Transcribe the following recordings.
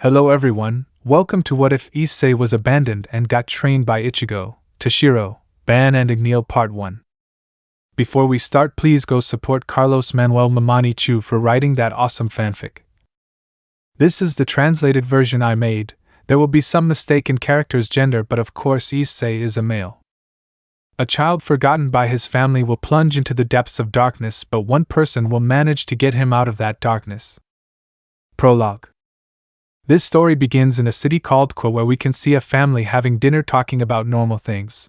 Hello everyone, welcome to What If Issei Was Abandoned and Got Trained by Ichigo, Toshiro, Ban and Igneel Part 1. Before we start, please go support CarlosManuelMamaniQu for writing that awesome fanfic. This is the translated version I made. There will be some mistake in character's gender, but of course Issei is a male. A child forgotten by his family will plunge into the depths of darkness, but one person will manage to get him out of that darkness. Prologue. This story begins in a city called Kwa, where we can see a family having dinner talking about normal things.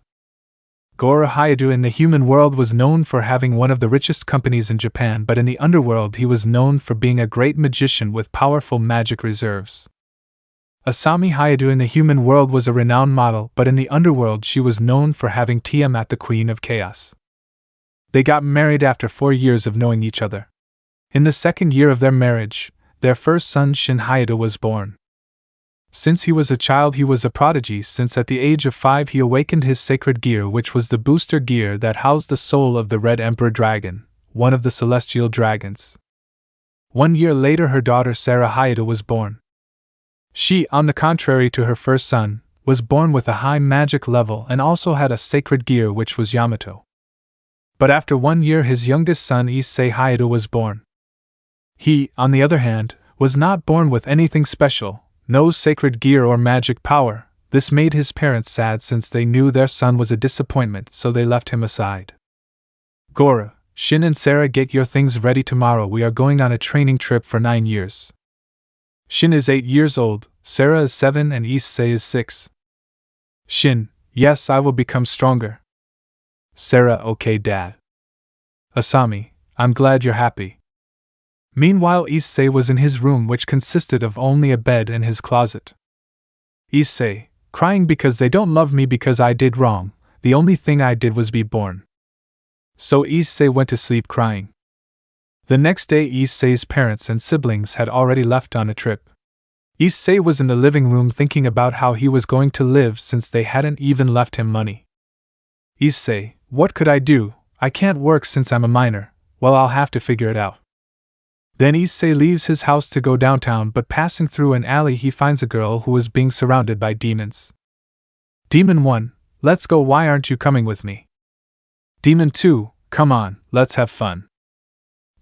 Goro Hyudo in the human world was known for having one of the richest companies in Japan, but in the underworld he was known for being a great magician with powerful magic reserves. Asami Hyudo in the human world was a renowned model, but in the underworld she was known for having Tiamat, the Queen of Chaos. They got married after 4 years of knowing each other. In the second year of their marriage, their first son Shin Hyudo was born. Since he was a child he was a prodigy, since at the age of 5 he awakened his sacred gear, which was the booster gear that housed the soul of the Red Emperor Dragon, one of the celestial dragons. 1 year later her daughter Sarah Hyudo was born. She, on the contrary to her first son, was born with a high magic level and also had a sacred gear which was Yamato. But after 1 year his youngest son Issei Hyudo was born. He, on the other hand, was not born with anything special, no sacred gear or magic power. This made his parents sad since they knew their son was a disappointment, so they left him aside. Goro, Shin and Sarah, get your things ready tomorrow, we are going on a training trip for 9 years. Shin is 8 years old, Sarah is 7 and Issei is 6. Shin, yes, I will become stronger. Sarah, okay dad. Asami, I'm glad you're happy. Meanwhile Issei was in his room, which consisted of only a bed and his closet. Issei, crying because they don't love me because I did wrong, the only thing I did was be born. So Issei went to sleep crying. The next day Issei's parents and siblings had already left on a trip. Issei was in the living room thinking about how he was going to live since they hadn't even left him money. Issei, what could I do? I can't work since I'm a minor. Well, I'll have to figure it out. Then Issei leaves his house to go downtown, but passing through an alley he finds a girl who is being surrounded by demons. Demon 1, let's go, why aren't you coming with me? Demon 2, come on, let's have fun.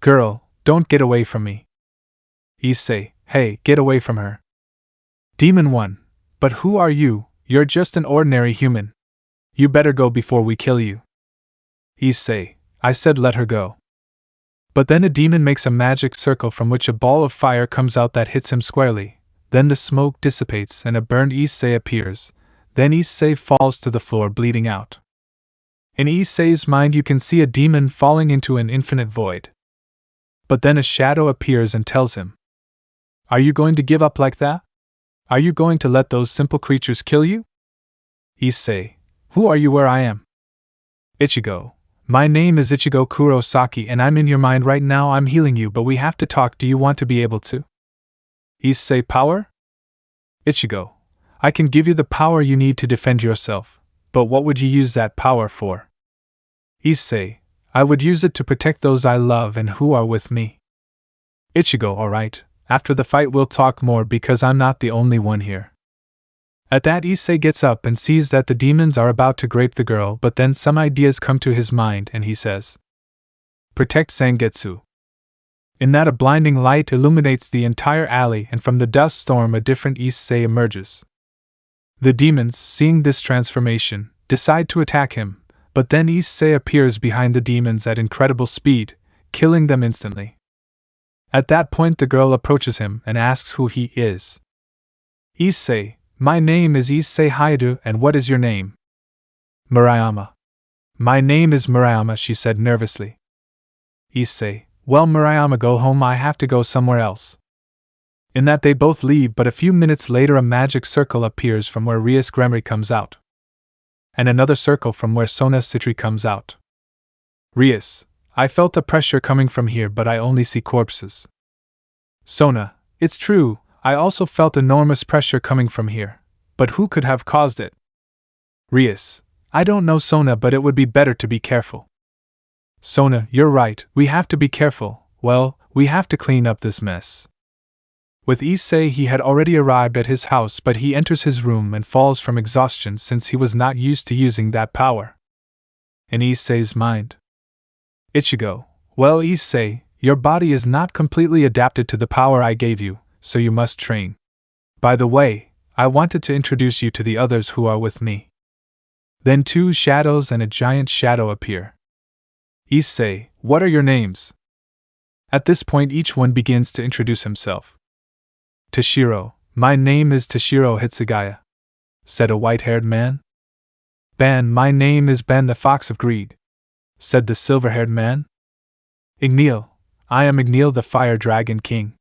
Girl, don't get away from me. Issei, hey, get away from her. Demon 1, but who are you? You're just an ordinary human. You better go before we kill you. Issei, I said let her go. But then a demon makes a magic circle from which a ball of fire comes out that hits him squarely. Then the smoke dissipates and a burned Issei appears. Then Issei falls to the floor bleeding out. In Issei's mind you can see a demon falling into an infinite void. But then a shadow appears and tells him, are you going to give up like that? Are you going to let those simple creatures kill you? Issei, who are you where I am? Ichigo, my name is Ichigo Kurosaki and I'm in your mind right now, I'm healing you, but we have to talk, do you want to be able to? Issei, power? Ichigo, I can give you the power you need to defend yourself, but what would you use that power for? Issei, I would use it to protect those I love and who are with me. Ichigo, alright, after the fight we'll talk more because I'm not the only one here. At that Issei gets up and sees that the demons are about to grape the girl, but then some ideas come to his mind and he says, protect Zangetsu. In that a blinding light illuminates the entire alley and from the dust storm a different Issei emerges. The demons, seeing this transformation, decide to attack him. But then Issei appears behind the demons at incredible speed, killing them instantly. At that point the girl approaches him and asks who he is. Issei, my name is Issei Hyudo, and what is your name? Murayama. My name is Murayama, she said nervously. Issei, well Murayama, go home, I have to go somewhere else. In that they both leave, but a few minutes later a magic circle appears from where Rias Gremry comes out. And another circle from where Sona Citri comes out. Rias, I felt a pressure coming from here, but I only see corpses. Sona, it's true, I also felt enormous pressure coming from here, but who could have caused it? Rias, I don't know Sona, but it would be better to be careful. Sona, you're right, we have to be careful, well, we have to clean up this mess. With Issei he had already arrived at his house, but he enters his room and falls from exhaustion since he was not used to using that power. In Issei's mind. Ichigo, well Issei, your body is not completely adapted to the power I gave you, so you must train. By the way, I wanted to introduce you to the others who are with me. Then two shadows and a giant shadow appear. Issei, what are your names? At this point each one begins to introduce himself. Toshiro, my name is Toshiro Hitsugaya, said a white-haired man. Ban, my name is Ben the Fox of Greed, said the silver-haired man. Igneel, I am Igneel the Fire Dragon King,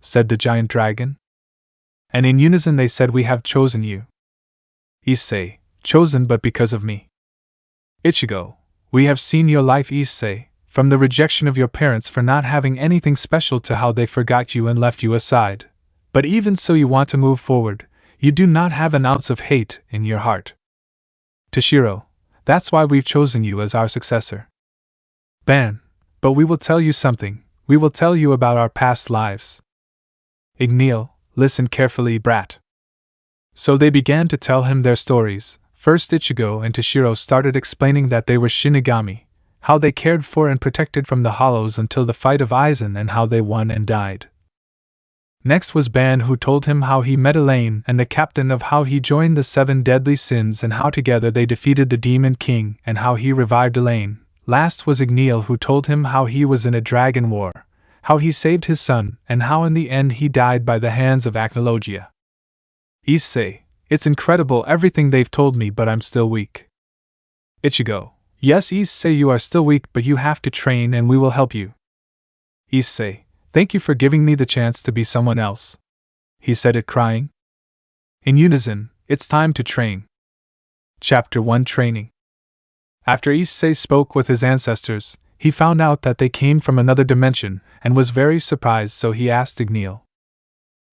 said the giant dragon. And in unison they said, we have chosen you. Issei, chosen but because of me. Ichigo, we have seen your life Issei, from the rejection of your parents for not having anything special to how they forgot you and left you aside. But even so you want to move forward, you do not have an ounce of hate in your heart. Toshiro, that's why we've chosen you as our successor. Ban, but we will tell you something, we will tell you about our past lives. Igneel, listen carefully, brat. So they began to tell him their stories. First Ichigo and Toshiro started explaining that they were Shinigami, how they cared for and protected from the Hollows until the fight of Aizen and how they won and died. Next was Ban, who told him how he met Elaine and the captain, of how he joined the 7 deadly sins and how together they defeated the Demon King and how he revived Elaine. Last was Igneel, who told him how he was in a dragon war, how he saved his son, and how in the end he died by the hands of Akeno. Issei, it's incredible everything they've told me, but I'm still weak. Ichigo, yes Issei, you are still weak, but you have to train and we will help you. Issei, thank you for giving me the chance to be someone else. He said it crying. In unison, it's time to train. Chapter 1 Training. After Issei spoke with his ancestors, he found out that they came from another dimension and was very surprised, so he asked Igneel.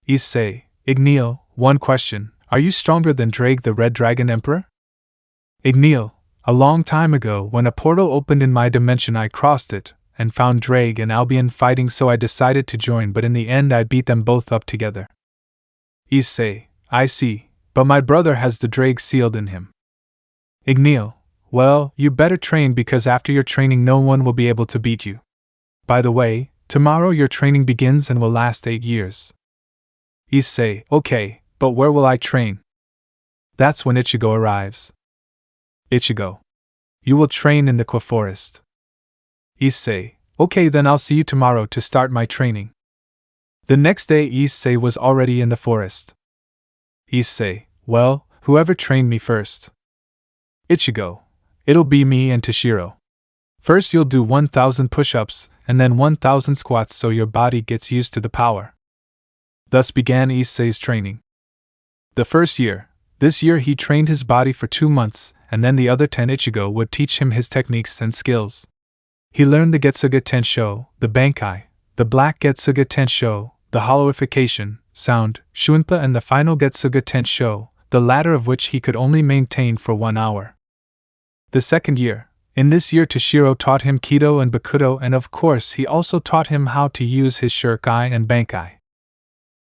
Issei, Igneel, one question, are you stronger than Drake the Red Dragon Emperor? Igneel, a long time ago when a portal opened in my dimension I crossed it, and found Drake and Albion fighting, so I decided to join, but in the end I beat them both up together. Issei, I see, but my brother has the Drake sealed in him. Igneel, well, you better train because after your training no one will be able to beat you. By the way, tomorrow your training begins and will last 8 years. Issei, okay, but where will I train? That's when Ichigo arrives. Ichigo, you will train in the Qua Forest. Issei, okay then I'll see you tomorrow to start my training. The next day Issei was already in the forest. Issei, well, whoever trained me first? Ichigo, it'll be me and Toshiro. First you'll do 1,000 push-ups, and then 1,000 squats so your body gets used to the power. Thus began Issei's training. The first year, this year he trained his body for 2 months, and then the other 10 Ichigo would teach him his techniques and skills. He learned the Getsuga Tensho, the Bankai, the Black Getsuga Tensho, the Hollowification, Sound, Shuinpa, and the final Getsuga Tensho, the latter of which he could only maintain for 1 hour. The second year, in this year Toshiro taught him Kido and Bakudo, and of course he also taught him how to use his Shurikai and Bankai.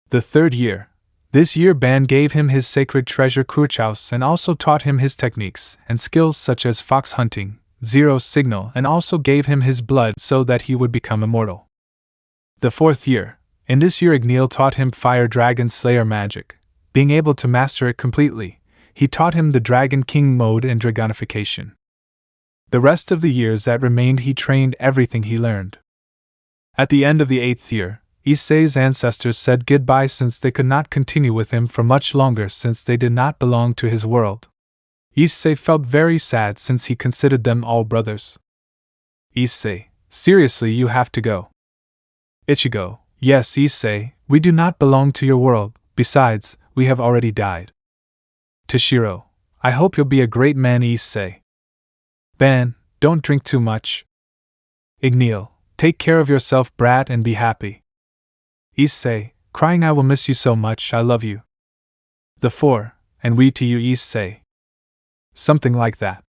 The third year, this year Ban gave him his sacred treasure Kuchouse and also taught him his techniques and skills such as fox hunting, Zero Signal, and also gave him his blood so that he would become immortal. The fourth year, in this year Igneel taught him Fire Dragon Slayer magic. Being able to master it completely, he taught him the Dragon King mode and Dragonification. The rest of the years that remained he trained everything he learned. At the end of the 8th year, Issei's ancestors said goodbye since they could not continue with him for much longer since they did not belong to his world. Issei felt very sad since he considered them all brothers. Issei, seriously you have to go. Ichigo, yes Issei, we do not belong to your world, besides, we have already died. Toshiro, I hope you'll be a great man Issei. Ban, don't drink too much. Igneel, take care of yourself brat and be happy. Issei, crying I will miss you so much, I love you. The 4, and we to you Issei. Something like that.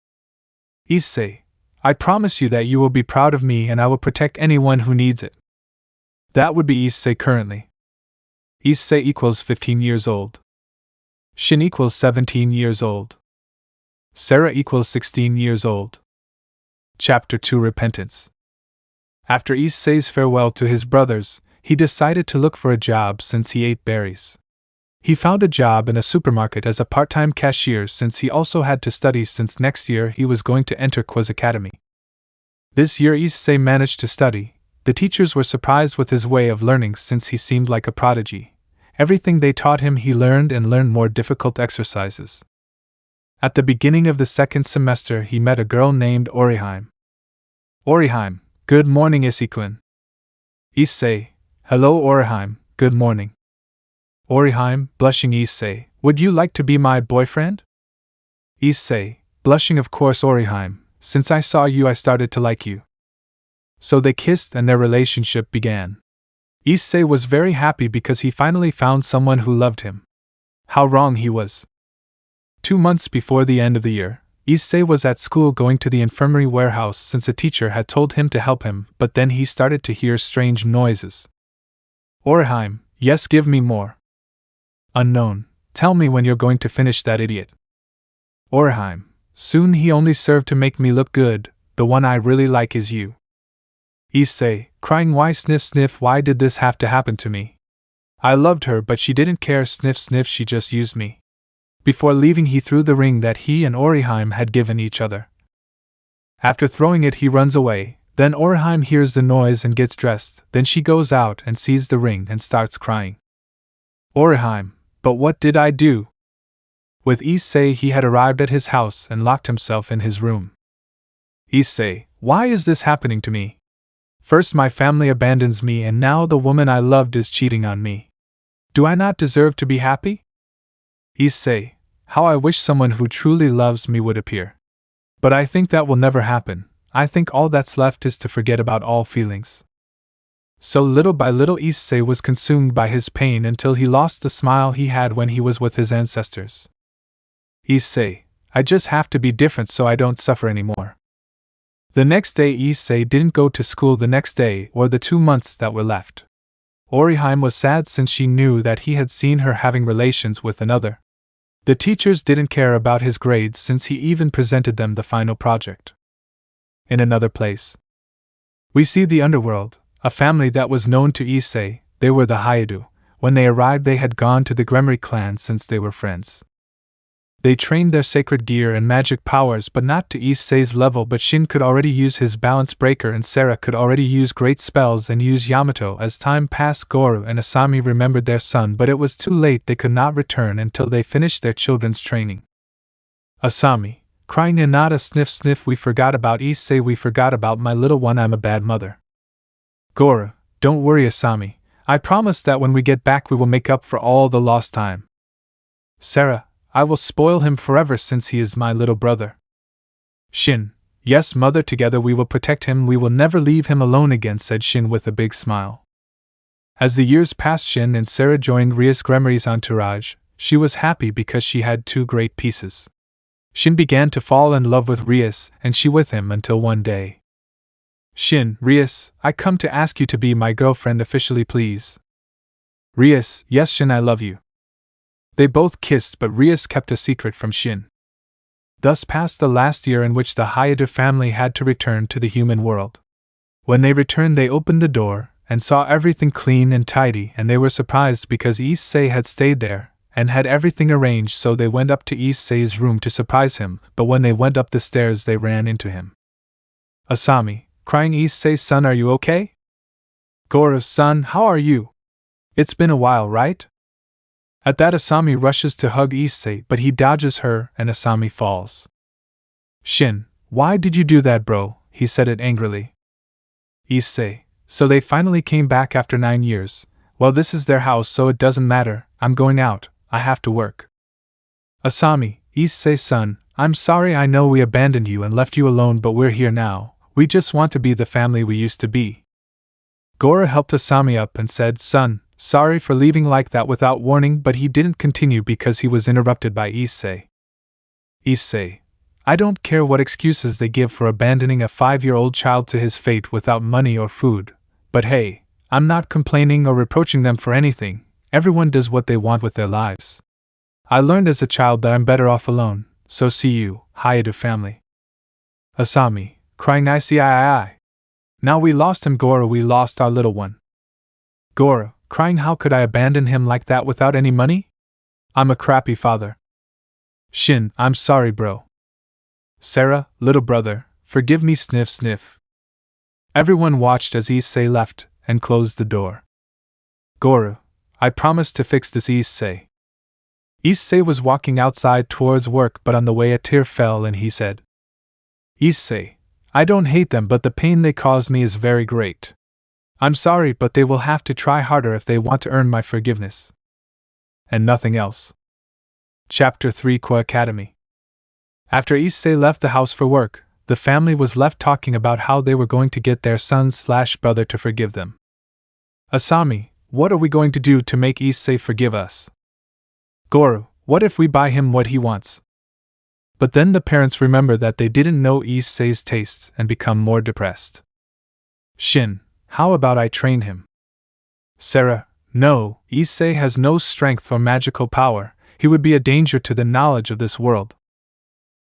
Issei, I promise you that you will be proud of me and I will protect anyone who needs it. That would be Issei currently. Issei equals 15 years old. Shin equals 17 years old. Sarah equals 16 years old. Chapter 2 Repentance. After Issei's farewell to his brothers, he decided to look for a job since he ate berries. He found a job in a supermarket as a part-time cashier since he also had to study since next year he was going to enter Qua's Academy. This year Issei managed to study. The teachers were surprised with his way of learning since he seemed like a prodigy. Everything they taught him he learned and learned more difficult exercises. At the beginning of the second semester he met a girl named Oriheim. Oriheim, good morning Issei-kun. Issei, hello Oriheim, good morning. Oriheim, blushing Issei, would you like to be my boyfriend? Issei, blushing of course Oriheim, since I saw you I started to like you. So they kissed and their relationship began. Issei was very happy because he finally found someone who loved him. How wrong he was. 2 months before the end of the year, Issei was at school going to the infirmary warehouse since a teacher had told him to help him, but then he started to hear strange noises. Oriheim, yes, give me more. Unknown, tell me when you're going to finish that idiot. Oriheim, soon. He only served to make me look good, the one I really like is you. Issei, crying, why sniff sniff, why did this have to happen to me? I loved her but she didn't care, sniff sniff, she just used me. Before leaving he threw the ring that he and Oriheim had given each other. After throwing it he runs away, then Oriheim hears the noise and gets dressed, then she goes out and sees the ring and starts crying. Oriheim, but what did I do? With Issei he had arrived at his house and locked himself in his room. Issei, why is this happening to me? First my family abandons me and now the woman I loved is cheating on me. Do I not deserve to be happy? Issei, how I wish someone who truly loves me would appear. But I think that will never happen. I think all that's left is to forget about all feelings. So little by little Issei was consumed by his pain until he lost the smile he had when he was with his ancestors. Issei, I just have to be different so I don't suffer anymore. The next day Issei didn't go to school the next day or the 2 months that were left. Oriheim was sad since she knew that he had seen her having relations with another. The teachers didn't care about his grades since he even presented them the final project. In another place, we see the underworld, a family that was known to Issei. They were the Hyudu. When they arrived they had gone to the Gremry clan since they were friends. They trained their sacred gear and magic powers but not to Issei's level, but Shin could already use his balance breaker and Sarah could already use great spells and use Yamato. As time passed Goro and Asami remembered their son but it was too late, they could not return until they finished their children's training. Asami, crying, Hinata, sniff sniff, we forgot about Issei, we forgot about my little one, I'm a bad mother. Goro, don't worry Asami, I promise that when we get back we will make up for all the lost time. Sarah, I will spoil him forever since he is my little brother. Shin, yes mother, together we will protect him, we will never leave him alone again, said Shin with a big smile. As the years passed Shin and Sarah joined Rias Gremry's entourage. She was happy because she had 2 great pieces. Shin began to fall in love with Rias and she with him until one day. Shin, Rias, I come to ask you to be my girlfriend officially please. Rias, yes Shin, I love you. They both kissed but Rias kept a secret from Shin. Thus passed the last year in which the Hyudu family had to return to the human world. When they returned they opened the door and saw everything clean and tidy, and they were surprised because Issei had stayed there and had everything arranged, so they went up to Issei's room to surprise him, but when they went up the stairs they ran into him. Asami, crying, Issei son, are you okay? Goro son, how are you? It's been a while, right? At that Asami rushes to hug Issei but he dodges her and Asami falls. Shin, why did you do that bro? He said it angrily. Issei, so they finally came back after 9 years. Well, this is their house so it doesn't matter, I'm going out, I have to work. Asami, Issei son, I'm sorry, I know we abandoned you and left you alone but we're here now, we just want to be the family we used to be. Goro helped Asami up and said, son, sorry for leaving like that without warning, but he didn't continue because he was interrupted by Issei. Issei, I don't care what excuses they give for abandoning a 5-year-old child to his fate without money or food, but hey, I'm not complaining or reproaching them for anything, everyone does what they want with their lives. I learned as a child that I'm better off alone, so see you, Hayadu family. Asami, crying Issei. Now we lost him, Goro, we lost our little one. Goro, crying, how could I abandon him like that without any money? I'm a crappy father. Shin, I'm sorry, bro. Sarah, little brother, forgive me, sniff sniff. Everyone watched as Issei left and closed the door. Goro, I promised to fix this, Issei. Issei was walking outside towards work, but on the way a tear fell and he said, Issei, I don't hate them, but the pain they cause me is very great. I'm sorry, but they will have to try harder if they want to earn my forgiveness. And nothing else. Chapter 3 Qua Academy. After Issei left the house for work, the family was left talking about how they were going to get their son/brother to forgive them. Asami, what are we going to do to make Issei forgive us? Goro, what if we buy him what he wants? But then the parents remember that they didn't know Issei's tastes and become more depressed. Shin, how about I train him? Sarah, no, Issei has no strength or magical power, he would be a danger to the knowledge of this world.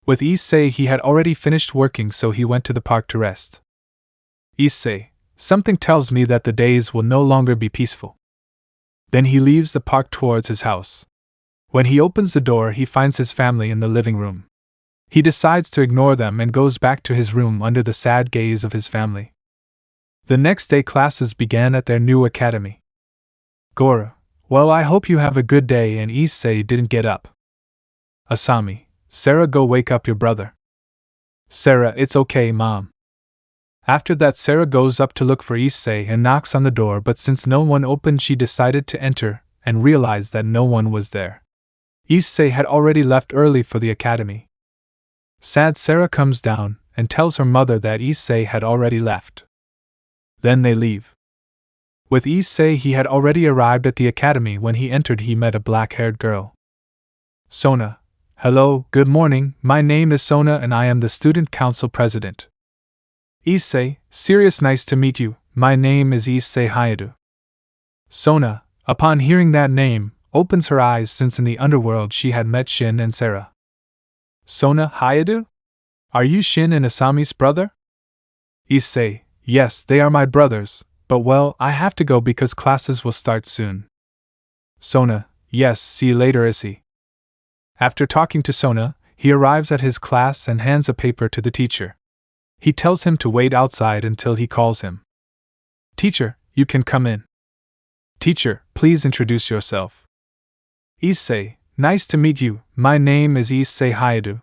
With Issei he had already finished working, so he went to the park to rest. Issei, something tells me that the days will no longer be peaceful. Then he leaves the park towards his house. When he opens the door, he finds his family in the living room. He decides to ignore them and goes back to his room under the sad gaze of his family. The next day classes began at their new academy. Goro, well, I hope you have a good day, and Issei didn't get up. Asami, Sarah, go wake up your brother. Sarah, it's okay, Mom. After that, Sarah goes up to look for Issei and knocks on the door, but since no one opened, she decided to enter and realized that no one was there. Issei had already left early for the academy. Sad, Sarah comes down and tells her mother that Issei had already left. Then they leave. With Issei, he had already arrived at the academy. When he entered, he met a black-haired girl. Sona. Hello, good morning, my name is Sona and I am the student council president. Issei, serious, nice to meet you, my name is Issei Hayadu. Sona, upon hearing that name, opens her eyes since in the underworld she had met Shin and Sarah. Sona, Hayadu? Are you Shin and Asami's brother? Issei, yes, they are my brothers, but well, I have to go because classes will start soon. Sona, yes, see you later, Issei. After talking to Sona, he arrives at his class and hands a paper to the teacher. He tells him to wait outside until he calls him. Teacher, you can come in. Teacher, please introduce yourself. Issei, nice to meet you, my name is Issei Hayadu.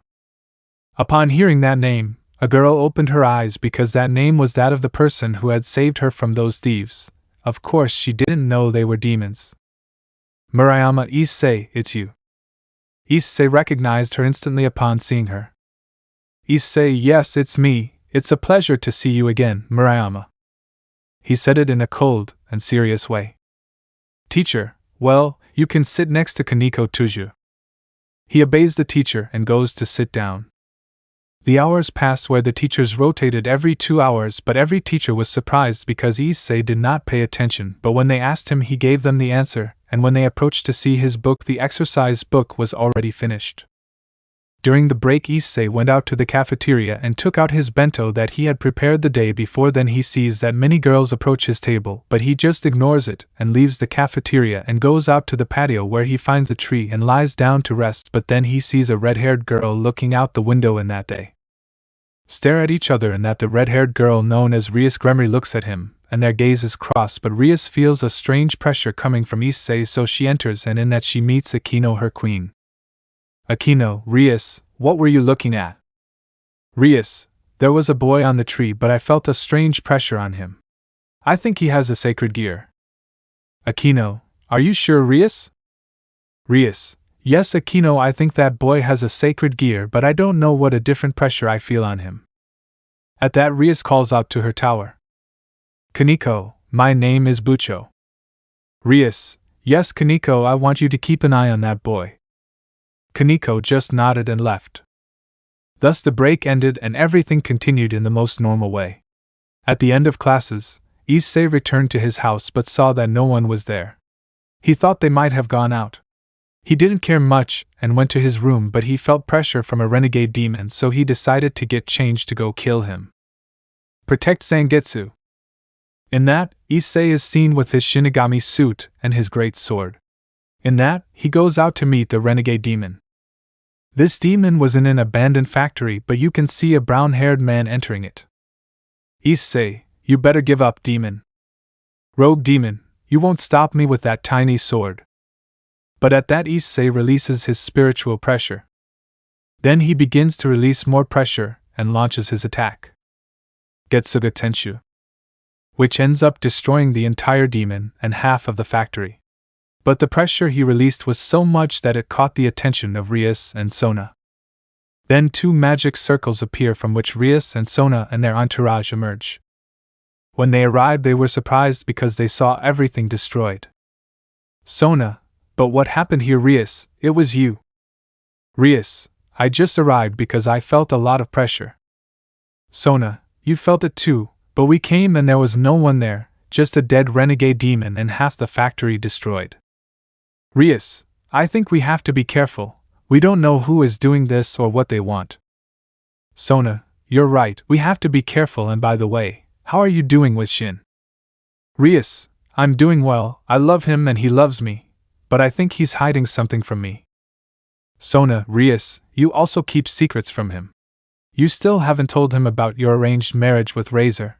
Upon hearing that name, a girl opened her eyes because that name was that of the person who had saved her from those thieves. Of course, she didn't know they were demons. Murayama, Issei, it's you. Issei recognized her instantly upon seeing her. Issei, yes, it's me, it's a pleasure to see you again, Murayama. He said it in a cold and serious way. Teacher, well, you can sit next to Kaneko Tuju. He obeys the teacher and goes to sit down. The hours passed where the teachers rotated every 2 hours, but every teacher was surprised because Issei did not pay attention, but when they asked him he gave them the answer, and when they approached to see his book, the exercise book was already finished. During the break, Issei went out to the cafeteria and took out his bento that he had prepared the day before. Then he sees that many girls approach his table, but he just ignores it and leaves the cafeteria and goes out to the patio where he finds a tree and lies down to rest. But then he sees a red-haired girl looking out the window, and that they stare at each other, and that the red-haired girl known as Rias Gremory looks at him, and their gazes cross. But Rias feels a strange pressure coming from Issei, so she enters, and in that she meets Akeno, her queen. Akeno, Rias, what were you looking at? Rias, there was a boy on the tree, but I felt a strange pressure on him. I think he has a sacred gear. Akeno, are you sure, Rias? Rias, yes, Akeno, I think that boy has a sacred gear, but I don't know what a different pressure I feel on him. At that, Rias calls out to her tower. Kaneko, my name is Bucho. Rias, yes, Kaneko, I want you to keep an eye on that boy. Kaneko just nodded and left. Thus the break ended and everything continued in the most normal way. At the end of classes, Issei returned to his house but saw that no one was there. He thought they might have gone out. He didn't care much and went to his room, but he felt pressure from a renegade demon, so he decided to get changed to go kill him. Protect Zangetsu. In that, Issei is seen with his Shinigami suit and his great sword. In that, he goes out to meet the renegade demon. This demon was in an abandoned factory, but you can see a brown-haired man entering it. Issei, you better give up, demon. Rogue demon, you won't stop me with that tiny sword. But at that, Issei releases his spiritual pressure. Then he begins to release more pressure and launches his attack. Getsuga Tenshu. Which ends up destroying the entire demon and half of the factory. But the pressure he released was so much that it caught the attention of Rias and Sona. Then two magic circles appear from which Rias and Sona and their entourage emerge. When they arrived, they were surprised because they saw everything destroyed. Sona, but what happened here? Rias, it was you. Rias, I just arrived because I felt a lot of pressure. Sona, you felt it too, but we came and there was no one there, just a dead renegade demon and half the factory destroyed. Rias, I think we have to be careful. We don't know who is doing this or what they want. Sona, you're right, we have to be careful. And by the way, how are you doing with Shin? Rias, I'm doing well, I love him and he loves me, but I think he's hiding something from me. Sona, Rias, you also keep secrets from him. You still haven't told him about your arranged marriage with Razor.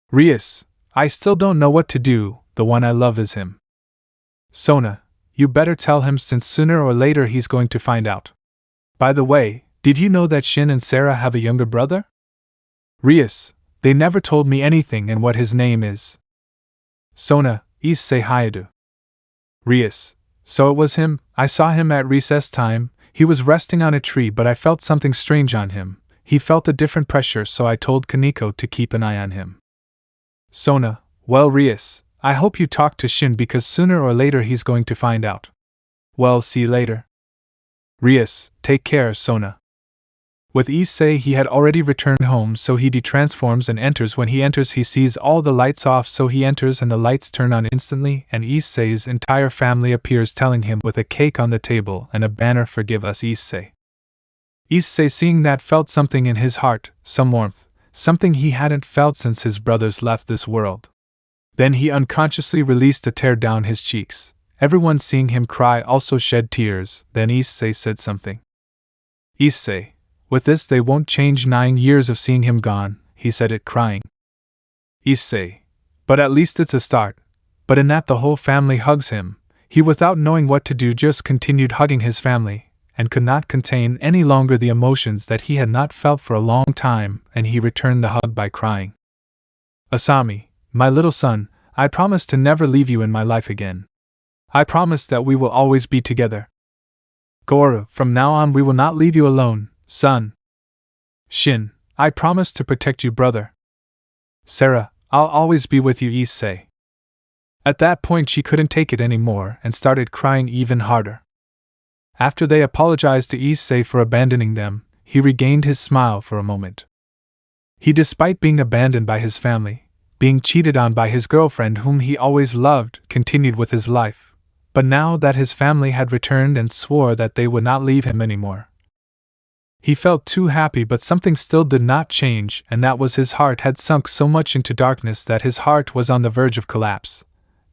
Rias, I still don't know what to do, the one I love is him. Sona, you better tell him, since sooner or later he's going to find out. By the way, did you know that Shin and Sarah have a younger brother? Rias, they never told me anything and what his name is. Sona, Issei Hayadu. Rias, so it was him. I saw him at recess time. He was resting on a tree, but I felt something strange on him. He felt a different pressure, so I told Kaneko to keep an eye on him. Sona, well, Rias, I hope you talk to Shin because sooner or later he's going to find out. Well, see you later. Rias, take care, Sona. With Issei, he had already returned home, so he detransforms and enters. When he enters, he sees all the lights off, so he enters and the lights turn on instantly, and Issei's entire family appears, telling him with a cake on the table and a banner, "Forgive us, Issei." Issei, seeing that, felt something in his heart, some warmth, something he hadn't felt since his brothers left this world. Then he unconsciously released a tear down his cheeks. Everyone seeing him cry also shed tears. Then Issei said something. Issei, with this they won't change 9 years of seeing him gone, he said it crying. Issei, but at least it's a start. But in that the whole family hugs him. He, without knowing what to do, just continued hugging his family, and could not contain any longer the emotions that he had not felt for a long time, and he returned the hug by crying. Asami, my little son, I promise to never leave you in my life again. I promise that we will always be together. Goro, from now on we will not leave you alone, son. Shin, I promise to protect you, brother. Sarah, I'll always be with you, Issei. At that point she couldn't take it anymore and started crying even harder. After they apologized to Issei for abandoning them, he regained his smile for a moment. He, despite being abandoned by his family, being cheated on by his girlfriend whom he always loved, continued with his life. But now that his family had returned and swore that they would not leave him anymore, he felt too happy, but something still did not change, and that was his heart had sunk so much into darkness that his heart was on the verge of collapse.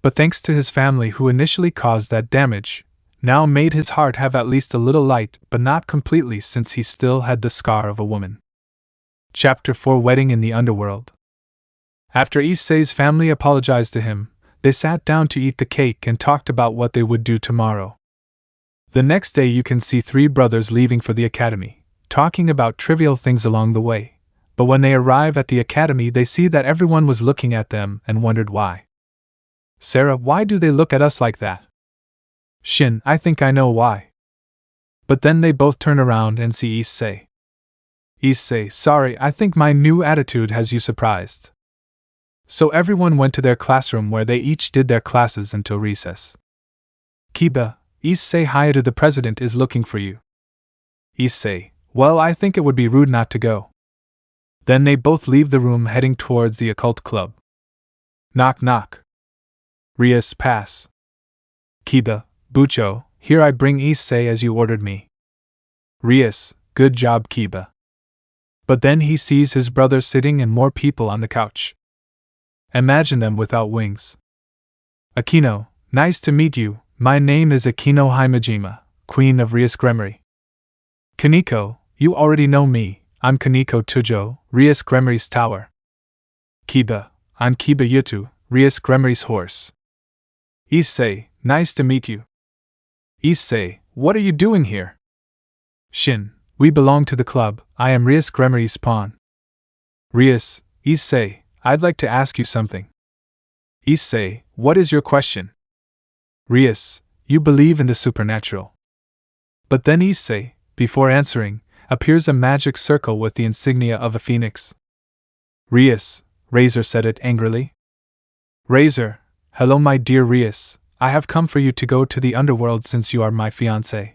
But thanks to his family, who initially caused that damage, now made his heart have at least a little light, but not completely, since he still had the scar of a woman. Chapter 4: Wedding in the Underworld. After Issei's family apologized to him, they sat down to eat the cake and talked about what they would do tomorrow. The next day you can see 3 brothers leaving for the academy, talking about trivial things along the way, but when they arrive at the academy they see that everyone was looking at them and wondered why. Sarah, why do they look at us like that? Shin, I think I know why. But then they both turn around and see Issei. Issei, sorry, I think my new attitude has you surprised. So everyone went to their classroom where they each did their classes until recess. Kiba, Issei Hayadu, the president, is looking for you. Issei, well, I think it would be rude not to go. Then they both leave the room heading towards the occult club. Knock knock. Rias, pass. Kiba, Bucho, here I bring Issei as you ordered me. Rias, good job Kiba. But then he sees his brother sitting and more people on the couch. Imagine them without wings. Akeno, nice to meet you, my name is Akeno Himejima, Queen of Rias Gremory. Kaneko, you already know me, I'm Kaneko Tujo, Rias Gremory's tower. Kiba, I'm Kiba Yutu, Rias Gremory's horse. Issei, nice to meet you. Issei, what are you doing here? Shin, we belong to the club, I am Rias Gremory's pawn. Rias, Issei, I'd like to ask you something. Issei, what is your question? Rias, you believe in the supernatural. But then Issei, before answering, appears a magic circle with the insignia of a phoenix. Rias, Razor said it angrily. Razor, hello my dear Rias, I have come for you to go to the underworld since you are my fiancé.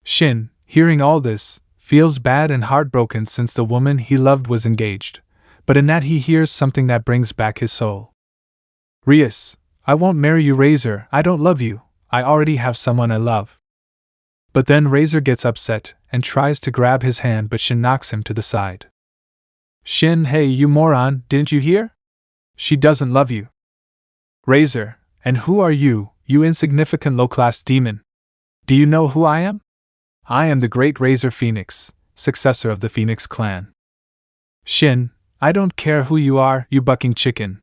Shin, hearing all this, feels bad and heartbroken since the woman he loved was engaged, but in that he hears something that brings back his soul. Rias, I won't marry you Razor, I don't love you, I already have someone I love. But then Razor gets upset and tries to grab his hand but Shin knocks him to the side. Shin, hey you moron, didn't you hear? She doesn't love you. Razor, and who are you, you insignificant low-class demon? Do you know who I am? I am the great Razor Phoenix, successor of the Phoenix clan. Shin, I don't care who you are, you bucking chicken.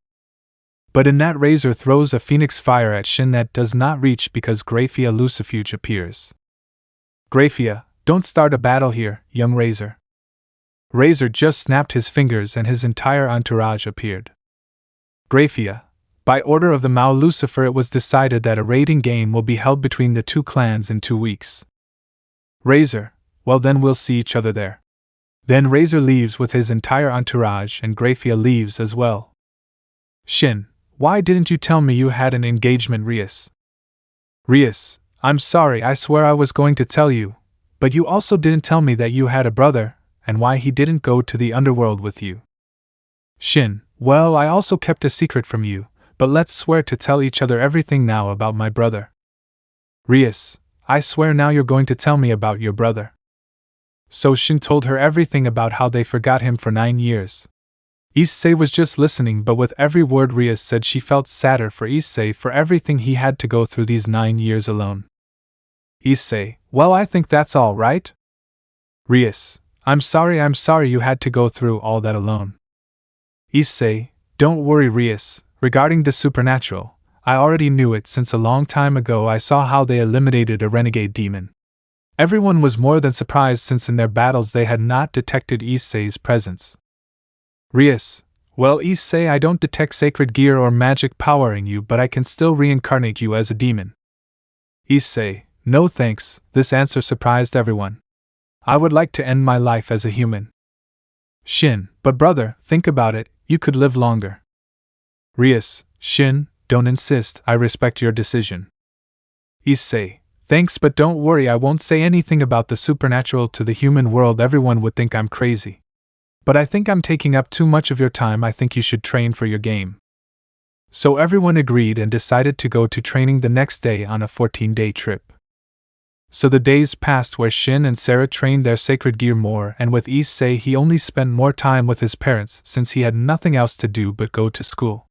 But in that Razor throws a phoenix fire at Shin that does not reach because Graphia Lucifuge appears. Graphia, don't start a battle here, young Razor. Razor just snapped his fingers and his entire entourage appeared. Graphia, by order of the Mao Lucifer it was decided that a raiding game will be held between the two clans in 2 weeks. Razor, well then we'll see each other there. Then Razor leaves with his entire entourage and Graphia leaves as well. Shin, why didn't you tell me you had an engagement Rias? Rias, I'm sorry I swear I was going to tell you, but you also didn't tell me that you had a brother, and why he didn't go to the underworld with you. Shin, well I also kept a secret from you, but let's swear to tell each other everything now about my brother. Rias, I swear now you're going to tell me about your brother. So Shin told her everything about how they forgot him for 9 years. Issei was just listening, but with every word Rias said she felt sadder for Issei for everything he had to go through these 9 years alone. Issei, well I think that's all right. Rias, I'm sorry you had to go through all that alone. Issei, don't worry Rias, regarding the supernatural, I already knew it since a long time ago I saw how they eliminated a renegade demon. Everyone was more than surprised since in their battles they had not detected Issei's presence. Rias, well Issei I don't detect sacred gear or magic power in you but I can still reincarnate you as a demon. Issei, no thanks, this answer surprised everyone. I would like to end my life as a human. Shin, but brother, think about it, you could live longer. Rias, Shin, don't insist, I respect your decision. Issei, thanks but don't worry I won't say anything about the supernatural to the human world everyone would think I'm crazy. But I think I'm taking up too much of your time I think you should train for your game. So everyone agreed and decided to go to training the next day on a 14-day trip. So the days passed where Shin and Sarah trained their sacred gear more and with Issei he only spent more time with his parents since he had nothing else to do but go to school.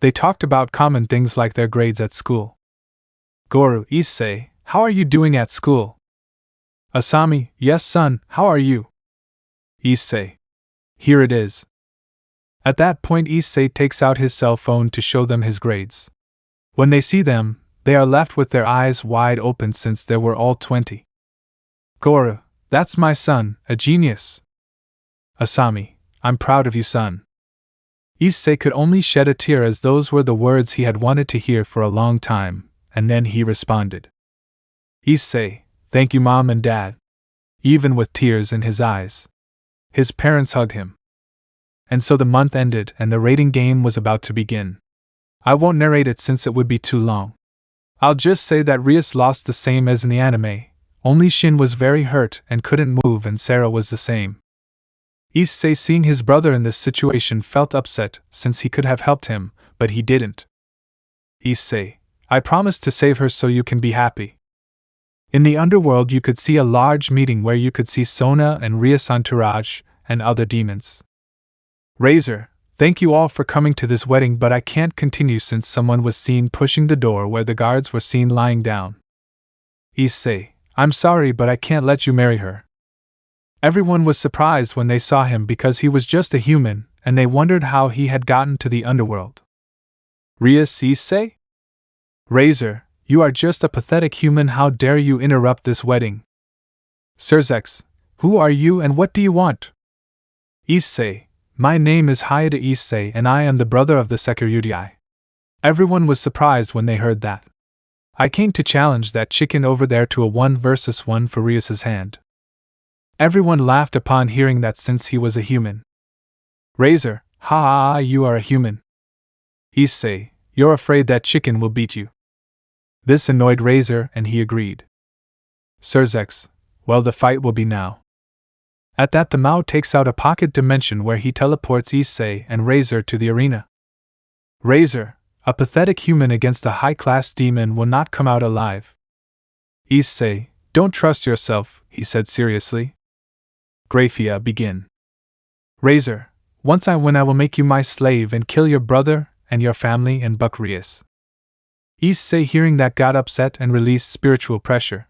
They talked about common things like their grades at school. Goru, Issei, how are you doing at school? Asami, yes son, how are you? Issei, here it is. At that point Issei takes out his cell phone to show them his grades. When they see them, they are left with their eyes wide open since there were all 20. Goru, that's my son, a genius. Asami, I'm proud of you son. Issei could only shed a tear as those were the words he had wanted to hear for a long time, and then he responded. Issei, thank you mom and dad. Even with tears in his eyes. His parents hugged him. And so the month ended and the raiding game was about to begin. I won't narrate it since it would be too long. I'll just say that Rias lost the same as in the anime, only Shin was very hurt and couldn't move and Sarah was the same. Issei seeing his brother in this situation felt upset since he could have helped him, but he didn't. Issei, I promised to save her so you can be happy. In the underworld you could see a large meeting where you could see Sona and Rias entourage and other demons. Razor, thank you all for coming to this wedding, but I can't continue since someone was seen pushing the door where the guards were seen lying down. Issei, I'm sorry but I can't let you marry her. Everyone was surprised when they saw him because he was just a human, and they wondered how he had gotten to the underworld. Rias, Issei? Razor, you are just a pathetic human, how dare you interrupt this wedding? Serzex, who are you and what do you want? Issei, my name is Hayata Issei and I am the brother of the Security. Everyone was surprised when they heard that. I came to challenge that chicken over there to a 1 versus 1 for Rias's hand. Everyone laughed upon hearing that since he was a human. Razor, ha ha ha, you are a human. Issei, you're afraid that chicken will beat you. This annoyed Razor and he agreed. Serzex, well the fight will be now. At that the Mao takes out a pocket dimension where he teleports Issei and Razor to the arena. Razor, a pathetic human against a high-class demon will not come out alive. Issei, don't trust yourself, he said seriously. Grafia, begin. Razor, once I win I will make you my slave and kill your brother and your family and buck Rias. Issei hearing that got upset and released spiritual pressure.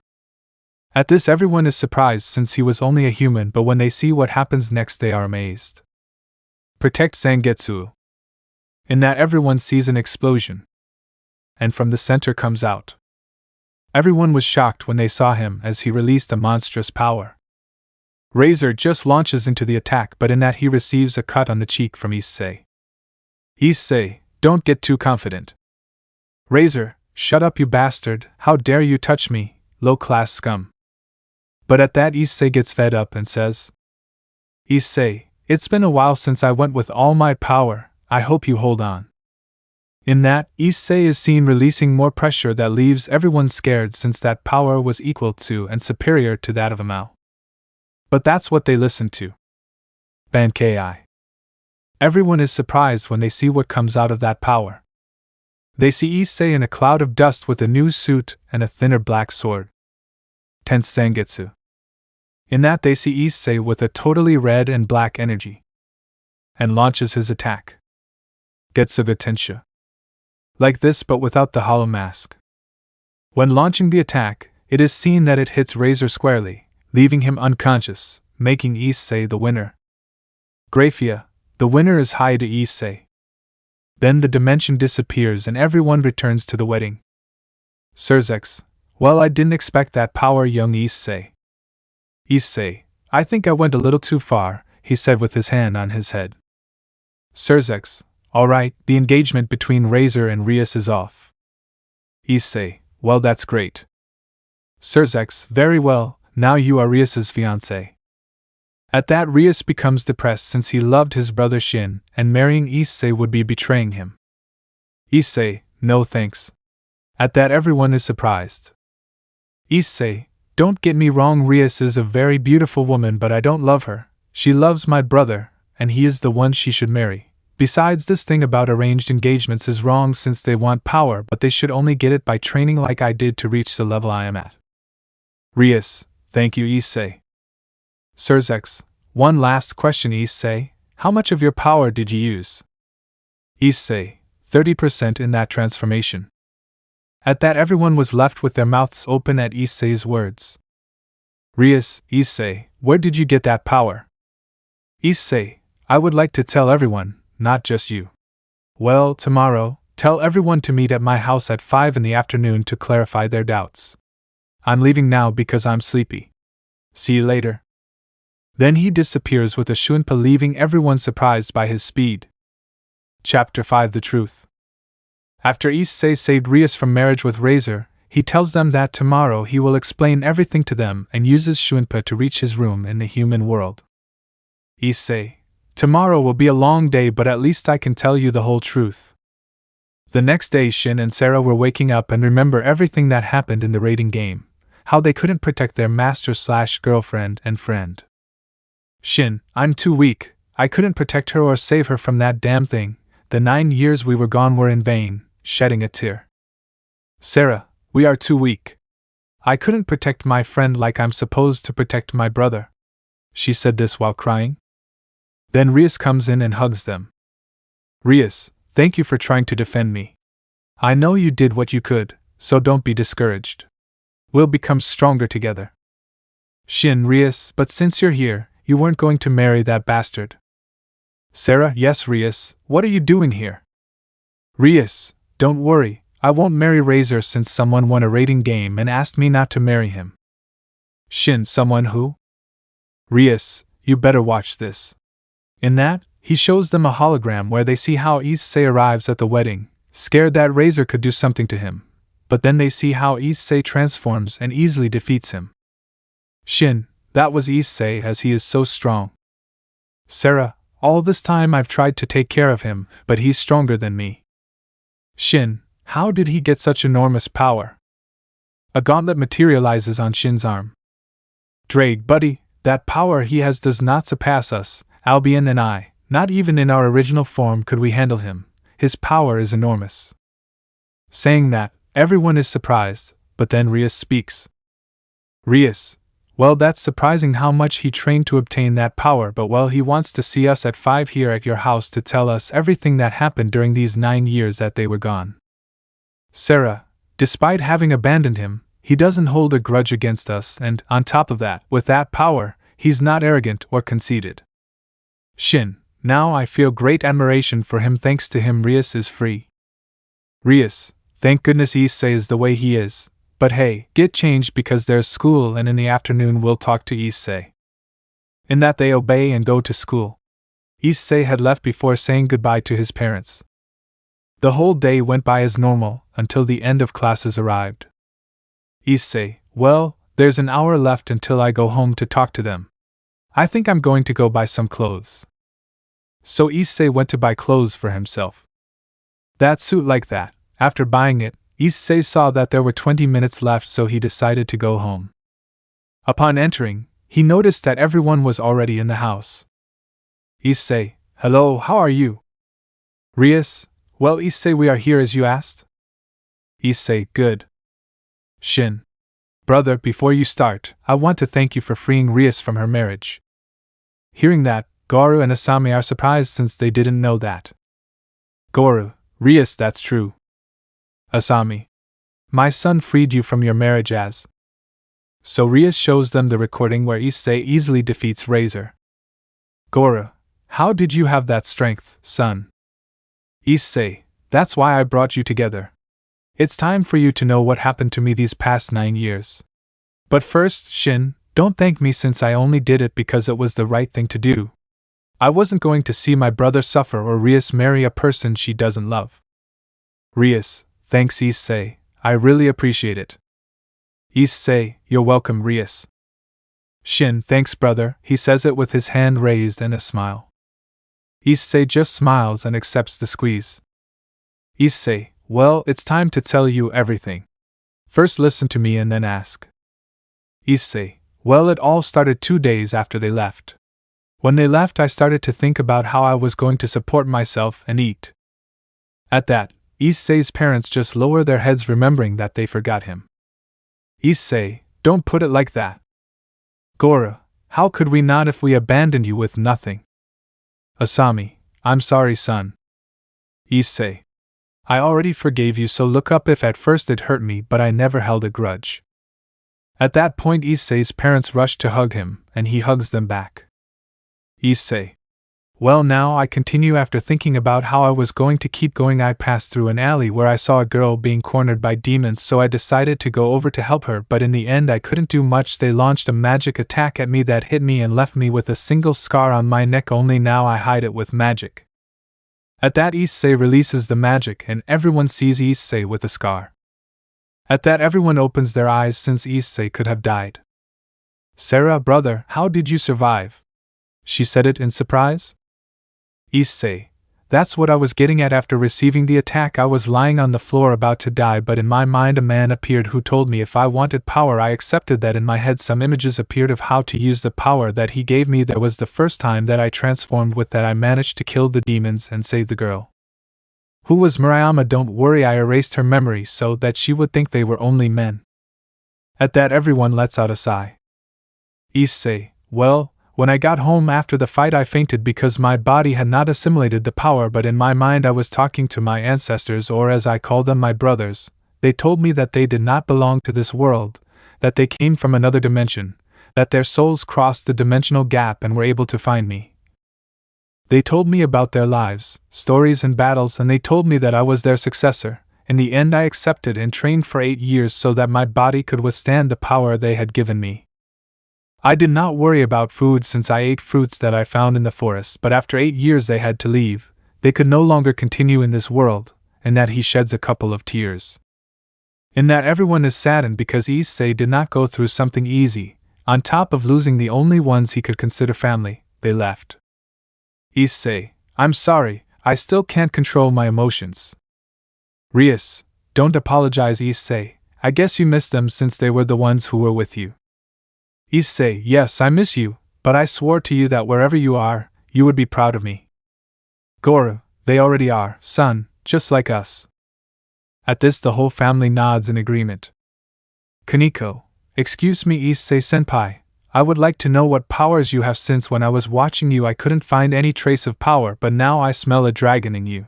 At this everyone is surprised since he was only a human, but when they see what happens next they are amazed. Protect Zangetsu. In that everyone sees an explosion. And from the center comes out. Everyone was shocked when they saw him as he released a monstrous power. Razor just launches into the attack, but in that he receives a cut on the cheek from Issei. Issei, don't get too confident. Razor, shut up you bastard, how dare you touch me, low-class scum. But at that Issei gets fed up and says, Issei, it's been a while since I went with all my power, I hope you hold on. In that, Issei is seen releasing more pressure that leaves everyone scared since that power was equal to and superior to that of a Mao. But that's what they listen to. Bankai. Everyone is surprised when they see what comes out of that power. They see Issei in a cloud of dust with a new suit and a thinner black sword. Tense Zangetsu. In that they see Issei with a totally red and black energy. And launches his attack. Getsuga Tensha. Like this but without the hollow mask. When launching the attack, it is seen that it hits Razor squarely, leaving him unconscious, making Issei the winner. Grafia, the winner is Hayata Issei. Then the dimension disappears and everyone returns to the wedding. Serzex, well I didn't expect that power, young Issei. Issei, I think I went a little too far, he said with his hand on his head. Serzex, alright, the engagement between Razor and Rias is off. Issei, well that's great. Serzex, very well, now you are Rias's fiancé. At that Rias becomes depressed since he loved his brother Shin, and marrying Issei would be betraying him. Issei, no thanks. At that everyone is surprised. Issei, don't get me wrong, Rias is a very beautiful woman but I don't love her, she loves my brother, and he is the one she should marry. Besides, this thing about arranged engagements is wrong since they want power but they should only get it by training like I did to reach the level I am at. Rias, thank you Issei. Serzex, one last question Issei, how much of your power did you use? Issei, 30% in that transformation. At that everyone was left with their mouths open at Issei's words. Rias, Issei, where did you get that power? Issei, I would like to tell everyone, not just you. Well, tomorrow, tell everyone to meet at my house at 5 in the afternoon to clarify their doubts. I'm leaving now because I'm sleepy. See you later. Then he disappears with a Shunpa, leaving everyone surprised by his speed. Chapter 5 The Truth. After Issei saved Rias from marriage with Razor, he tells them that tomorrow he will explain everything to them and uses Shunpa to reach his room in the human world. Issei, tomorrow will be a long day but at least I can tell you the whole truth. The next day Shin and Sarah were waking up and remember everything that happened in the raiding game, how they couldn't protect their master/girlfriend and friend. Shin, I'm too weak, I couldn't protect her or save her from that damn thing, the 9 years we were gone were in vain, shedding a tear. Sarah, we are too weak. I couldn't protect my friend like I'm supposed to protect my brother. She said this while crying. Then Rias comes in and hugs them. Rias, thank you for trying to defend me. I know you did what you could, so don't be discouraged. We'll become stronger together. Shin, Rias, but since you're here, you weren't going to marry that bastard. Sarah, yes, Rias, what are you doing here? Rias, don't worry, I won't marry Razor since someone won a rating game and asked me not to marry him. Shin, someone who? Rias, you better watch this. In that, he shows them a hologram where they see how Issei arrives at the wedding, scared that Razor could do something to him, but then they see how Issei transforms and easily defeats him. Shin, that was Issei as he is so strong. Sarah, all this time I've tried to take care of him, but he's stronger than me. Shin, how did he get such enormous power? A gauntlet materializes on Shin's arm. Drake, buddy, that power he has does not surpass us, Albion and I, not even in our original form could we handle him, his power is enormous. Saying that, everyone is surprised, but then Rias speaks. Rias, well, that's surprising how much he trained to obtain that power, but well, he wants to see us at 5 here at your house to tell us everything that happened during these 9 years that they were gone. Sarah, despite having abandoned him, he doesn't hold a grudge against us, and, on top of that, with that power, he's not arrogant or conceited. Shin, now I feel great admiration for him. Thanks to him Rias is free. Rias, thank goodness Issei is the way he is, but hey, get changed because there's school and in the afternoon we'll talk to Issei. In that they obey and go to school. Issei had left before saying goodbye to his parents. The whole day went by as normal, until the end of classes arrived. Issei, well, there's an hour left until I go home to talk to them. I think I'm going to go buy some clothes. So Issei went to buy clothes for himself. That suit like that, after buying it, Issei saw that there were 20 minutes left, so he decided to go home. Upon entering, he noticed that everyone was already in the house. Issei, hello, how are you? Rias, well Issei, we are here as you asked. Issei, good. Shin, brother, before you start, I want to thank you for freeing Rias from her marriage. Hearing that, Goru and Asami are surprised since they didn't know that. Goru, Rias, that's true. Asami, my son freed you from your marriage as. So Rias shows them the recording where Issei easily defeats Razor. Goru, how did you have that strength, son? Issei, that's why I brought you together. It's time for you to know what happened to me these past 9 years. But first, Shin, don't thank me since I only did it because it was the right thing to do. I wasn't going to see my brother suffer or Rias marry a person she doesn't love. Rias, thanks Issei, I really appreciate it. Issei, you're welcome Rias. Shin, thanks brother, he says it with his hand raised and a smile. Issei just smiles and accepts the squeeze. Issei, well, it's time to tell you everything. First listen to me and then ask. Issei, well, it all started 2 days after they left. When they left, I started to think about how I was going to support myself and eat. At that, Issei's parents just lower their heads, remembering that they forgot him. Issei, don't put it like that. Goru, how could we not if we abandoned you with nothing? Asami, I'm sorry son. Issei, I already forgave you, so look up. If at first it hurt me, but I never held a grudge. At that point Issei's parents rush to hug him, and he hugs them back. Issei, well, now I continue. After thinking about how I was going to keep going, I passed through an alley where I saw a girl being cornered by demons, so I decided to go over to help her, but in the end I couldn't do much. They launched a magic attack at me that hit me and left me with a single scar on my neck, only now I hide it with magic. At that Issei releases the magic and everyone sees Issei with a scar. At that everyone opens their eyes since Issei could have died. Sarah, brother, how did you survive? She said it in surprise. Issei, that's what I was getting at. After receiving the attack, I was lying on the floor about to die, but in my mind a man appeared who told me if I wanted power. I accepted that. In my head some images appeared of how to use the power that he gave me. That was the first time that I transformed. With that I managed to kill the demons and save the girl. Who was Murayama? Don't worry, I erased her memory so that she would think they were only men. At that everyone lets out a sigh. Issei, well, when I got home after the fight I fainted because my body had not assimilated the power, but in my mind I was talking to my ancestors, or as I call them, my brothers. They told me that they did not belong to this world, that they came from another dimension, that their souls crossed the dimensional gap and were able to find me. They told me about their lives, stories and battles, and they told me that I was their successor. In the end I accepted and trained for 8 years so that my body could withstand the power they had given me. I did not worry about food since I ate fruits that I found in the forest, but after 8 years they had to leave. They could no longer continue in this world, and that he sheds a couple of tears. In that everyone is saddened because Issei did not go through something easy. On top of losing the only ones he could consider family, they left. Issei, I'm sorry, I still can't control my emotions. Rias, don't apologize, Issei. I guess you missed them since they were the ones who were with you. Issei, yes, I miss you, but I swore to you that wherever you are, you would be proud of me. Goro, they already are, son, just like us. At this the whole family nods in agreement. Kaneko, excuse me, Issei-senpai, I would like to know what powers you have. Since when I was watching you I couldn't find any trace of power, but now I smell a dragon in you.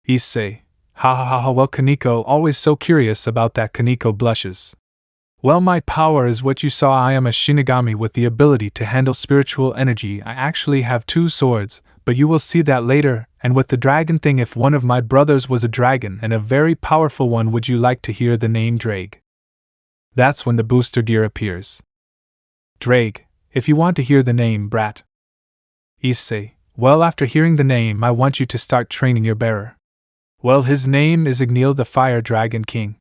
Issei, ha ha ha ha, well Kaneko, always so curious about that. Kaneko blushes. Well, my power is what you saw. I am a Shinigami with the ability to handle spiritual energy. I actually have 2 swords, but you will see that later. And with the dragon thing, if one of my brothers was a dragon and a very powerful one, would you like to hear the name Drake? That's when the booster gear appears. Drake, if you want to hear the name, brat. Issei, well, after hearing the name I want you to start training your bearer. Well, his name is Igneel, the Fire Dragon King.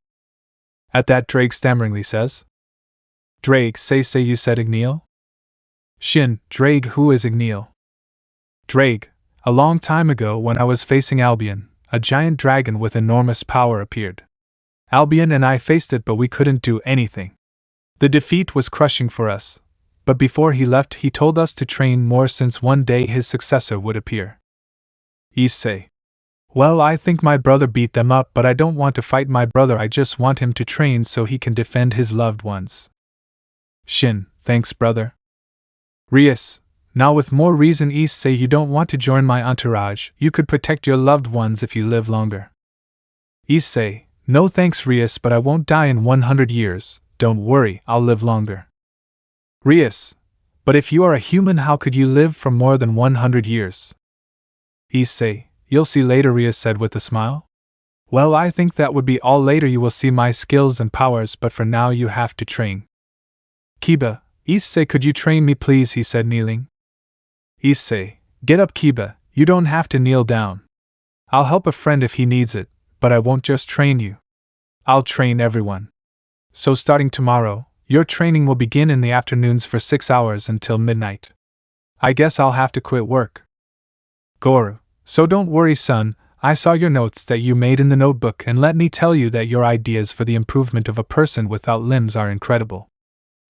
At that Drake stammeringly says. Drake, say you said Igneel? Shin, Drake, who is Igneel? Drake, a long time ago when I was facing Albion, a giant dragon with enormous power appeared. Albion and I faced it, but we couldn't do anything. The defeat was crushing for us, but before he left he told us to train more since one day his successor would appear. Issei, well, I think my brother beat them up, but I don't want to fight my brother, I just want him to train so he can defend his loved ones. Shin, thanks brother. Rias, now with more reason, Issei, you don't want to join my entourage, you could protect your loved ones if you live longer. Issei, no thanks Rias, but I won't die in 100 years, don't worry, I'll live longer. Rias, but if you are a human, how could you live for more than 100 years? Issei, you'll see later, Rias said with a smile. Well, I think that would be all later, you will see my skills and powers, but for now you have to train. Kiba, Issei, could you train me please, he said kneeling. Issei, get up Kiba, you don't have to kneel down. I'll help a friend if he needs it, but I won't just train you. I'll train everyone. So starting tomorrow, your training will begin in the afternoons for 6 hours until midnight. I guess I'll have to quit work. Goro, so don't worry son, I saw your notes that you made in the notebook, and let me tell you that your ideas for the improvement of a person without limbs are incredible.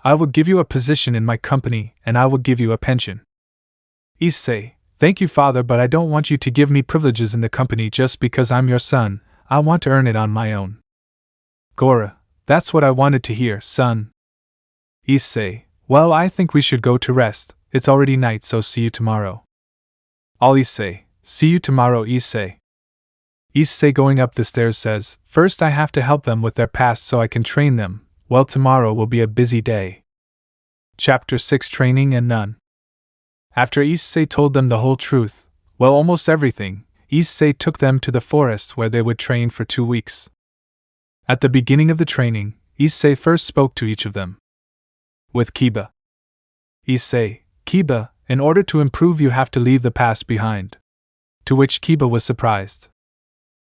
I will give you a position in my company, and I will give you a pension. Issei, thank you father, but I don't want you to give me privileges in the company just because I'm your son, I want to earn it on my own. Goro, that's what I wanted to hear, son. Issei, well, I think we should go to rest, it's already night, so see you tomorrow. All Issei, see you tomorrow Issei. Issei going up the stairs says, first I have to help them with their past so I can train them, well tomorrow will be a busy day. Chapter 6 Training and None. After Issei told them the whole truth, well almost everything, Issei took them to the forest where they would train for 2 weeks. At the beginning of the training, Issei first spoke to each of them. With Kiba. Issei, Kiba, in order to improve you have to leave the past behind. To which Kiba was surprised.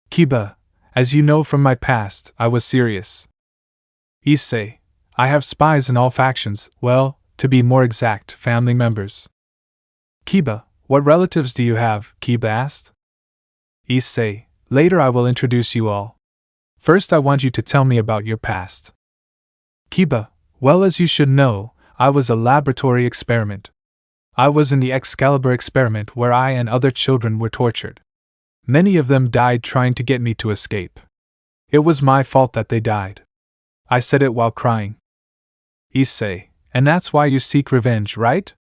Kiba, as you know from my past, I was serious. Issei, I have spies in all factions, well, to be more exact, family members. Kiba, what relatives do you have? Kiba asked. Issei, later I will introduce you all. First I want you to tell me about your past. Kiba, well as you should know, I was a laboratory experiment. I was in the Excalibur experiment where I and other children were tortured. Many of them died trying to get me to escape. It was my fault that they died. I said it while crying. Issei, and that's why you seek revenge, right?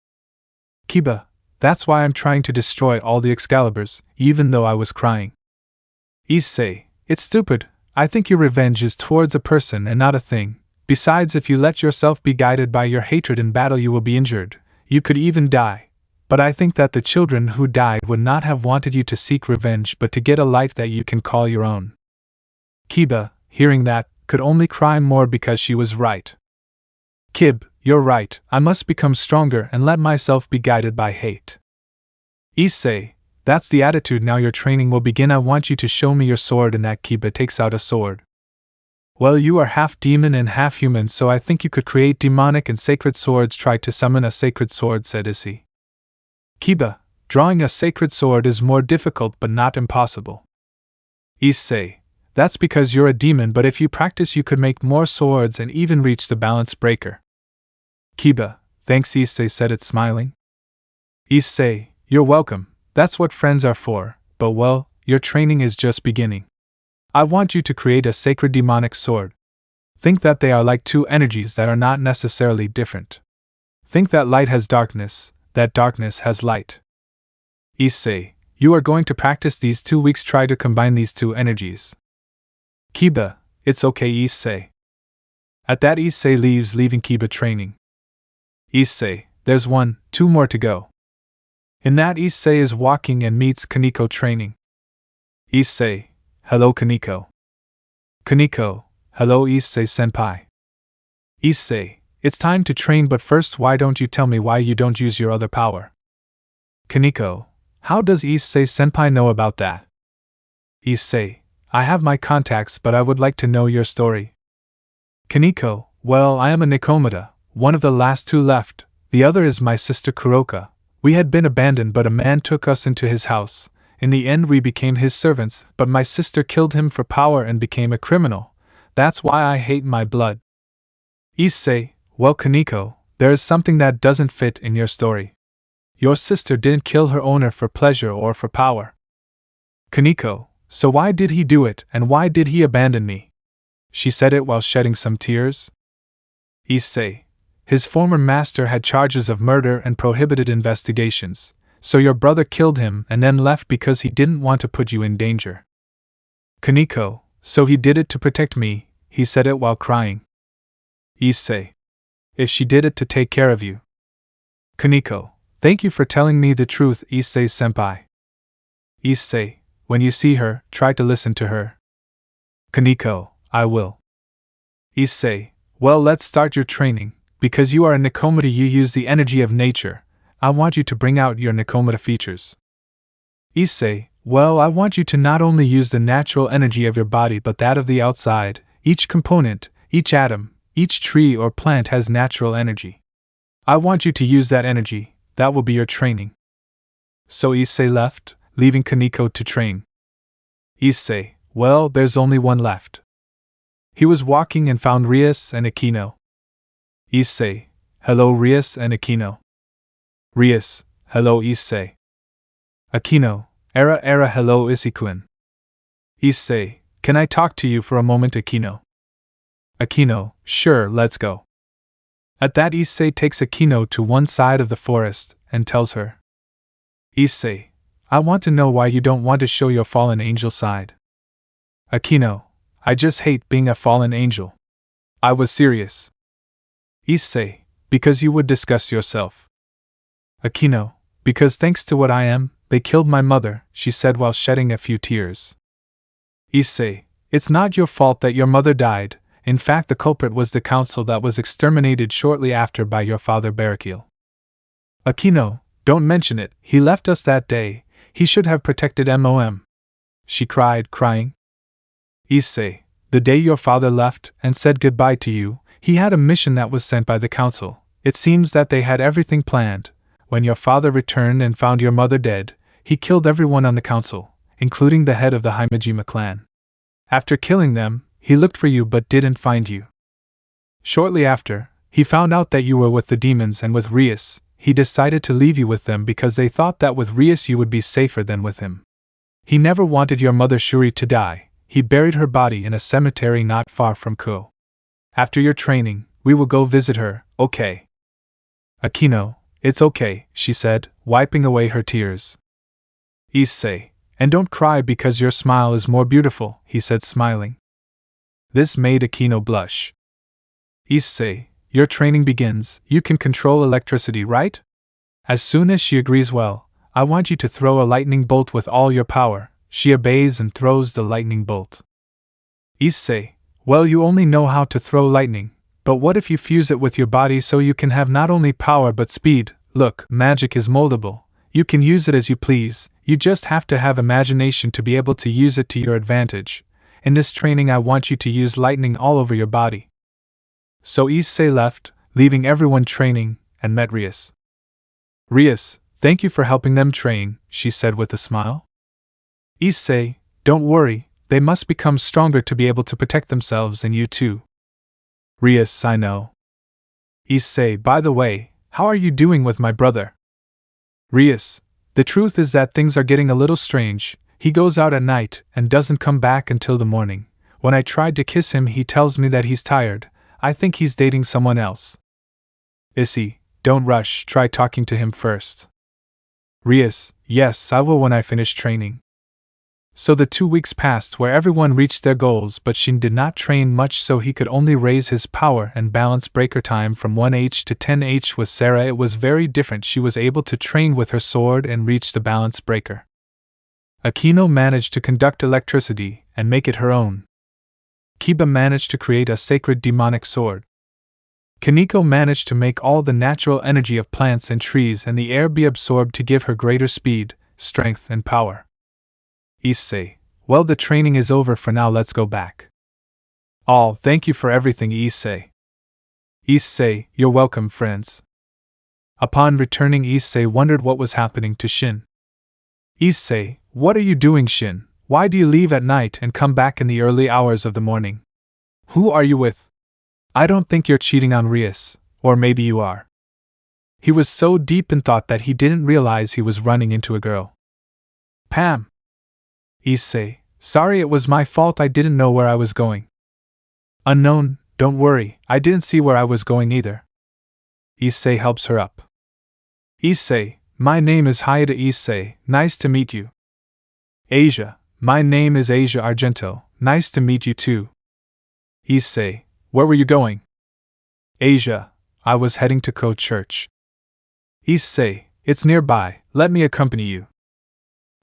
Kiba, that's why I'm trying to destroy all the Excaliburs, even though I was crying. Issei, it's stupid. I think your revenge is towards a person and not a thing. Besides, if you let yourself be guided by your hatred in battle, you will be injured. You could even die. But I think that the children who died would not have wanted you to seek revenge but to get a life that you can call your own. Kiba, hearing that, could only cry more because she was right. Kib, you're right, I must become stronger and let myself be guided by hate. Issei, that's the attitude. Now your training will begin. I want you to show me your sword. And that Kiba takes out a sword. Well, you are half demon and half human, so I think you could create demonic and sacred swords. Try to summon a sacred sword, said Issei. Kiba, drawing a sacred sword is more difficult but not impossible. Issei, that's because you're a demon, but if you practice you could make more swords and even reach the balance breaker. Kiba, thanks, Issei said it smiling. Issei, you're welcome, that's what friends are for, but well, your training is just beginning. I want you to create a sacred demonic sword. Think that they are like two energies that are not necessarily different. Think that light has darkness, that darkness has light. Issei, you are going to practice these 2 weeks. Try to combine these two energies. Kiba, it's okay, Issei. At that, Issei leaves, leaving Kiba training. Issei, there's 2 more to go. In that, Issei is walking and meets Kaneko training. Issei, hello Kaneko. Kaneko, hello Issei senpai. Issei, it's time to train, but first why don't you tell me why you don't use your other power? Kaneko, how does Issei senpai know about that? Issei, I have my contacts, but I would like to know your story. Kaneko, well, I am a Nikomata, one of the last 2 left. The other is my sister Kuroka. We had been abandoned, but a man took us into his house. In the end we became his servants, but my sister killed him for power and became a criminal. That's why I hate my blood. Issei, well Kaneko, there is something that doesn't fit in your story. Your sister didn't kill her owner for pleasure or for power. Kaneko, so why did he do it, and why did he abandon me? She said it while shedding some tears. Issei, his former master had charges of murder and prohibited investigations, so your brother killed him and then left because he didn't want to put you in danger. Kaneko, so he did it to protect me, he said it while crying. Issei, if she did it to take care of you. Kaneko, thank you for telling me the truth, Issei senpai. Issei, when you see her, try to listen to her. Kaneko, I will. Issei, well, let's start your training. Because you are a Nikomata, you use the energy of nature. I want you to bring out your Nikomata features. Issei, well, I want you to not only use the natural energy of your body but that of the outside. Each component, each atom, each tree or plant has natural energy. I want you to use that energy. That will be your training. So Issei left, leaving Kaneko to train. Issei, well, there's only one left. He was walking and found Rias and Akeno. Issei, hello Rias and Akeno. Rias, hello Issei. Akeno, era hello Issei-kun. Issei, can I talk to you for a moment, Akeno? Akeno, sure, let's go. At that, Issei takes Akeno to one side of the forest and tells her. Issei, I want to know why you don't want to show your fallen angel side. Akeno, I just hate being a fallen angel. I was serious. Issei, because you would discuss yourself. Akeno, because thanks to what I am, they killed my mother, she said while shedding a few tears. Issei, it's not your fault that your mother died. In fact, the culprit was the council that was exterminated shortly after by your father Betrayal. Akeno, don't mention it, he left us that day, he should have protected MOM. She cried, crying. Issei, the day your father left and said goodbye to you, he had a mission that was sent by the council. It seems that they had everything planned. When your father returned and found your mother dead, he killed everyone on the council, including the head of the Himejima clan. After killing them, he looked for you but didn't find you. Shortly after, he found out that you were with the demons and with Rias. He decided to leave you with them because they thought that with Rias you would be safer than with him. He never wanted your mother Shuri to die. He buried her body in a cemetery not far from Ko. After your training, we will go visit her, okay? Akeno, it's okay, she said, wiping away her tears. Issei, and don't cry because your smile is more beautiful, he said, smiling. This made Akeno blush. Issei, your training begins. You can control electricity, right? As soon as she agrees, well, I want you to throw a lightning bolt with all your power. She obeys and throws the lightning bolt. Issei, well, you only know how to throw lightning, but what if you fuse it with your body so you can have not only power but speed? Look, magic is moldable. You can use it as you please. You just have to have imagination to be able to use it to your advantage. In this training, I want you to use lightning all over your body. So Issei left, leaving everyone training, and met Rias. Rias, thank you for helping them train, she said with a smile. Issei, don't worry, they must become stronger to be able to protect themselves and you too. Rias, I know. Issei, by the way, how are you doing with my brother? Rias, the truth is that things are getting a little strange. He goes out at night and doesn't come back until the morning. When I tried to kiss him, he tells me that he's tired. I think he's dating someone else. Issei, don't rush, try talking to him first. Rias, yes, I will when I finish training. So the 2 weeks passed where everyone reached their goals, but Shin did not train much, so he could only raise his power and balance breaker time from 1H to 10H. With Sarah it was very different. She was able to train with her sword and reach the balance breaker. Akeno managed to conduct electricity and make it her own. Kiba managed to create a sacred demonic sword. Kaneko managed to make all the natural energy of plants and trees and the air be absorbed to give her greater speed, strength, and power. Issei, well, the training is over for now, let's go back. All, thank you for everything, Issei. Issei, you're welcome, friends. Upon returning, Issei wondered what was happening to Shin. Issei, what are you doing, Shin? Why do you leave at night and come back in the early hours of the morning? Who are you with? I don't think you're cheating on Rias, or maybe you are. He was so deep in thought that he didn't realize he was running into a girl. Pam. Issei, sorry, it was my fault, I didn't know where I was going. Unknown, don't worry, I didn't see where I was going either. Issei helps her up. Issei, my name is Hayata Issei, nice to meet you. Asia, my name is Asia Argento, nice to meet you too. Issei, where were you going? Asia, I was heading to Ko Church. Issei, it's nearby, let me accompany you.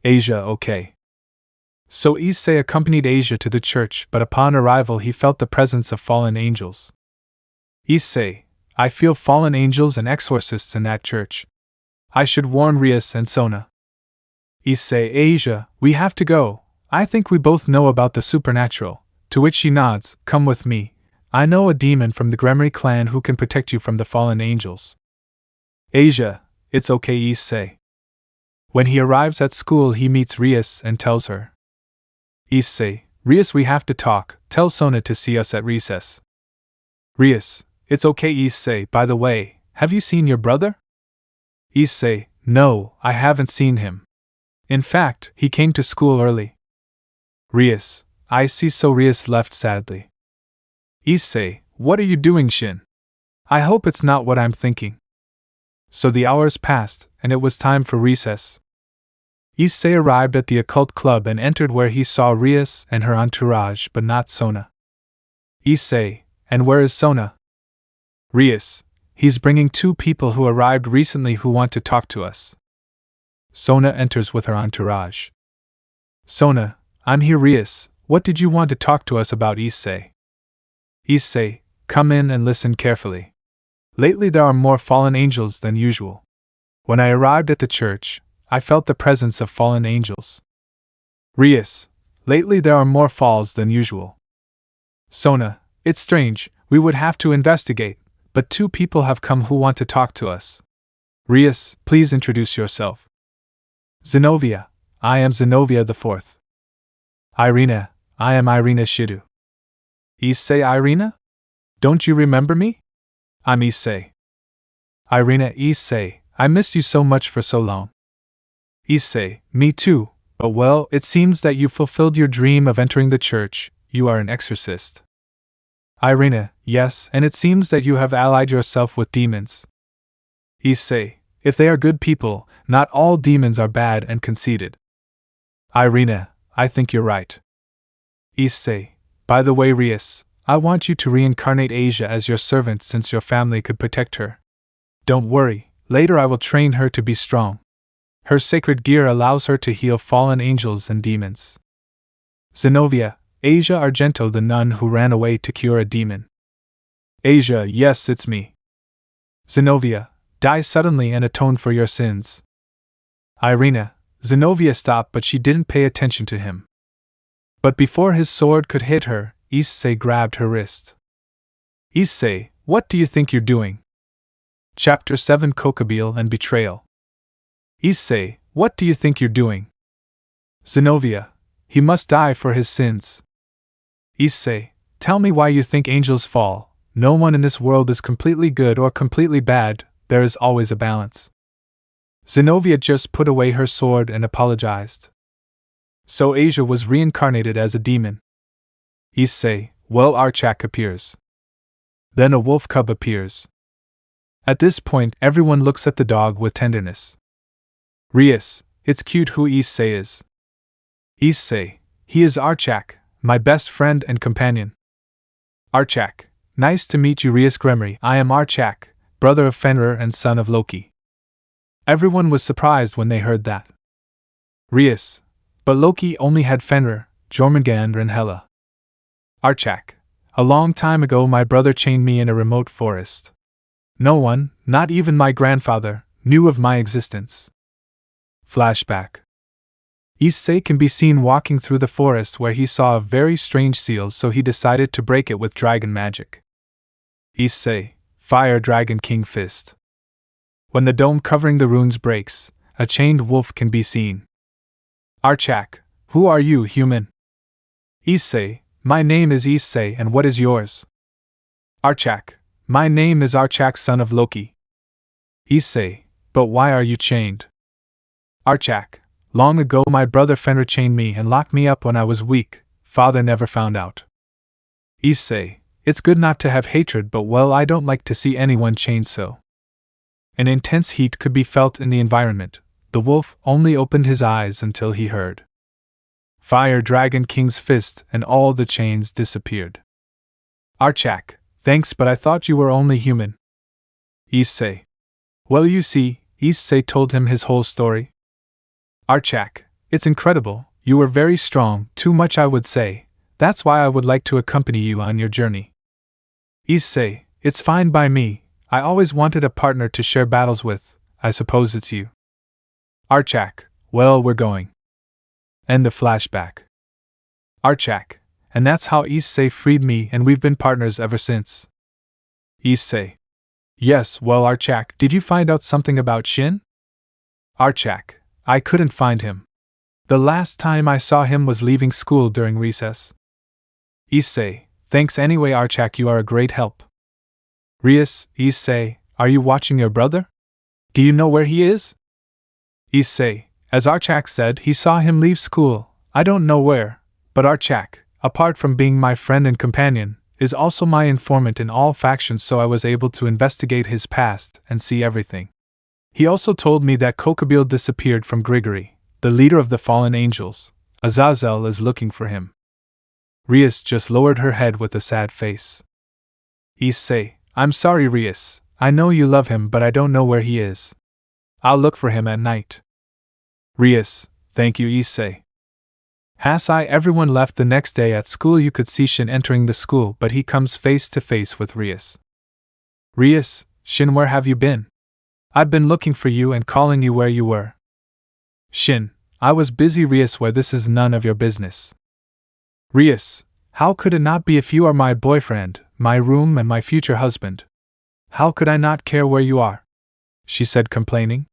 Asia, okay. So Issei accompanied Asia to the church, but upon arrival he felt the presence of fallen angels. Issei, I feel fallen angels and exorcists in that church. I should warn Rias and Sona. Issei, Asia, we have to go. I think we both know about the supernatural. To which she nods, come with me. I know a demon from the Gremory clan who can protect you from the fallen angels. Asia, it's okay, Issei. When he arrives at school he meets Rias and tells her. Issei, Rias, we have to talk, tell Sona to see us at recess. Rias, it's okay, Issei, by the way, have you seen your brother? Issei, no, I haven't seen him. In fact, he came to school early. Rias, I see, so Rias left sadly. Issei, what are you doing, Shin? I hope it's not what I'm thinking. So the hours passed, and it was time for recess. Issei arrived at the occult club and entered, where he saw Rias and her entourage, but not Sona. Issei, and where is Sona? Rias, he's bringing 2 people who arrived recently who want to talk to us. Sona enters with her entourage. Sona, I'm here. Rias, what did you want to talk to us about, Issei? Issei, come in and listen carefully. Lately there are more fallen angels than usual. When I arrived at the church, I felt the presence of fallen angels. Rias, lately there are more falls than usual. Sona, it's strange, we would have to investigate, but 2 people have come who want to talk to us. Rias, please introduce yourself. Zenobia, I am Zenobia the 4th. Irina, I am Irina Shidu. Issei, Irina? Don't you remember me? I'm Issei. Irina, Issei, I missed you so much for so long. Issei, me too, But well, it seems that you fulfilled your dream of entering the church, you are an exorcist. Irina, yes, and it seems that you have allied yourself with demons. Issei, if they are good people, not all demons are bad and conceited. Irina, I think you're right. Issei, by the way, Rias, I want you to reincarnate Asia as your servant since your family could protect her. Don't worry, later I will train her to be strong. Her sacred gear allows her to heal fallen angels and demons. Zenobia, Asia Argento, the nun who ran away to cure a demon. Asia, yes, it's me. Zenobia, die suddenly and atone for your sins. Irina, Zenobia stopped, but she didn't pay attention to him. But before his sword could hit her, Issei grabbed her wrist. Issei, what do you think you're doing? Chapter 7, Gabriel and Betrayal. Issei, what do you think you're doing? Zenobia, he must die for his sins. Issei, tell me why you think angels fall. No one in this world is completely good or completely bad, there is always a balance. Zenobia just put away her sword and apologized. So Asia was reincarnated as a demon. Issei, well, Archak appears. Then a wolf cub appears. At this point, everyone looks at the dog with tenderness. Rias, it's cute who Issei is. Issei, he is Archak, my best friend and companion. Archak, nice to meet you, Rias Gremory. I am Archak, brother of Fenrir and son of Loki. Everyone was surprised when they heard that. Rias, but Loki only had Fenrir, Jormungandr and Hela. Archak, a long time ago my brother chained me in a remote forest. No one, not even my grandfather, knew of my existence. Flashback. Issei can be seen walking through the forest where he saw a very strange seal, so he decided to break it with dragon magic. Issei, Fire Dragon King Fist. When the dome covering the runes breaks, a chained wolf can be seen. Archak, who are you, human? Issei, my name is Issei, and what is yours? Archak, my name is Archak, son of Loki. Issei, but why are you chained? Archak, long ago my brother Fenrir chained me and locked me up when I was weak, father never found out. Issei, it's good not to have hatred, but well, I don't like to see anyone chained so. An intense heat could be felt in the environment. The wolf only opened his eyes until he heard Fire Dragon King's fist, and all the chains disappeared. Archak, thanks, but I thought you were only human. Issei. Well, you see, Issei told him his whole story. Archak, it's incredible, you were very strong, too much I would say, that's why I would like to accompany you on your journey. Issei, it's fine by me, I always wanted a partner to share battles with, I suppose it's you. Archak, well, we're going. End of flashback. Archak, and that's how Issei freed me, and we've been partners ever since. Issei. Yes, well, Archak, did you find out something about Shin? Archak, I couldn't find him. The last time I saw him was leaving school during recess. Issei, thanks anyway, Archak, you are a great help. Rias, Issei, are you watching your brother? Do you know where he is? Issei, as Archak said, he saw him leave school, I don't know where, but Archak, apart from being my friend and companion, is also my informant in all factions, so I was able to investigate his past and see everything. He also told me that Gabriel disappeared from Grigory, the leader of the fallen angels. Azazel is looking for him. Rias just lowered her head with a sad face. Issei, I'm sorry, Rias, I know you love him, but I don't know where he is. I'll look for him at night. Rias, thank you, Issei. Hasai, everyone left the next day at school. You could see Shin entering the school, but he comes face to face with Rias. Rias, Shin, where have you been? I've been looking for you and calling you where you were. Shin, I was busy. Rias, where this is none of your business. Rias, how could it not be if you are my boyfriend, my room and my future husband? How could I not care where you are? She said, complaining.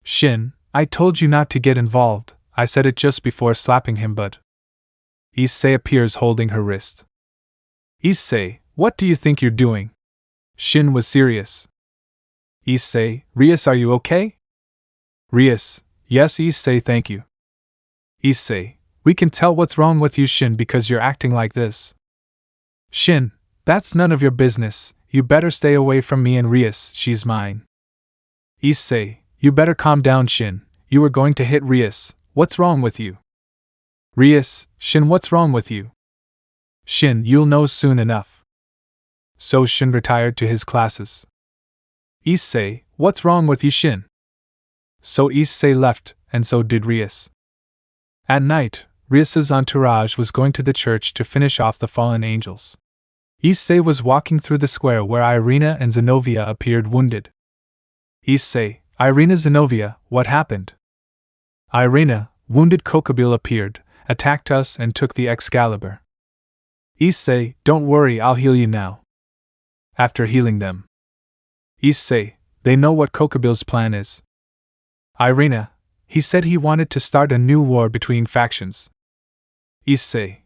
Shin, I told you not to get involved, I said it just before slapping him, but... Issei appears holding her wrist. Issei, what do you think you're doing? Shin was serious. Issei, Rias, are you okay? Rias, yes, Issei, thank you. Issei, we can tell what's wrong with you, Shin, because you're acting like this. Shin, that's none of your business. You better stay away from me and Rias, she's mine. Issei, you better calm down, Shin. You were going to hit Rias. What's wrong with you? Rias, Shin, what's wrong with you? Shin, you'll know soon enough. So Shin retired to his classes. Issei, what's wrong with you, Shin? So Issei left, and so did Rias. At night, Rias's entourage was going to the church to finish off the fallen angels. Issei was walking through the square where Irina and Zenobia appeared wounded. Issei, Irina, Zenobia, what happened? Irina, wounded Kokobile appeared, attacked us and took the Excalibur. Issei, don't worry, I'll heal you now. After healing them. Issei, they know what Kokobile's plan is. Irina, he said he wanted to start a new war between factions. Issei,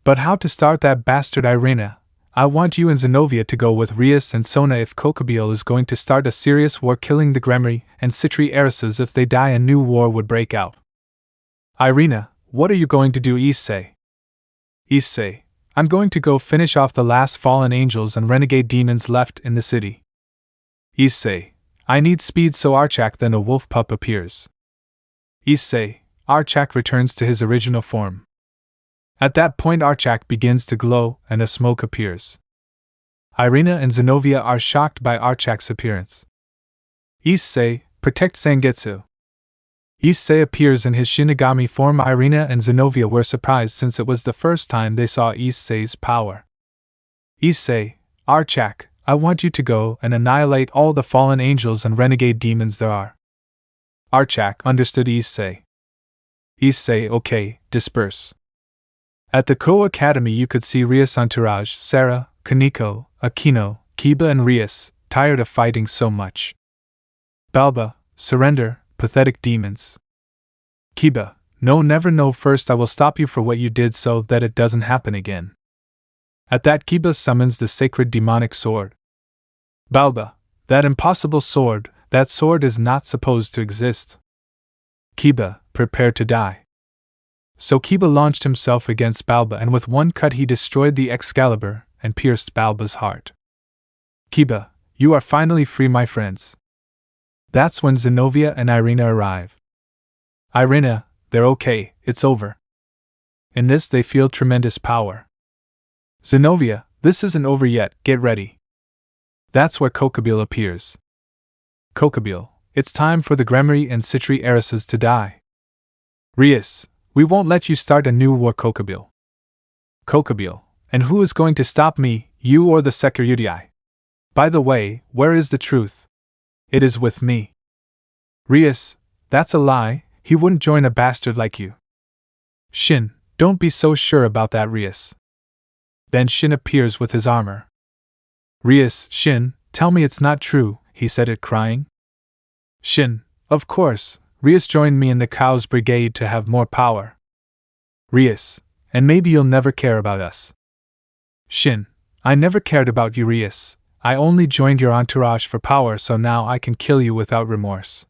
but how to start that bastard? Irina, I want you and Zenobia to go with Rias and Sona if Kokobile is going to start a serious war, killing the Gremry and Citri heiresses. If they die, a new war would break out. Irina, what are you going to do? Issei, Issei, I'm going to go finish off the last fallen angels and renegade demons left in the city. Issei, I need speed, so Archak. Then a wolf pup appears. Issei, Archak returns to his original form. At that point Archak begins to glow and a smoke appears. Irina and Zenobia are shocked by Archak's appearance. Issei, protect Sangetsu. Issei appears in his Shinigami form. Irina and Zenobia were surprised since it was the first time they saw Issei's power. Issei, Archak, I want you to go and annihilate all the fallen angels and renegade demons there are. Archak understood Issei. Issei, okay, disperse. At the Ko Academy you could see Rias' entourage, Sarah, Kaneko, Akeno, Kiba and Rias, tired of fighting so much. Balba, surrender, pathetic demons. Kiba, no, never, no, first I will stop you for what you did so that it doesn't happen again. At that Kiba summons the sacred demonic sword. Balba, that impossible sword, that sword is not supposed to exist. Kiba, prepare to die. So Kiba launched himself against Balba and with one cut he destroyed the Excalibur and pierced Balba's heart. Kiba, you are finally free, my friends. That's when Zenobia and Irina arrive. Irina, they're okay, it's over. In this they feel tremendous power. Zenobia, this isn't over yet, get ready. That's where Kokobile appears. Kokobile, it's time for the Gremry and Citri heiresses to die. Rias, we won't let you start a new war. Kokobile. Kokobile, and who is going to stop me, you or the Sekiryudai? By the way, where is the truth? It is with me. Rias, that's a lie, he wouldn't join a bastard like you. Shin, don't be so sure about that, Rias. Then Shin appears with his armor. Rias, Shin, tell me it's not true, he said it crying. Shin, of course, Rias joined me in the Cow's Brigade to have more power. Rias, and maybe you'll never care about us. Shin, I never cared about you, Rias. I only joined your entourage for power, so now I can kill you without remorse.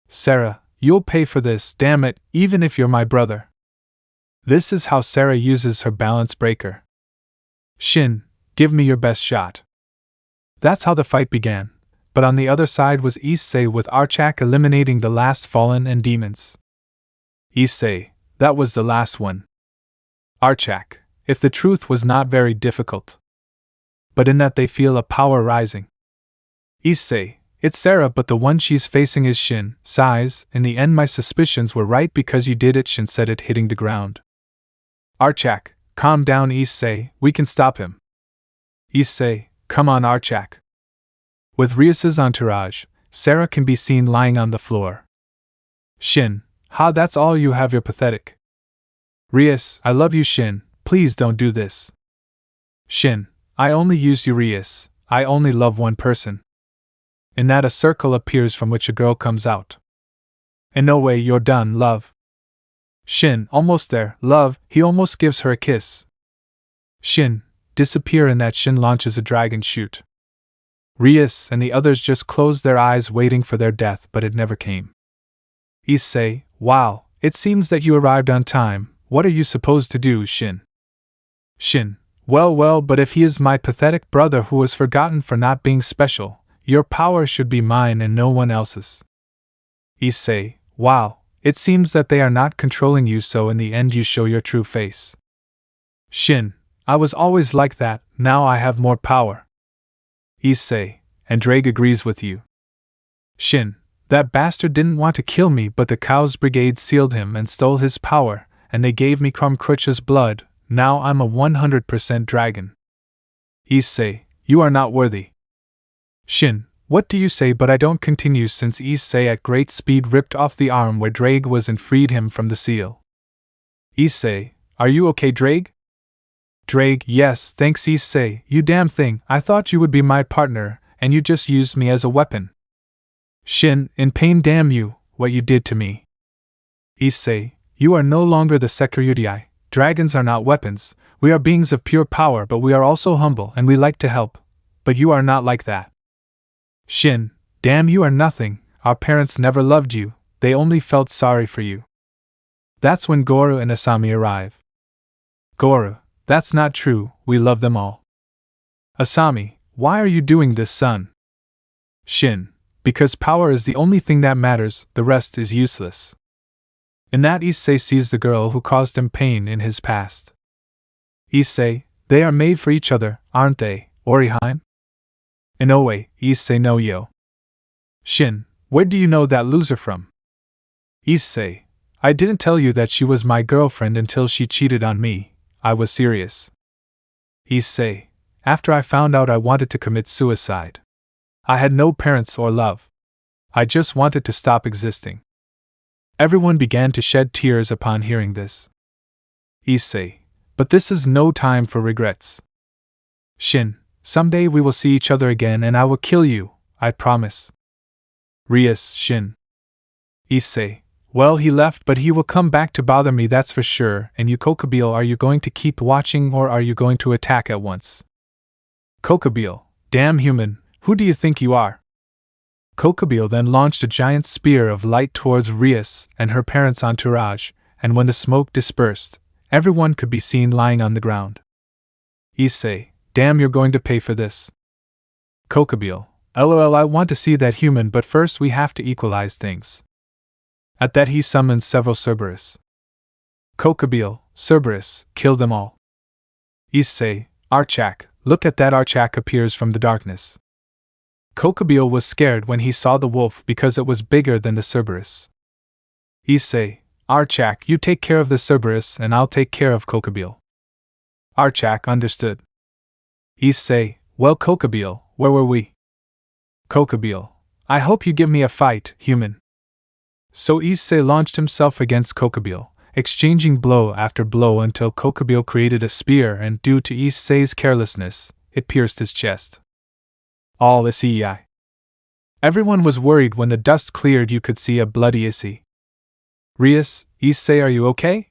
Sarah, you'll pay for this, damn it, even if you're my brother. This is how Sarah uses her balance breaker. Shin, give me your best shot. That's how the fight began, but on the other side was Issei with Archak eliminating the last fallen and demons. Issei, that was the last one. Archak, if the truth was not very difficult. But in that they feel a power rising. Issei, it's Sarah, but the one she's facing is Shin. Sighs, in the end my suspicions were right because you did it, Shin said it, hitting the ground. Archak, calm down, Issei, we can stop him. Issei, come on, Archak. With Rias's entourage, Sarah can be seen lying on the floor. Shin, ha, that's all you have, you're pathetic. Rias, I love you, Shin, please don't do this. Shin, I only used you, Rias, I only love one person. In that a circle appears from which a girl comes out. In no way, you're done, love. Shin, almost there, love, he almost gives her a kiss. Shin, disappear. In that Shin launches a dragon shoot. Rias and the others just closed their eyes waiting for their death, but it never came. Issei, wow, it seems that you arrived on time. What are you supposed to do, Shin? Shin, well, but if he is my pathetic brother who was forgotten for not being special, your power should be mine and no one else's. Issei, wow, it seems that they are not controlling you, so in the end you show your true face. Shin, I was always like that, now I have more power. Issei, and Drake agrees with you. Shin, that bastard didn't want to kill me, but the Cows Brigade sealed him and stole his power, and they gave me Crumcrutch's blood. Now I'm a 100% dragon. Issei, you are not worthy. Shin, what do you say? But I don't continue, since Issei at great speed ripped off the arm where Drake was and freed him from the seal. Issei, are you okay, Drake? Drake, yes, thanks Issei, you damn thing, I thought you would be my partner, and you just used me as a weapon. Shin, in pain, damn you, what you did to me. Issei, you are no longer the Sekyutai. Dragons are not weapons, we are beings of pure power, but we are also humble and we like to help. But you are not like that. Shin, damn, you are nothing, our parents never loved you, they only felt sorry for you. That's when Goro and Asami arrive. Goro, that's not true, we love them all. Asami, why are you doing this, son? Shin, because power is the only thing that matters, the rest is useless. In that, Issei sees the girl who caused him pain in his past. Issei, they are made for each other, aren't they, Oriheim? Inoue, Issei no yo. Shin, where do you know that loser from? Issei, I didn't tell you that she was my girlfriend until she cheated on me, I was serious. Issei, after I found out I wanted to commit suicide. I had no parents or love. I just wanted to stop existing. Everyone began to shed tears upon hearing this. Issei, but this is no time for regrets. Shin, someday we will see each other again and I will kill you, I promise. Rias, Shin. Issei, well, he left, but he will come back to bother me, that's for sure. And you, Kokabeel, are you going to keep watching or are you going to attack at once? Kokabeel, damn human, who do you think you are? Kokabeel then launched a giant spear of light towards Rias and her parents' entourage, and when the smoke dispersed, everyone could be seen lying on the ground. Issei, damn, you're going to pay for this. Kokabeel, lol, I want to see that human, but first we have to equalize things. At that he summons several Cerberus. Kokabeel, Cerberus, kill them all. Issei, Archak, look at that, Archak appears from the darkness. Kokabeel was scared when he saw the wolf because it was bigger than the Cerberus. Issei, Archak, you take care of the Cerberus and I'll take care of Kokabeel. Archak understood. Issei, well, Kokabeel, where were we? Kokabeel, I hope you give me a fight, human. So Issei launched himself against Kokabeel, exchanging blow after blow until Kokabeel created a spear and due to Issei's carelessness, it pierced his chest. All Issei. Everyone was worried when the dust cleared, you could see a bloody Issei. Rias, Issei, are you okay?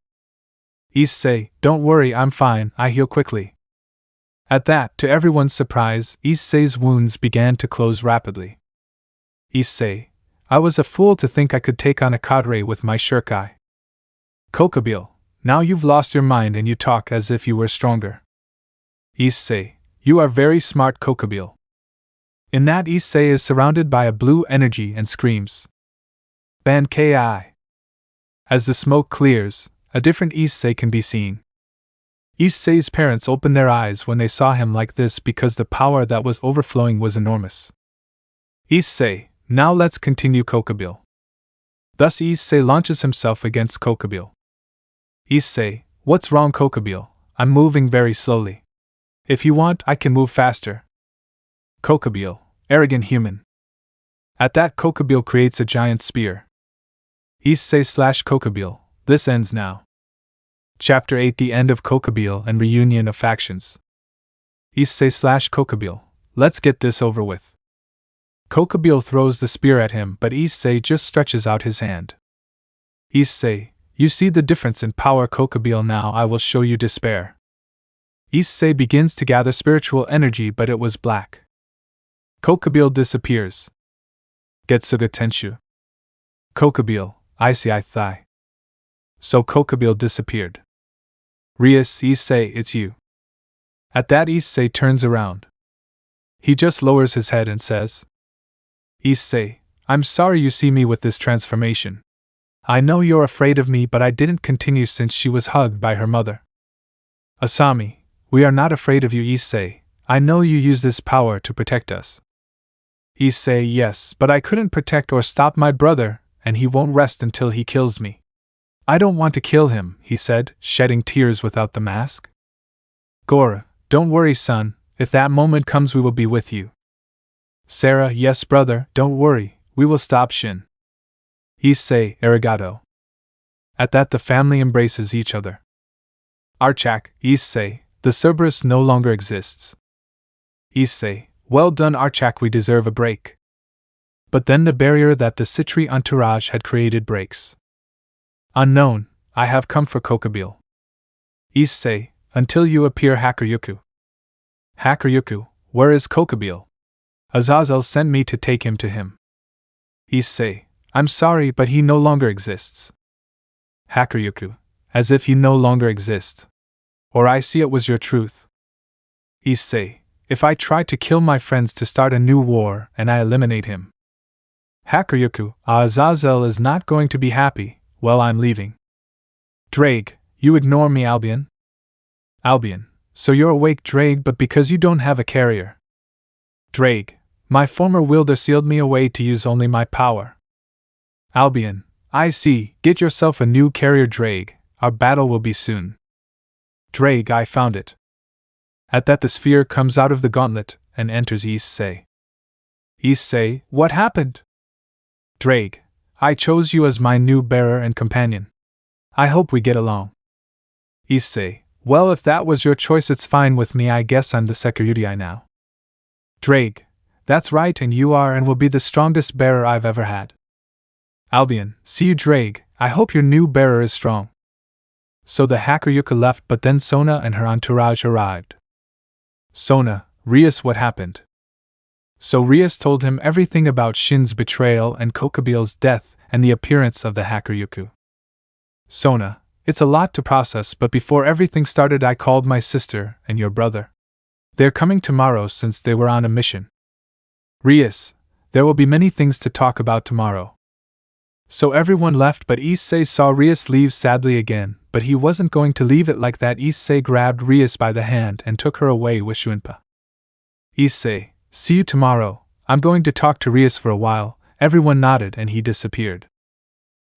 Issei, don't worry, I'm fine, I heal quickly. At that, to everyone's surprise, Issei's wounds began to close rapidly. Issei, I was a fool to think I could take on a Cadre with my shuriken. Kokabeel, now you've lost your mind and you talk as if you were stronger. Issei, you are very smart, Kokabeel. In that, Issei is surrounded by a blue energy and screams. Ban Ki. As the smoke clears, a different Issei can be seen. Issei's parents opened their eyes when they saw him like this because the power that was overflowing was enormous. Issei, now let's continue, Kokabeel. Thus Issei launches himself against Kokabeel. Issei, what's wrong, Kokabeel? I'm moving very slowly. If you want, I can move faster. Kokabeel, arrogant human. At that, Kokabeel creates a giant spear. Issei/Kokabeel, this ends now. Chapter 8, the end of Kokabeel and reunion of factions. Issei/Kokabeel, let's get this over with. Kokabeel throws the spear at him, but Issei just stretches out his hand. Issei, you see the difference in power, Kokabeel, now I will show you despair. Issei begins to gather spiritual energy, but it was black. Kokabeel disappears. Getsuga Tenshu. Kokabeel, Issei thigh. So Kokabile disappeared. Rias, Issei, it's you. At that, Issei turns around. He just lowers his head and says, Issei, I'm sorry you see me with this transformation. I know you're afraid of me, but I didn't continue since she was hugged by her mother. Asami, we are not afraid of you, Issei. I know you use this power to protect us. Issei, yes, but I couldn't protect or stop my brother, and he won't rest until he kills me. I don't want to kill him, he said, shedding tears without the mask. Gora, don't worry, son, if that moment comes we will be with you. Sarah, yes, brother, don't worry, we will stop Shin. Issei, arigato. At that, the family embraces each other. Archak, Issei, the Cerberus no longer exists. Issei, well done, Archak, we deserve a break. But then the barrier that the Citri entourage had created breaks. Unknown, I have come for Kokabile. Issei, until you appear, Hakuryuku. Hakuryuku, where is Kokabile? Azazel sent me to take him to him. Issei, I'm sorry, but he no longer exists. Hakuryuku, as if you no longer exist. Or I see it was your truth. Issei, if I try to kill my friends to start a new war and I eliminate him. Hakuryuku, Azazel is not going to be happy. Well, I'm leaving. Drake, you ignore me, Albion? Albion, so you're awake, Drake, but because you don't have a carrier. Drake, my former wielder sealed me away to use only my power. Albion, I see, get yourself a new carrier, Drake, our battle will be soon. Drake, I found it. At that, the sphere comes out of the gauntlet and enters Issei. Issei, what happened? Drake, I chose you as my new bearer and companion. I hope we get along. Issei, well, if that was your choice, it's fine with me. I guess I'm the security now. Drake, that's right, and you are and will be the strongest bearer I've ever had. Albion, see you, Drake. I hope your new bearer is strong. So the Hakuryuku left, but then Sona and her entourage arrived. Sona, Rias, what happened? So Rias told him everything about Shin's betrayal and Kokabile's death and the appearance of the Hakuryuku. Sona, it's a lot to process, but before everything started I called my sister and your brother. They're coming tomorrow since they were on a mission. Rias, there will be many things to talk about tomorrow. So everyone left, but Issei saw Rias leave sadly again, but he wasn't going to leave it like that. Issei grabbed Rias by the hand and took her away with Shunpa. Issei, see you tomorrow. I'm going to talk to Rias for a while. Everyone nodded and he disappeared.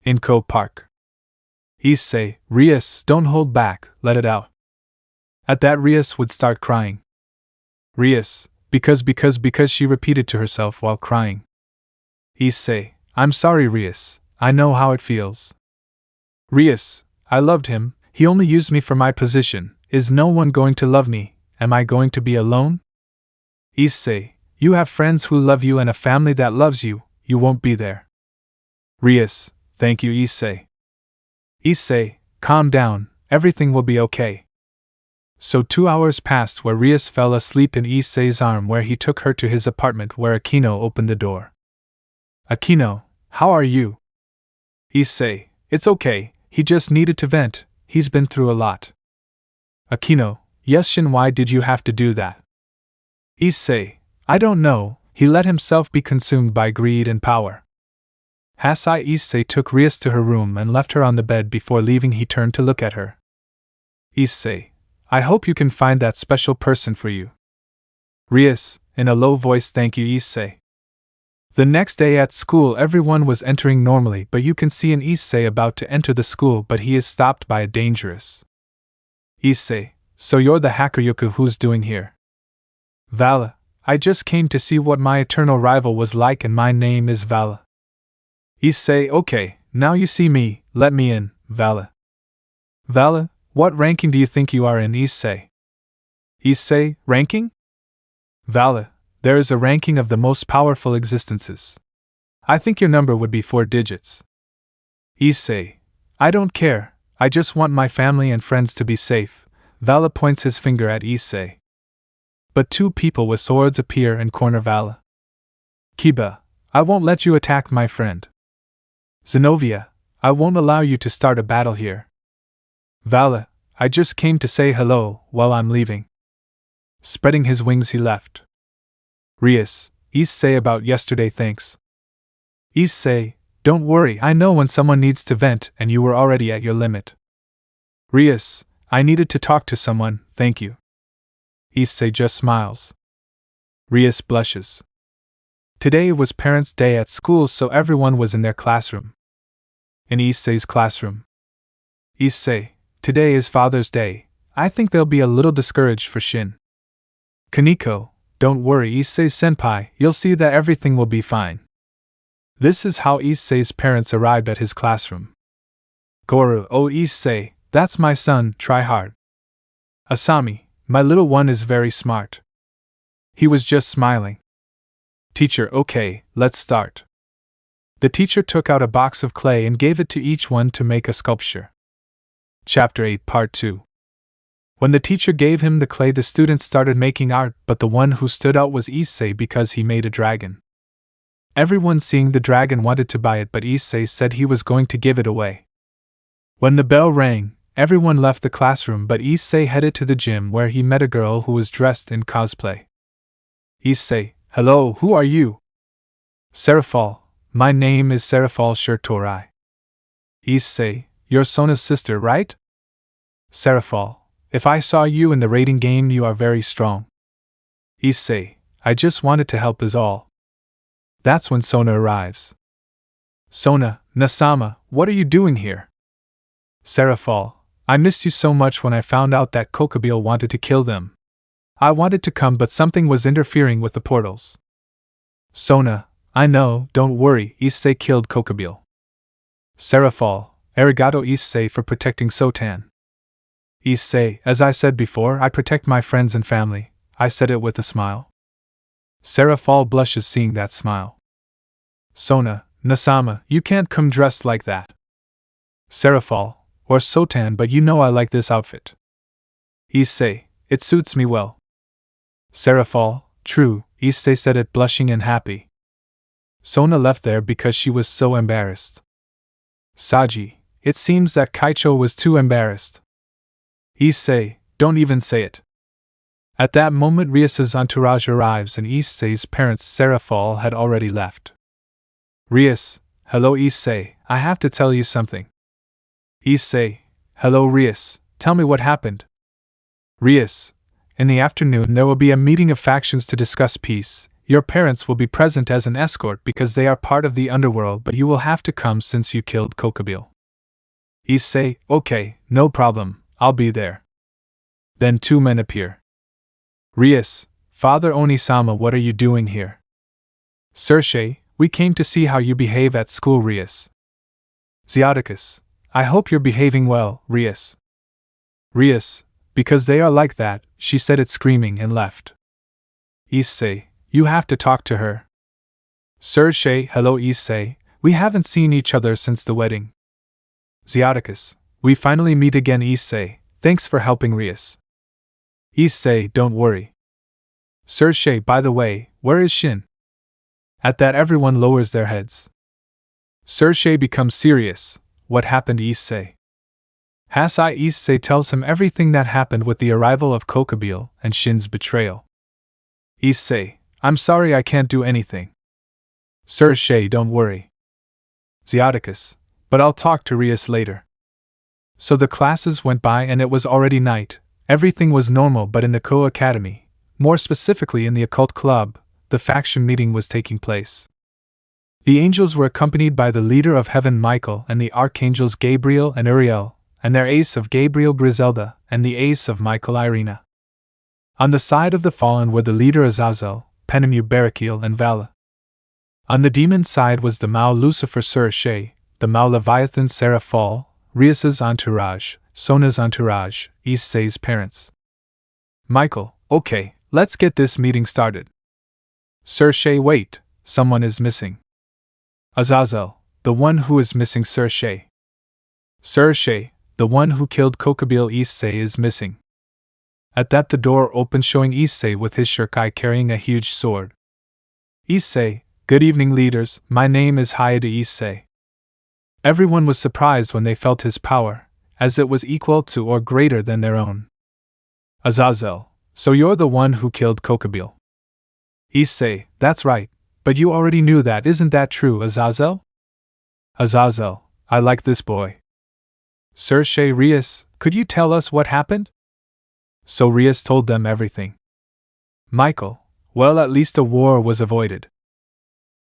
In Co Park. Issei, Rias, don't hold back, let it out. At that, Rias would start crying. Rias, because she repeated to herself while crying. Issei, I'm sorry, Rias, I know how it feels. Rias, I loved him, he only used me for my position. Is no one going to love me? Am I going to be alone? Issei, you have friends who love you and a family that loves you, you won't be there. Rias, thank you, Issei. Issei, calm down, everything will be okay. So 2 hours passed where Rias fell asleep in Issei's arm, where he took her to his apartment, where Akeno opened the door. Akeno, how are you? Issei, it's okay, he just needed to vent, he's been through a lot. Akeno, yes Shin, why did you have to do that? Issei, I don't know, he let himself be consumed by greed and power. Hasai. Issei took Rias to her room and left her on the bed. Before leaving he turned to look at her. Issei, I hope you can find that special person for you. Rias, in a low voice, thank you, Issei. The next day at school everyone was entering normally, but you can see an Issei about to enter the school, but he is stopped by a dangerous. Issei, so you're the Hakuryuku who's doing here? Vala, I just came to see what my eternal rival was like and my name is Vala. Issei, okay, now you see me, let me in, Vala. Vala, what ranking do you think you are in, Issei? Issei, ranking? Vala, there is a ranking of the most powerful existences. I think your number would be 4 digits. Issei, I don't care, I just want my family and friends to be safe. Vala points his finger at Issei. But 2 people with swords appear and corner Vala. Kiba, I won't let you attack my friend. Zenobia, I won't allow you to start a battle here. Vala, I just came to say hello while I'm leaving. Spreading his wings he left. Rias, Issei about yesterday thanks. Issei, don't worry, I know when someone needs to vent and you were already at your limit. Rias, I needed to talk to someone, thank you. Issei just smiles. Rias blushes. Today was Parents' Day at school, so everyone was in their classroom. In Issei's classroom. Issei, today is Father's Day. I think they'll be a little discouraged for Shin. Kaneko, don't worry Issei-senpai, you'll see that everything will be fine. This is how Issei's parents arrived at his classroom. Goru, oh Issei, that's my son, try hard. Asami, my little one is very smart. He was just smiling. Teacher, okay, let's start. The teacher took out a box of clay and gave it to each one to make a sculpture. Chapter 8 Part 2. When the teacher gave him the clay, the students started making art, but the one who stood out was Issei because he made a dragon. Everyone seeing the dragon wanted to buy it, but Issei said he was going to give it away. When the bell rang, everyone left the classroom, but Issei headed to the gym where he met a girl who was dressed in cosplay. Issei, hello, who are you? Seraphal, my name is Seraphal Shirtorai. Issei, you're Sona's sister, right? Seraphal, if I saw you in the raiding game, you are very strong. Issei, I just wanted to help is all. That's when Sona arrives. Sona, Nasama, what are you doing here? Seraphal, I missed you so much when I found out that Kokabeel wanted to kill them. I wanted to come, but something was interfering with the portals. Sona, I know, don't worry, Issei killed Kokabeel. Seraphal, arigato Issei for protecting Sotan. Issei, as I said before, I protect my friends and family. I said it with a smile. Seraphal blushes seeing that smile. Sona, Nasama, you can't come dressed like that. Seraphal, or Sotan, but you know I like this outfit. Issei, it suits me well. Seraphal, true, Issei said it blushing and happy. Sona left there because she was so embarrassed. Saji, it seems that Kaicho was too embarrassed. Issei, don't even say it. At that moment Rias's entourage arrives and Issei's parents Seraphal had already left. Rias, hello Issei, I have to tell you something. Issei, hello Rias, tell me what happened. Rias, in the afternoon there will be a meeting of factions to discuss peace. Your parents will be present as an escort because they are part of the underworld, but you will have to come since you killed Kokabeel. Issei, okay, no problem, I'll be there. Then two men appear. Rias, Father Onisama, what are you doing here? Sershe, we came to see how you behave at school. Rias. Zeoticus, I hope you're behaving well, Rias. Rias, because they are like that, she said it screaming and left. Issei, you have to talk to her. Sershe, hello Issei, we haven't seen each other since the wedding. Zeoticus, we finally meet again Issei, thanks for helping Rias. Issei, don't worry. Sershe, by the way, where is Shin? At that everyone lowers their heads. Sershe becomes serious. What happened Issei? Hasai Issei tells him everything that happened with the arrival of Kokabeel and Shin's betrayal. Issei, I'm sorry I can't do anything. Sershe, don't worry. Zeoticus, but I'll talk to Rias later. So the classes went by and it was already night. Everything was normal, but in the Ko Academy, more specifically in the occult club, the faction meeting was taking place. The angels were accompanied by the leader of heaven Michael and the archangels Gabriel and Uriel, and their ace of Gabriel Griselda and the ace of Michael Irina. On the side of the fallen were the leader Azazel, Penemu Barakiel and Vala. On the demon side was the Mao Lucifer Sershe, the Mao Leviathan Seraphal, Rias's entourage, Sona's entourage, Issei's parents. Michael, okay, let's get this meeting started. Sershe, wait, someone is missing. Azazel, the one who is missing. Sershe. Sershe, the one who killed Kokabeel. Issei is missing. At that the door opened showing Issei with his shirkai carrying a huge sword. Issei, good evening leaders, my name is Hayate Issei. Everyone was surprised when they felt his power, as it was equal to or greater than their own. Azazel, so you're the one who killed Kokabeel. Issei, that's right, but you already knew that, isn't that true, Azazel? Azazel, I like this boy. Sir Rias, could you tell us what happened? So Rias told them everything. Michael, well, at least a war was avoided.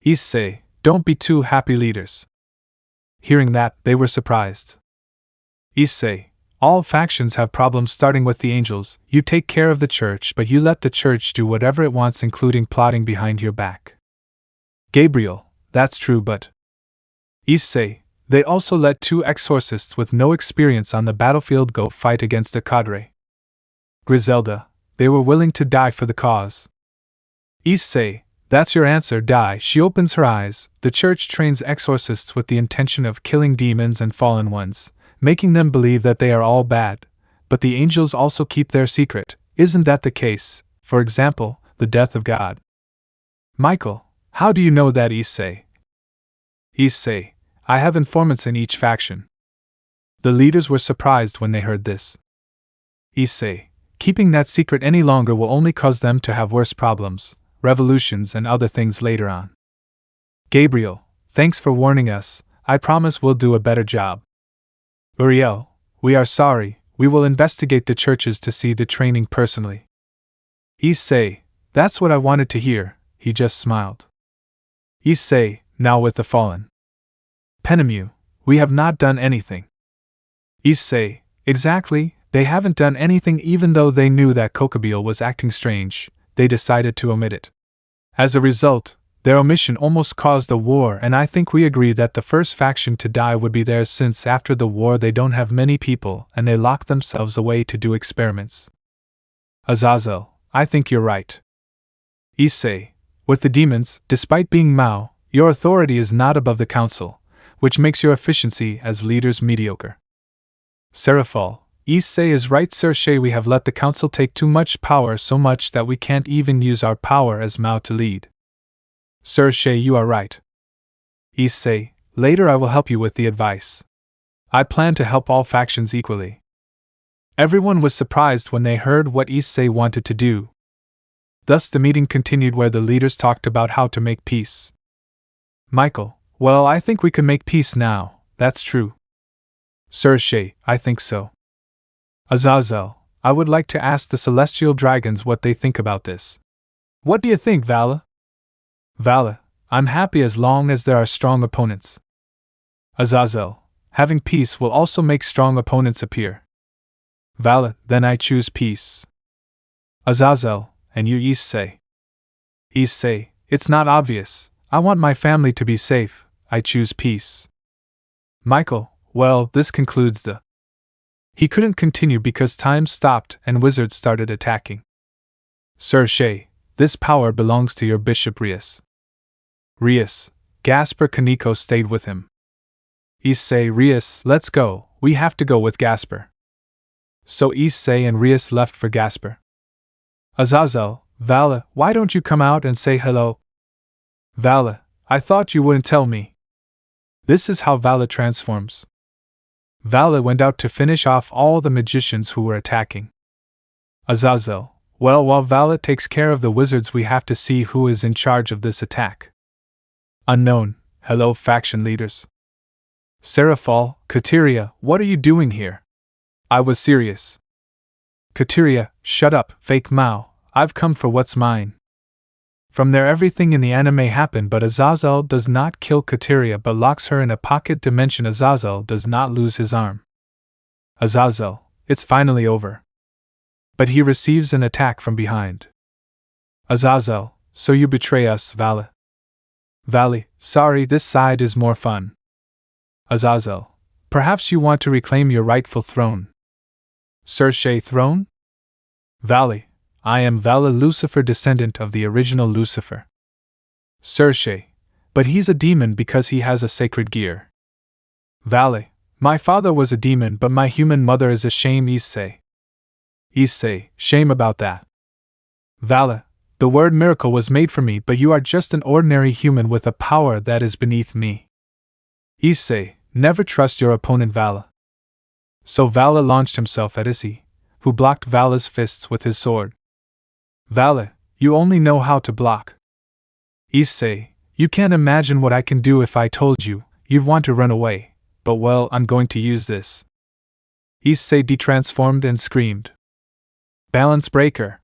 Issei, don't be too happy, leaders. Hearing that, they were surprised. Issei, all factions have problems, starting with the angels. You take care of the church, but you let the church do whatever it wants, including plotting behind your back. Gabriel, that's true, but Issei, they also let 2 exorcists with no experience on the battlefield go fight against the Cadre. Griselda, they were willing to die for the cause. Issei, that's your answer, die. She opens her eyes. The church trains exorcists with the intention of killing demons and fallen ones, making them believe that they are all bad, but the angels also keep their secret. Isn't that the case? For example, the death of God. Michael, how do you know that, Issei? Issei, I have informants in each faction. The leaders were surprised when they heard this. Issei, keeping that secret any longer will only cause them to have worse problems, revolutions and other things later on. Gabriel, thanks for warning us. I promise we'll do a better job. Uriel, we are sorry. We will investigate the churches to see the training personally. Issei, that's what I wanted to hear. He just smiled. Issei, now with the fallen. Penemu, we have not done anything. Issei, exactly, they haven't done anything. Even though they knew that Kokabeel was acting strange, they decided to omit it. As a result, their omission almost caused a war, and I think we agree that the first faction to die would be theirs, since after the war they don't have many people and they lock themselves away to do experiments. Azazel, I think you're right. Issei, with the demons, despite being Mao, your authority is not above the council, which makes your efficiency as leaders mediocre. Seraphal, Issei is right, Sir Shay. We have let the council take too much power, so much that we can't even use our power as Mao to lead. Sir Shay, you are right. Issei, later I will help you with the advice. I plan to help all factions equally. Everyone was surprised when they heard what Issei wanted to do. Thus the meeting continued, where the leaders talked about how to make peace. Michael, well, I think we can make peace now, that's true. Sir Shay, I think so. Azazel, I would like to ask the celestial dragons what they think about this. What do you think, Vala? Vala, I'm happy as long as there are strong opponents. Azazel, having peace will also make strong opponents appear. Vala, then I choose peace. Azazel, and you, Issei? Issei, it's not obvious. I want my family to be safe. I choose peace. Michael, well, this concludes the... He couldn't continue because time stopped and wizards started attacking. Sir Shay, this power belongs to your Bishop Rias. Rias, Gasper Kaneko stayed with him. Issei, Rias, let's go. We have to go with Gasper. So Issei and Rias left for Gasper. Azazel, Vala, why don't you come out and say hello? Vala, I thought you wouldn't tell me. This is how Vala transforms. Vala went out to finish off all the magicians who were attacking. Azazel, well, while Vala takes care of the wizards, we have to see who is in charge of this attack. Unknown, hello faction leaders. Seraphal, Kateria, what are you doing here? I was serious. Kateria, shut up, fake Mao, I've come for what's mine. From there everything in the anime happened, but Azazel does not kill Kateria but locks her in a pocket dimension. Azazel does not lose his arm. Azazel, it's finally over. But he receives an attack from behind. Azazel, so you betray us, Vala. Valley, sorry, this side is more fun. Azazel, perhaps you want to reclaim your rightful throne. Sir Shay, throne? Valley, I am Vala Lucifer, descendant of the original Lucifer. Sir Shay, but he's a demon because he has a sacred gear. Valley, my father was a demon, but my human mother is a shame. Issei. Issei, shame about that. Vala, the word miracle was made for me, but you are just an ordinary human with a power that is beneath me. Issei, never trust your opponent Vala. So Vala launched himself at Issei, who blocked Vala's fists with his sword. Vala, you only know how to block. Issei, you can't imagine what I can do if I told you. You'd want to run away, but well, I'm going to use this. Issei detransformed and screamed. Balance breaker.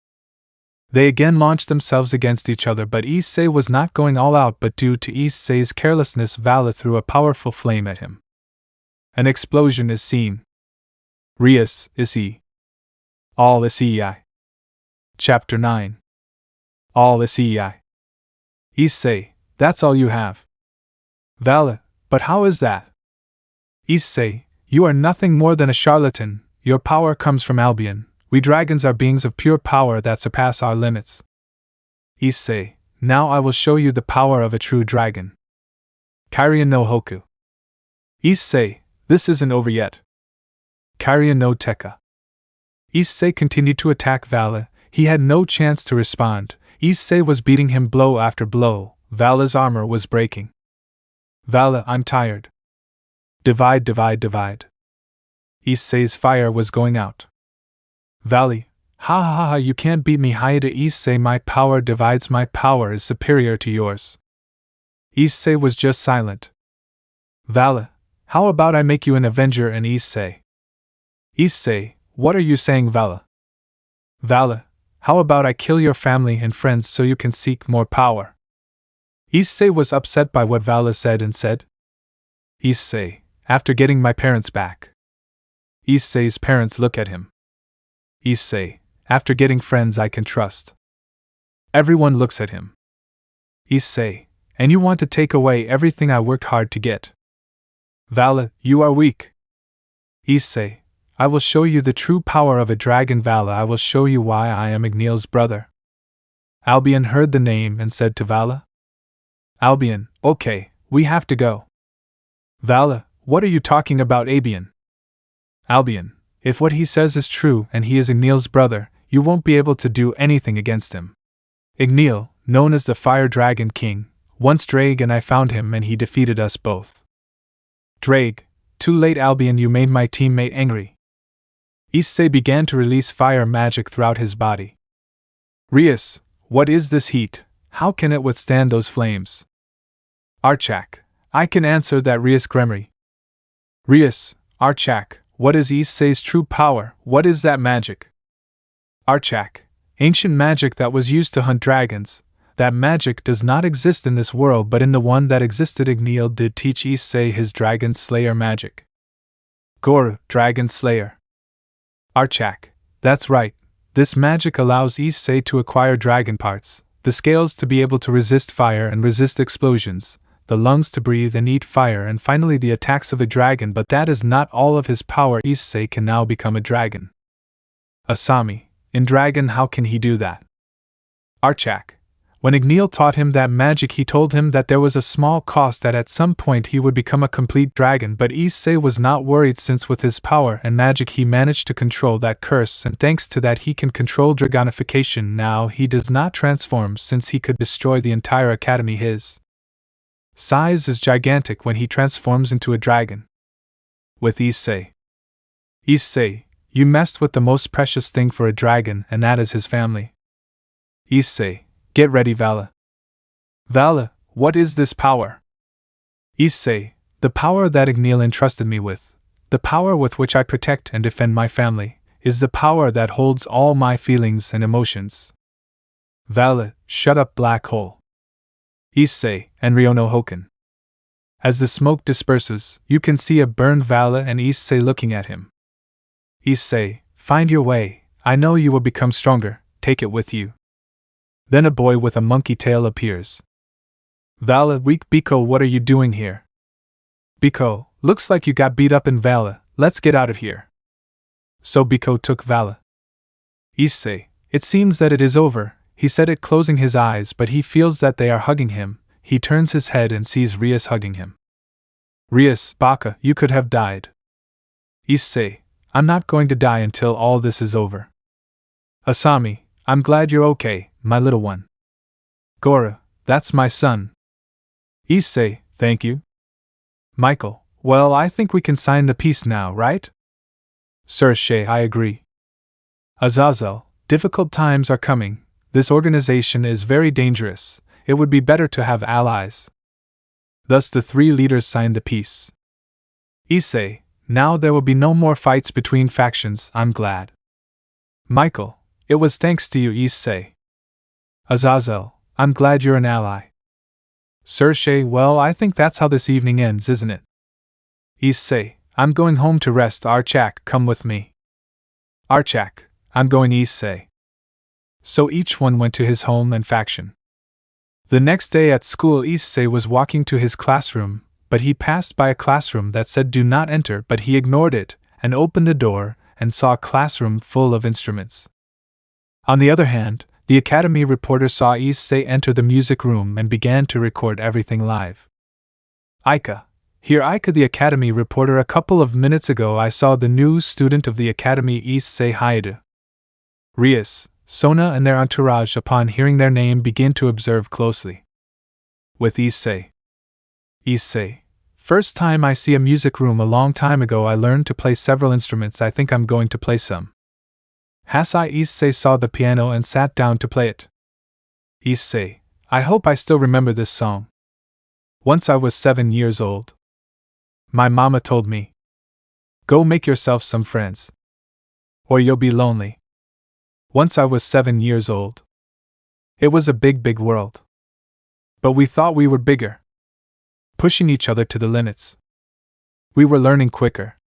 They again launched themselves against each other, but Issei was not going all out, but due to Issei's carelessness, Vala threw a powerful flame at him. An explosion is seen. Rias, Issei. All Issei. Chapter 9. All Issei. Issei, that's all you have. Vala, but how is that? Issei, you are nothing more than a charlatan. Your power comes from Albion. We dragons are beings of pure power that surpass our limits. Issei, now I will show you the power of a true dragon. Kairyu no Hoku. Issei, this isn't over yet. Kairyu no Tekka. Issei continued to attack Vala. He had no chance to respond. Issei was beating him blow after blow. Vala's armor was breaking. Vala, I'm tired. Divide, divide, divide. Issei's fire was going out. Valley, ha ha ha, you can't beat me. Haida. Issei, my power divides. My power is superior to yours. Issei was just silent. Vala, how about I make you an avenger? And Issei. Issei, what are you saying, Vala? Vala, how about I kill your family and friends so you can seek more power? Issei was upset by what Vala said and said, Issei, after getting my parents back. Issei's parents look at him. Issei, after getting friends I can trust. Everyone looks at him. Issei, and you want to take away everything I worked hard to get. Vala, you are weak. Issei, I will show you the true power of a dragon. Vala, I will show you why I am Igneel's brother. Albion heard the name and said to Vala. Albion, okay, we have to go. Vala, what are you talking about, Albion? Albion, if what he says is true and he is Igneel's brother, you won't be able to do anything against him. Igneel, known as the Fire Dragon King, once Drake and I found him and he defeated us both. Drake, too late. Albion, you made my teammate angry. Issei began to release fire magic throughout his body. Rias, what is this heat? How can it withstand those flames? Archak, I can answer that. Rias Gremory. Rias, Archak, what is Issei's true power? What is that magic? Archak, ancient magic that was used to hunt dragons. That magic does not exist in this world, but in the one that existed. Igneel did teach Issei his Dragon Slayer magic. Goru, Dragon Slayer. Archak, that's right. This magic allows Issei to acquire dragon parts, the scales to be able to resist fire and resist explosions, the lungs to breathe and eat fire, and finally the attacks of a dragon. But that is not all of his power. Issei can now become a dragon. Asami, in dragon, how can he do that? Archak, when Igneel taught him that magic, he told him that there was a small cost that at some point he would become a complete dragon, but Issei was not worried since with his power and magic he managed to control that curse, and thanks to that he can control dragonification. Now he does not transform since he could destroy the entire academy. His size is gigantic when he transforms into a dragon. With Issei. Issei, you messed with the most precious thing for a dragon, and that is his family. Issei, get ready. Vala. Vala, what is this power? Issei, the power that Igneel entrusted me with, the power with which I protect and defend my family, is the power that holds all my feelings and emotions. Vala, shut up, black hole. Issei, and Ryono Hoken. As the smoke disperses, you can see a burned Vala and Issei looking at him. Issei, find your way. I know you will become stronger, take it with you. Then a boy with a monkey tail appears. Vala, weak Biko, what are you doing here? Biko, looks like you got beat up in Vala, let's get out of here. So Biko took Vala. Issei, it seems that it is over, he said it closing his eyes, but he feels that they are hugging him. He turns his head and sees Rias hugging him. Rias, Baka, you could have died. Issei, I'm not going to die until all this is over. Asami, I'm glad you're okay, my little one. Gora, that's my son. Issei, thank you. Michael, Well, I think we can sign the peace now, right? Sir Issei, I agree. Azazel, difficult times are coming. This organization is very dangerous. It would be better to have allies. Thus the three leaders signed the peace. Issei, now there will be no more fights between factions, I'm glad. Michael, it was thanks to you, Issei. Azazel, I'm glad you're an ally. Sir Issei, well, I think that's how this evening ends, isn't it? Issei, I'm going home to rest. Archak, come with me. Archak, I'm going, Issei. So each one went to his home and faction. The next day at school, Issei was walking to his classroom, but he passed by a classroom that said do not enter, but he ignored it and opened the door and saw a classroom full of instruments. On the other hand, the academy reporter saw Issei enter the music room and began to record everything live. Aika. Here Aika, the academy reporter. A couple of minutes ago I saw the new student of the academy, Issei Hayato. Rias, Sona and their entourage, upon hearing their name, begin to observe closely. With Issei. Issei. First time I see a music room. A long time ago I learned to play several instruments. I think I'm going to play some. Hasai. Issei saw the piano and sat down to play it. Issei. I hope I still remember this song. Once I was 7 years old. My mama told me. Go make yourself some friends. Or you'll be lonely. Once I was 7 years old. It was a big world. But we thought we were bigger. Pushing each other to the limits. We were learning quicker.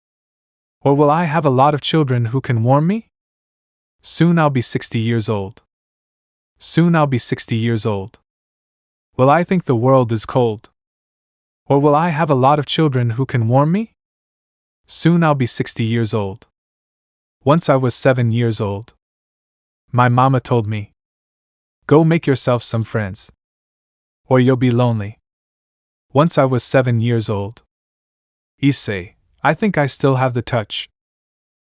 Or will I have a lot of children who can warm me? Soon I'll be 60 years old. Soon I'll be 60 years old. Will I think the world is cold? Or will I have a lot of children who can warm me? Soon I'll be 60 years old. Once I was 7 years old. My mama told me. Go make yourself some friends. Or you'll be lonely. Once I was 7 years old. Issei, I think I still have the touch.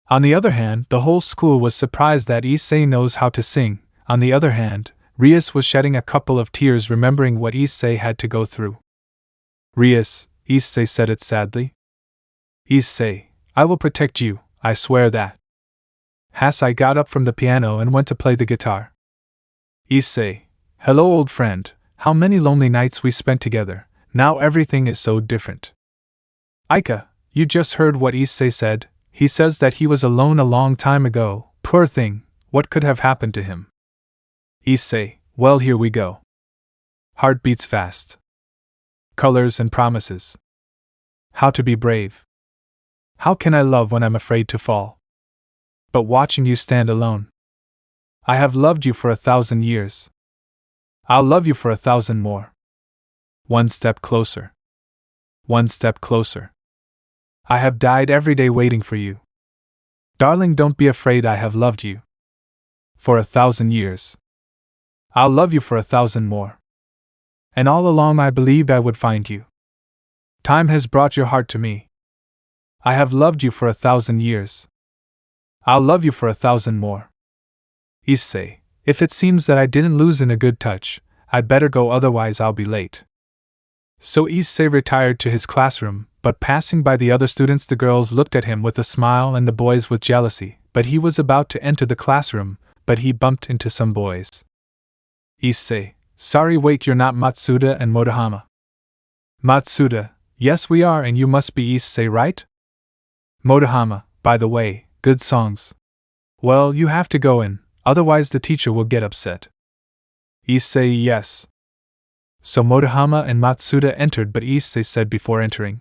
On the other hand, the whole school was surprised that Issei knows how to sing. On the other hand, Rias was shedding a couple of tears remembering what Issei had to go through. Rias, Issei said it sadly. Issei, I will protect you, I swear that. Hasai got up from the piano and went to play the guitar. Issei, hello old friend, how many lonely nights we spent together, now everything is so different. Aika, you just heard what Issei said, he says that he was alone a long time ago, poor thing, what could have happened to him? Issei, well here we go. Heart beats fast. Colors and promises. How to be brave. How can I love when I'm afraid to fall? But watching you stand alone. I have loved you for 1,000 years. I'll love you for 1,000 more. One step closer. One step closer. I have died every day waiting for you. Darling, don't be afraid, I have loved you. For 1,000 years. I'll love you for 1,000 more. And all along I believed I would find you. Time has brought your heart to me. I have loved you for 1,000 years. I'll love you for 1,000 more. Issei, if it seems that I didn't lose in a good touch, I'd better go, otherwise I'll be late. So Issei retired to his classroom, but passing by the other students, the girls looked at him with a smile and the boys with jealousy, but he was about to enter the classroom, but he bumped into some boys. Issei, sorry, wait, you're not Matsuda and Motohama. Matsuda, yes we are, and you must be Issei, right? Motohama, by the way, good songs. Well, you have to go in, otherwise the teacher will get upset. Issei, yes. So Motohama and Matsuda entered, but Issei said before entering.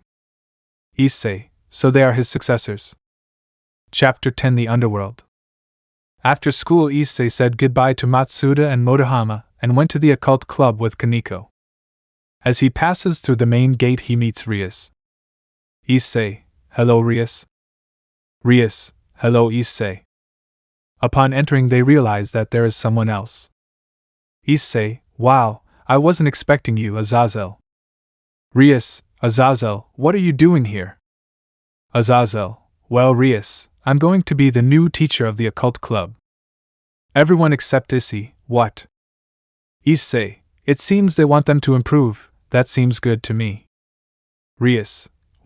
Issei, so they are his successors. Chapter 10, The Underworld. After school, Issei said goodbye to Matsuda and Motohama, and went to the occult club with Kaneko. As he passes through the main gate, he meets Rias. Issei, hello Rias. Rias, hello Issei. Upon entering, they realize that there is someone else. Issei, wow, I wasn't expecting you, Azazel. Rias, Azazel, what are you doing here? Azazel, well Rias, I'm going to be the new teacher of the occult club. Everyone except Issei, what? Issei, it seems they want them to improve, that seems good to me. Rias,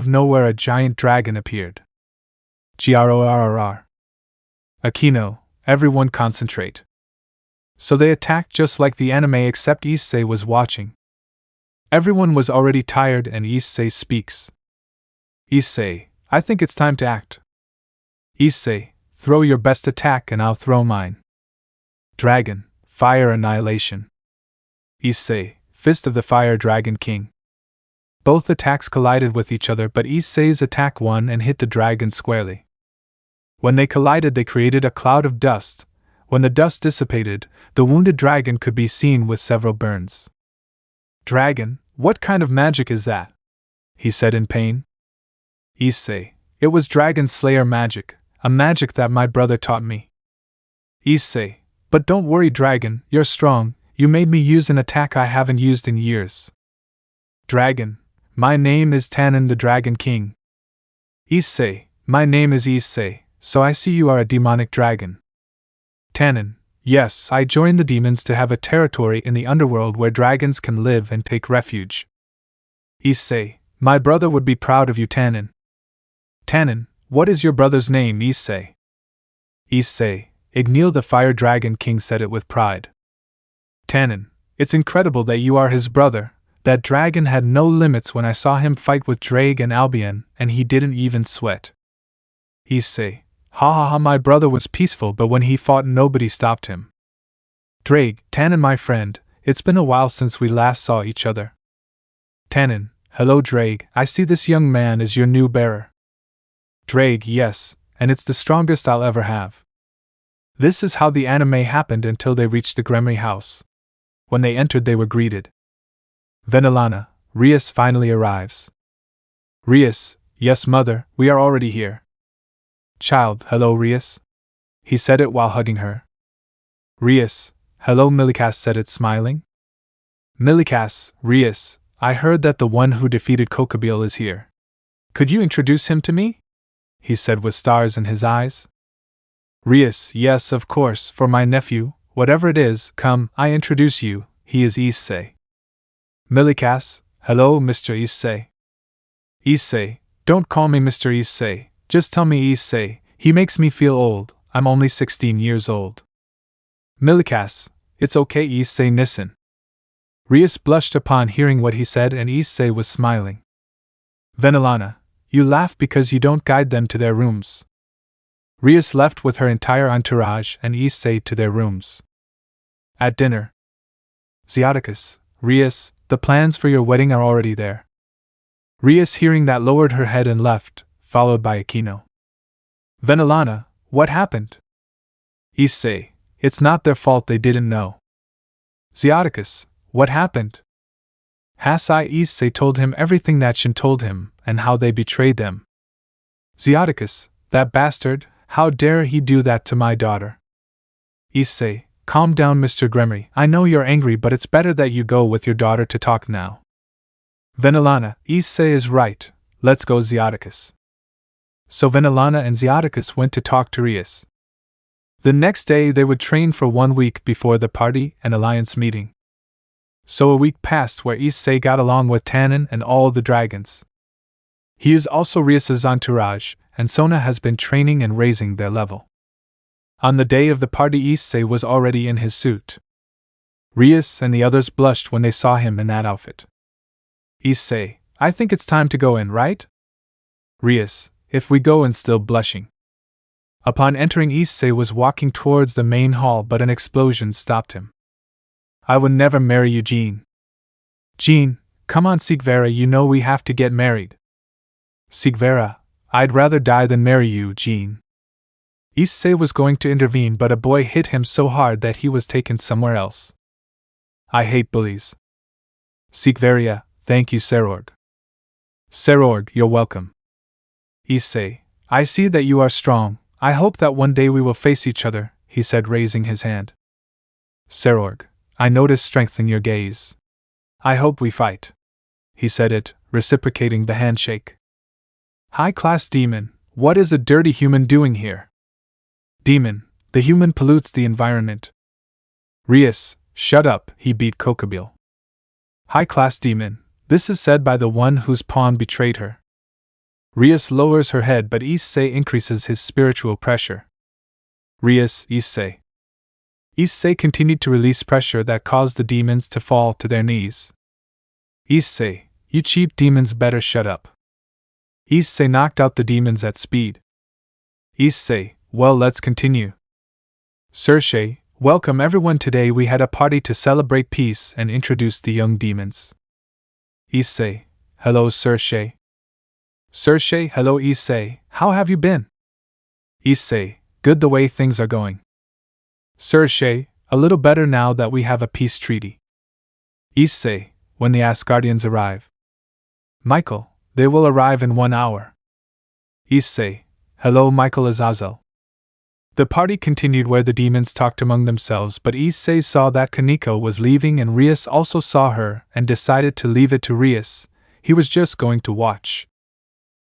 of nowhere a giant dragon appeared. Grrrr. Akeno, everyone concentrate. So they attacked just like the anime except Issei was watching. Everyone was already tired and Issei speaks. Issei, I think it's time to act. Issei, throw your best attack and I'll throw mine. Dragon, fire annihilation. Issei, fist of the fire dragon king. Both attacks collided with each other but Issei's attack won and hit the dragon squarely. When they collided they created a cloud of dust. When the dust dissipated, the wounded dragon could be seen with several burns. Dragon, what kind of magic is that? He said in pain. Issei, it was Dragon Slayer magic, a magic that my brother taught me. Issei, but don't worry dragon, you're strong, you made me use an attack I haven't used in years. Dragon, my name is Tannen the Dragon King. Issei, my name is Issei, so I see you are a demonic dragon. Tannen, yes, I joined the demons to have a territory in the underworld where dragons can live and take refuge. Issei, my brother would be proud of you Tannen. Tannen, what is your brother's name Issei? Issei, Igneel the Fire Dragon King said it with pride. Tannen, it's incredible that you are his brother. That dragon had no limits when I saw him fight with Drake and Albion, and he didn't even sweat. Issei, ha ha ha, my brother was peaceful but when he fought nobody stopped him. Drake, Tannen my friend, it's been a while since we last saw each other. Tannen, hello Drake, I see this young man is your new bearer. Drake, yes, and it's the strongest I'll ever have. This is how the anime happened until they reached the Gremry house. When they entered they were greeted. Venelana, Rias finally arrives. Rias, yes mother, we are already here. Child, hello Rias. He said it while hugging her. Rias, hello Milikas said it smiling. Milikas, Rias, I heard that the one who defeated Kokabeel is here. Could you introduce him to me? He said with stars in his eyes. Rias, yes of course, for my nephew, whatever it is, come, I introduce you, he is Issei. Milikas, hello Mr. Issei. Issei, don't call me Mr. Issei, just tell me Issei, he makes me feel old, I'm only 16 years old. Milikas, it's okay Issei Nissen. Rias blushed upon hearing what he said and Issei was smiling. Venelana, you laugh because you don't guide them to their rooms. Rias left with her entire entourage and Issei to their rooms. At dinner. Xiaticus, Rias, the plans for your wedding are already there. Rias hearing that lowered her head and left, followed by Akeno. Venelana, what happened? Issei, it's not their fault they didn't know. Xiaticus, what happened? Hasai Issei told him everything that Shin told him, and how they betrayed them. Xiaticus, that bastard, how dare he do that to my daughter? Issei, calm down Mr. Gremry, I know you're angry but it's better that you go with your daughter to talk now. Venelana, Issei is right, let's go Xiaticus. So Venelana and Xiaticus went to talk to Rias. The next day they would train for 1 week before the party and alliance meeting. So a week passed where Issei got along with Tannen and all the dragons. He is also Rias' entourage, and Sona has been training and raising their level. On the day of the party, Issei was already in his suit. Rias and the others blushed when they saw him in that outfit. Issei, I think it's time to go in, right? Rias, if we go in, still blushing. Upon entering, Issei was walking towards the main hall, but an explosion stopped him. I would never marry you, Jean. Jean, come on, Sigvara, you know we have to get married. Sigvara, I'd rather die than marry you, Jean. Issei was going to intervene, but a boy hit him so hard that he was taken somewhere else. I hate bullies. Sigvaria, thank you, Serorg. Serorg, you're welcome. Issei, I see that you are strong. I hope that one day we will face each other, he said, raising his hand. Serorg, I notice strength in your gaze. I hope we fight. He said it, reciprocating the handshake. High-class demon, what is a dirty human doing here? Demon, the human pollutes the environment. Rias, shut up, he beat Kokobile. High-class demon, this is said by the one whose pawn betrayed her. Rias lowers her head, but Issei increases his spiritual pressure. Rias, Issei. Issei continued to release pressure that caused the demons to fall to their knees. Issei, you cheap demons, better shut up. Issei knocked out the demons at speed. Issei, well, let's continue. Serche, welcome everyone. Today we had a party to celebrate peace and introduce the young demons. Issei, hello Serche. Serche, hello Issei, how have you been? Issei, good, the way things are going. Serche, a little better now that we have a peace treaty. Issei, when the Asgardians arrive. Michael, they will arrive in 1 hour. Issei, hello Michael Azazel. The party continued where the demons talked among themselves, but Issei saw that Kaneko was leaving and Rias also saw her and decided to leave it to Rias. He was just going to watch.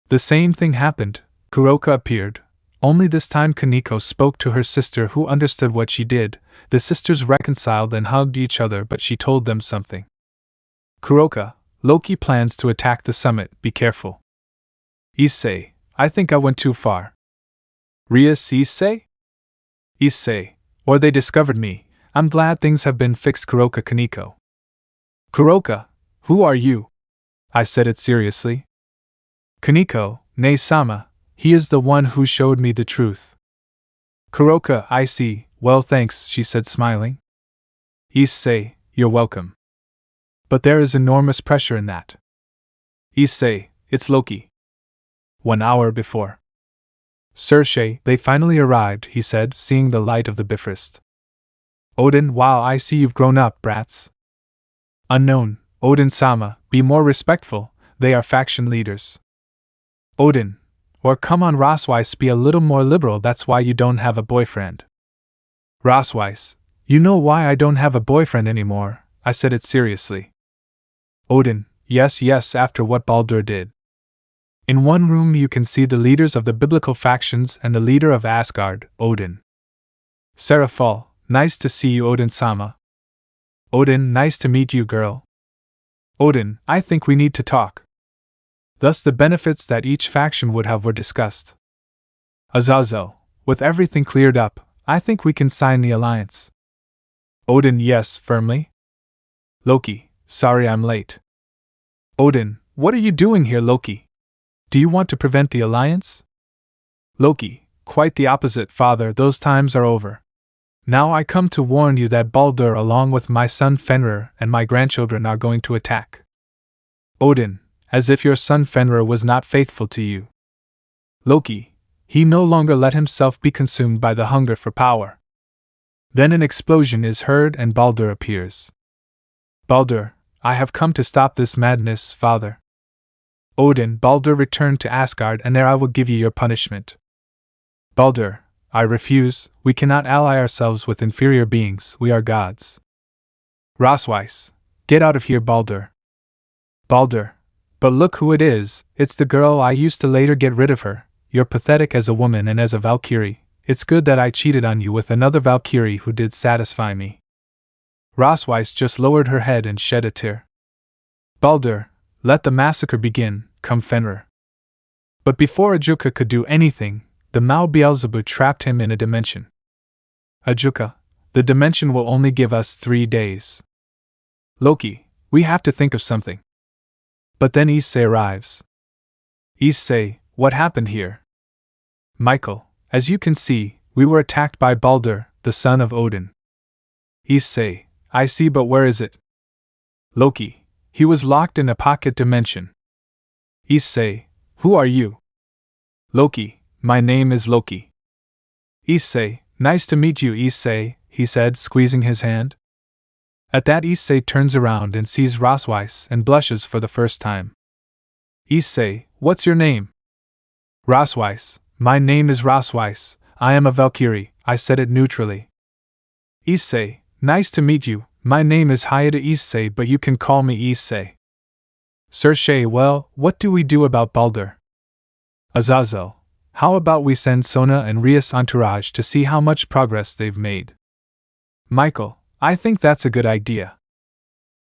The same thing happened. Kuroka appeared. Only this time Kaneko spoke to her sister, who understood what she did. The sisters reconciled and hugged each other, but she told them something. Kuroka, Loki plans to attack the summit, be careful. Issei, I think I went too far. Rias, Issei? Issei, or they discovered me. I'm glad things have been fixed. Kuroka, Kaneko. Kuroka, who are you? I said it seriously. Kaneko, Ne-sama, he is the one who showed me the truth. Kuroka, I see, well thanks, she said smiling. Issei, you're welcome. But there is enormous pressure in that. Issei, it's Loki. 1 hour before. Serche, they finally arrived, he said, seeing the light of the Bifrost. Odin, wow, I see you've grown up, brats. Unknown, Odin-sama, be more respectful, they are faction leaders. Odin, or come on Rosweiss, be a little more liberal, that's why you don't have a boyfriend. Rosweiss, you know why I don't have a boyfriend anymore, I said it seriously. Odin, yes, after what Baldur did. In one room you can see the leaders of the biblical factions and the leader of Asgard, Odin. Seraphal, nice to see you, Odin-sama. Odin, nice to meet you, girl. Odin, I think we need to talk. Thus the benefits that each faction would have were discussed. Azazel, with everything cleared up, I think we can sign the alliance. Odin, yes, firmly. Loki, sorry I'm late. Odin, what are you doing here, Loki? Do you want to prevent the alliance? Loki, quite the opposite, father, those times are over. Now I come to warn you that Baldur along with my son Fenrir and my grandchildren are going to attack. Odin, as if your son Fenrir was not faithful to you. Loki, he no longer let himself be consumed by the hunger for power. Then an explosion is heard and Baldur appears. Baldur, I have come to stop this madness, father. Odin, Baldur, return to Asgard and there I will give you your punishment. Baldur, I refuse, we cannot ally ourselves with inferior beings, we are gods. Rosweiss, get out of here, Baldur. Baldur, but look who it is, it's the girl I used to later get rid of her, you're pathetic as a woman and as a Valkyrie, it's good that I cheated on you with another Valkyrie who did satisfy me. Rosweiss just lowered her head and shed a tear. Baldur, let the massacre begin, come Fenrir. But before Ajuka could do anything, the Mao Beelzebub trapped him in a dimension. Ajuka, the dimension will only give us 3 days. Loki, we have to think of something. But then Issei arrives. Issei, what happened here? Michael, as you can see, we were attacked by Baldur, the son of Odin. Issei, I see, but where is it? Loki, he was locked in a pocket dimension. Issei, who are you? Loki, my name is Loki. Issei, nice to meet you, Issei, he said, squeezing his hand. At that, Issei turns around and sees Rosweiss and blushes for the first time. Issei, what's your name? Rosweiss, my name is Rosweiss, I am a Valkyrie, I said it neutrally. Issei, nice to meet you, my name is Hayata Issei, but you can call me Issei. Sir, well, what do we do about Baldur? Azazel, how about we send Sona and Rias entourage to see how much progress they've made? Michael, I think that's a good idea.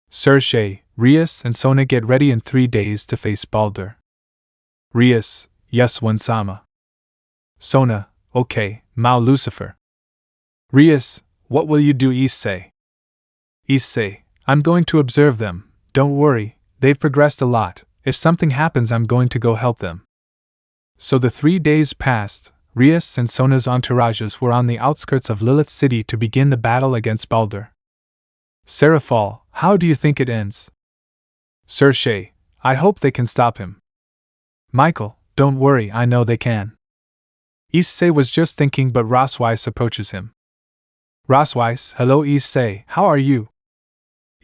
Sir, Rias and Sona get ready in 3 days to face Baldur. Rias, yes, One-sama. Sona, okay, Mao Lucifer. Rias, what will you do, Issei? Issei, I'm going to observe them, don't worry, they've progressed a lot, if something happens I'm going to go help them. So the 3 days passed, Rias and Sona's entourages were on the outskirts of Lilith City to begin the battle against Baldur. Seraphal, how do you think it ends? Sir, I hope they can stop him. Michael, don't worry, I know they can. Issei was just thinking, but Rosweiss approaches him. Rosweiss, hello Issei, how are you?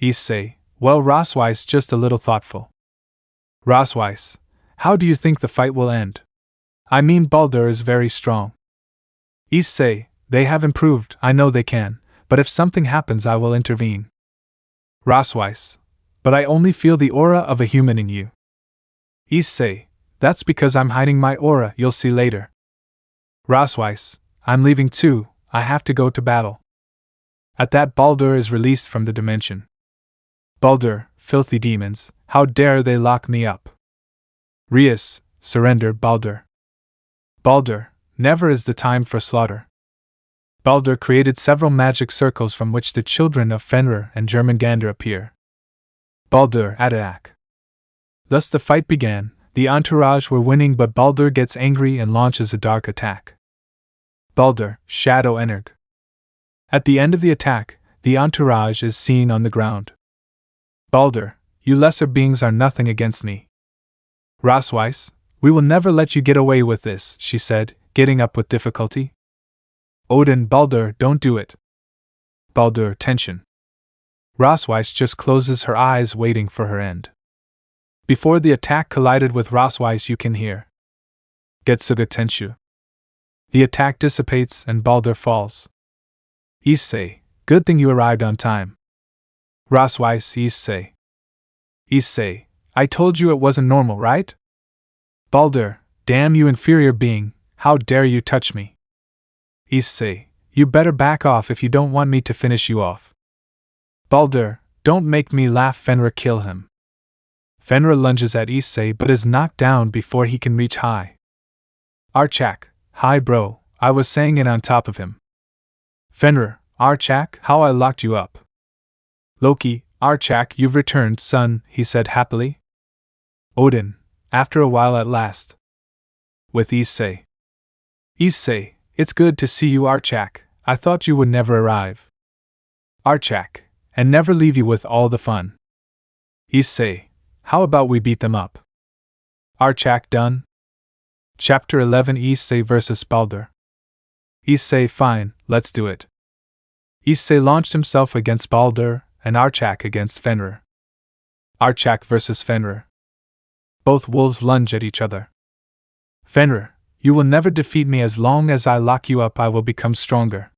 Issei, well, Rosweiss, just a little thoughtful. Rosweiss, how do you think the fight will end? I mean, Baldur is very strong. Issei, they have improved, I know they can, but if something happens I will intervene. Rosweiss, but I only feel the aura of a human in you. Issei, that's because I'm hiding my aura, you'll see later. Rosweiss, I'm leaving too, I have to go to battle. At that, Baldur is released from the dimension. Baldur, filthy demons, how dare they lock me up? Rias, surrender, Baldur. Baldur, never is the time for slaughter. Baldur created several magic circles from which the children of Fenrir and Jormungandr appear. Baldur, attack. Thus the fight began, the entourage were winning, but Baldur gets angry and launches a dark attack. Baldur, Shadow Energ. At the end of the attack, the entourage is seen on the ground. Baldur, you lesser beings are nothing against me. Rosweiss, we will never let you get away with this, she said, getting up with difficulty. Odin, Baldur, don't do it. Baldur, tension. Rosweiss just closes her eyes, waiting for her end. Before the attack collided with Rosweiss, you can hear Getsuga Tenshu. The attack dissipates and Baldur falls. Issei, good thing you arrived on time. Rosweiss, Issei. Issei, I told you it wasn't normal, right? Baldur, damn you inferior being, how dare you touch me? Issei, you better back off if you don't want me to finish you off. Baldur, don't make me laugh. Fenrir, kill him. Fenrir lunges at Issei but is knocked down before he can reach high. Archak, hi bro, I was saying it on top of him. Fenrir, Archak, how I locked you up. Loki, Archak, you've returned, son, he said happily. Odin, after a while at last. With Issei. Issei, it's good to see you, Archak, I thought you would never arrive. Archak, and never leave you with all the fun. Issei, how about we beat them up? Archak, done? Chapter 11, Issei vs. Baldur. Issei, fine, let's do it. Issei launched himself against Baldur, and Archak against Fenrir. Archak vs. Fenrir. Both wolves lunge at each other. Fenrir, you will never defeat me. As long as I lock you up, I will become stronger.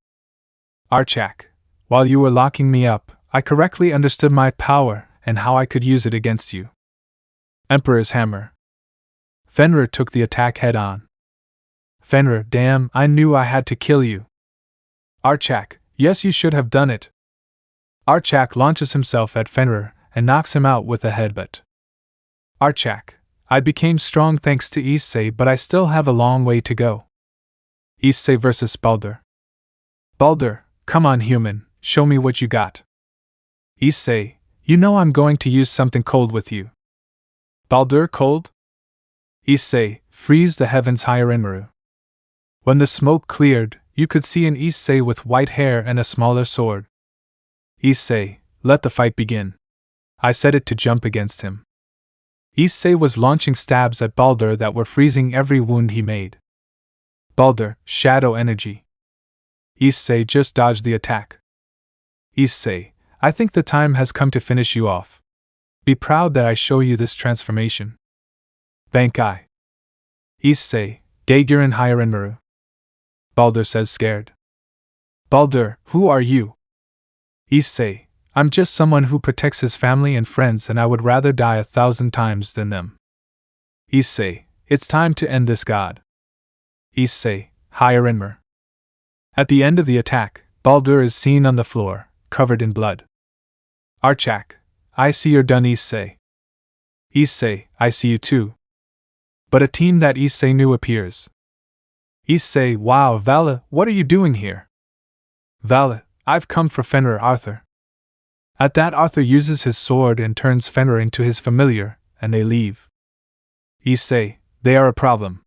Archak, while you were locking me up, I correctly understood my power and how I could use it against you. Emperor's Hammer. Fenrir took the attack head on. Fenrir, damn, I knew I had to kill you. Archak, yes, you should have done it. Archak launches himself at Fenrir and knocks him out with a headbutt. Archak, I became strong thanks to Issei, but I still have a long way to go. Issei vs. Baldur. Baldur, come on human, show me what you got. Issei, you know I'm going to use something cold with you. Baldur, cold? Issei, freeze the heavens higher Inmaru. When the smoke cleared, you could see an Issei with white hair and a smaller sword. Issei, let the fight begin. I said it to jump against him. Issei was launching stabs at Baldur that were freezing every wound he made. Baldur, shadow energy. Issei just dodged the attack. Issei, I think the time has come to finish you off. Be proud that I show you this transformation. Bankai. Issei, Daiguren Hyarinmaru. Baldur says scared. Baldur, who are you? Issei, I'm just someone who protects his family and friends, and I would rather die 1,000 times than them. Issei, it's time to end this god. Issei, Hyarinmar. At the end of the attack, Baldur is seen on the floor, covered in blood. Archak, I see you're done, Issei. Issei, I see you too. But a team that Issei knew appears. Issei, wow, Vala, what are you doing here? Vala, I've come for Fenrir Arthur. At that, Arthur uses his sword and turns Fenrir into his familiar, and they leave. Issei, they are a problem.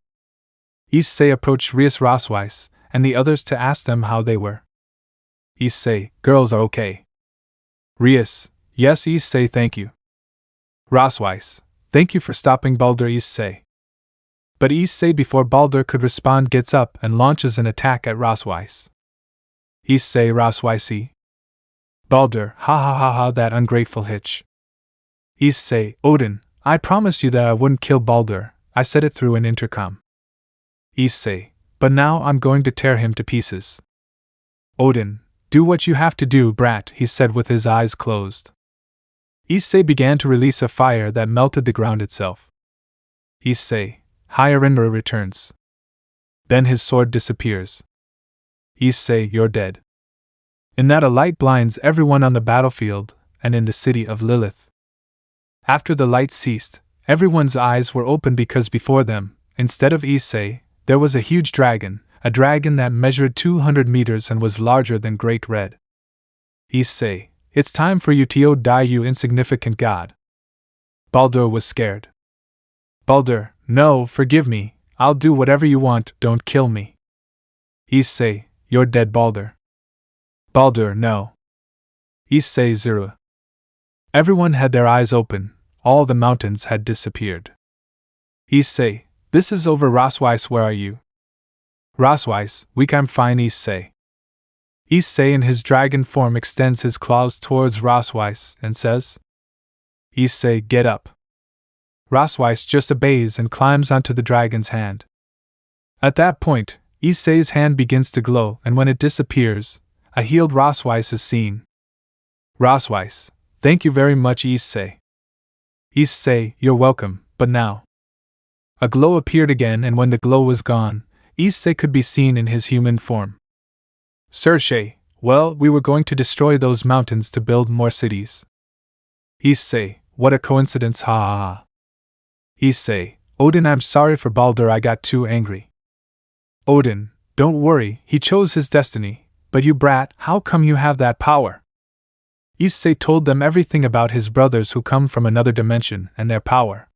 Issei approached Rias Rosweiss and the others to ask them how they were. Issei, girls are okay. Rias, yes, Issei, thank you. Rosweiss, thank you for stopping Baldur, Issei. But Issei, before Baldur could respond, gets up and launches an attack at Rosweiss. Issei, Rosweissi. Baldur, ha ha ha ha, that ungrateful hitch. Issei, Odin, I promised you that I wouldn't kill Baldur, I said it through an intercom. Issei, but now I'm going to tear him to pieces. Odin, do what you have to do, brat, he said with his eyes closed. Issei began to release a fire that melted the ground itself. Issei, Hyarinmar returns. Then his sword disappears. Issei, you're dead. In that, a light blinds everyone on the battlefield and in the city of Lilith. After the light ceased, everyone's eyes were open because before them, instead of Issei, there was a huge dragon, a dragon that measured 200 meters and was larger than Great Red. Issei, it's time for you to die, you insignificant god. Baldur was scared. Baldur, no, forgive me, I'll do whatever you want, don't kill me. Issei, you're dead, Baldur. Baldur, no. Issei, Zerua. Everyone had their eyes open, all the mountains had disappeared. Issei, this is over. Rosweiss, where are you? Rosweiss, weak, I'm fine, Issei. Issei in his dragon form extends his claws towards Rosweiss and says, Issei, get up. Rosweiss just obeys and climbs onto the dragon's hand. At that point, Issei's hand begins to glow, and when it disappears, a healed Rosweiss is seen. Rosweiss, thank you very much, Issei. Issei, you're welcome, but now. A glow appeared again, and when the glow was gone, Issei could be seen in his human form. Serche, well, we were going to destroy those mountains to build more cities. Issei, what a coincidence, ha ha ha. Issei, Odin, I'm sorry for Baldur, I got too angry. Odin, don't worry, he chose his destiny. But you brat, how come you have that power? Issei told them everything about his brothers who come from another dimension and their power.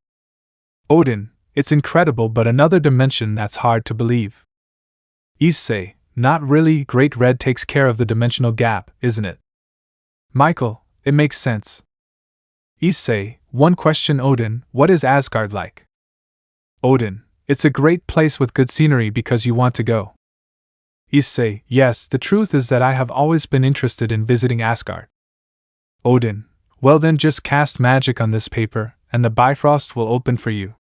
Odin, it's incredible, but another dimension, that's hard to believe. Issei, not really, Great Red takes care of the dimensional gap, isn't it? Michael, it makes sense. Issei, one question, Odin, what is Asgard like? Odin, it's a great place with good scenery because you want to go. Issei, yes, the truth is that I have always been interested in visiting Asgard. Odin, well then just cast magic on this paper, and the Bifrost will open for you.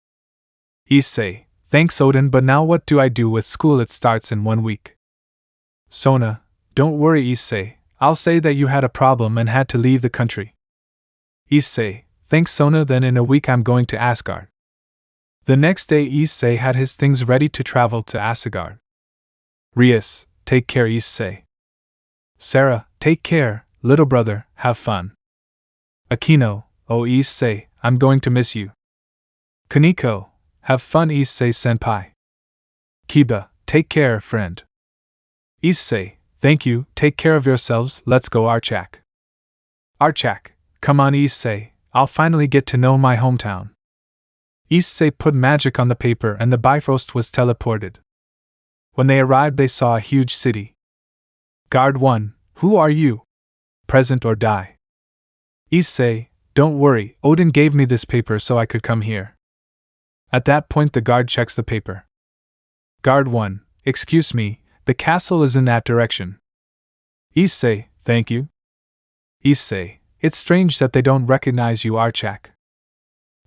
Issei, thanks Odin, but now what do I do with school? It starts in 1 week. Sona, don't worry Issei, I'll say that you had a problem and had to leave the country. Issei, thanks Sona, then in a week I'm going to Asgard. The next day Issei had his things ready to travel to Asgard. Rias, take care Issei. Sarah, take care, little brother, have fun. Akeno, oh Issei, I'm going to miss you. Kaneko, have fun Issei senpai. Kiba, take care, friend. Issei, thank you, take care of yourselves, let's go Archak. Archak, come on Issei, I'll finally get to know my hometown. Issei put magic on the paper and the Bifrost was teleported. When they arrived they saw a huge city. Guard 1, who are you? Present or die. Issei, don't worry, Odin gave me this paper so I could come here. At that point the guard checks the paper. Guard 1, excuse me, the castle is in that direction. Issei, thank you. Issei, it's strange that they don't recognize you Archak.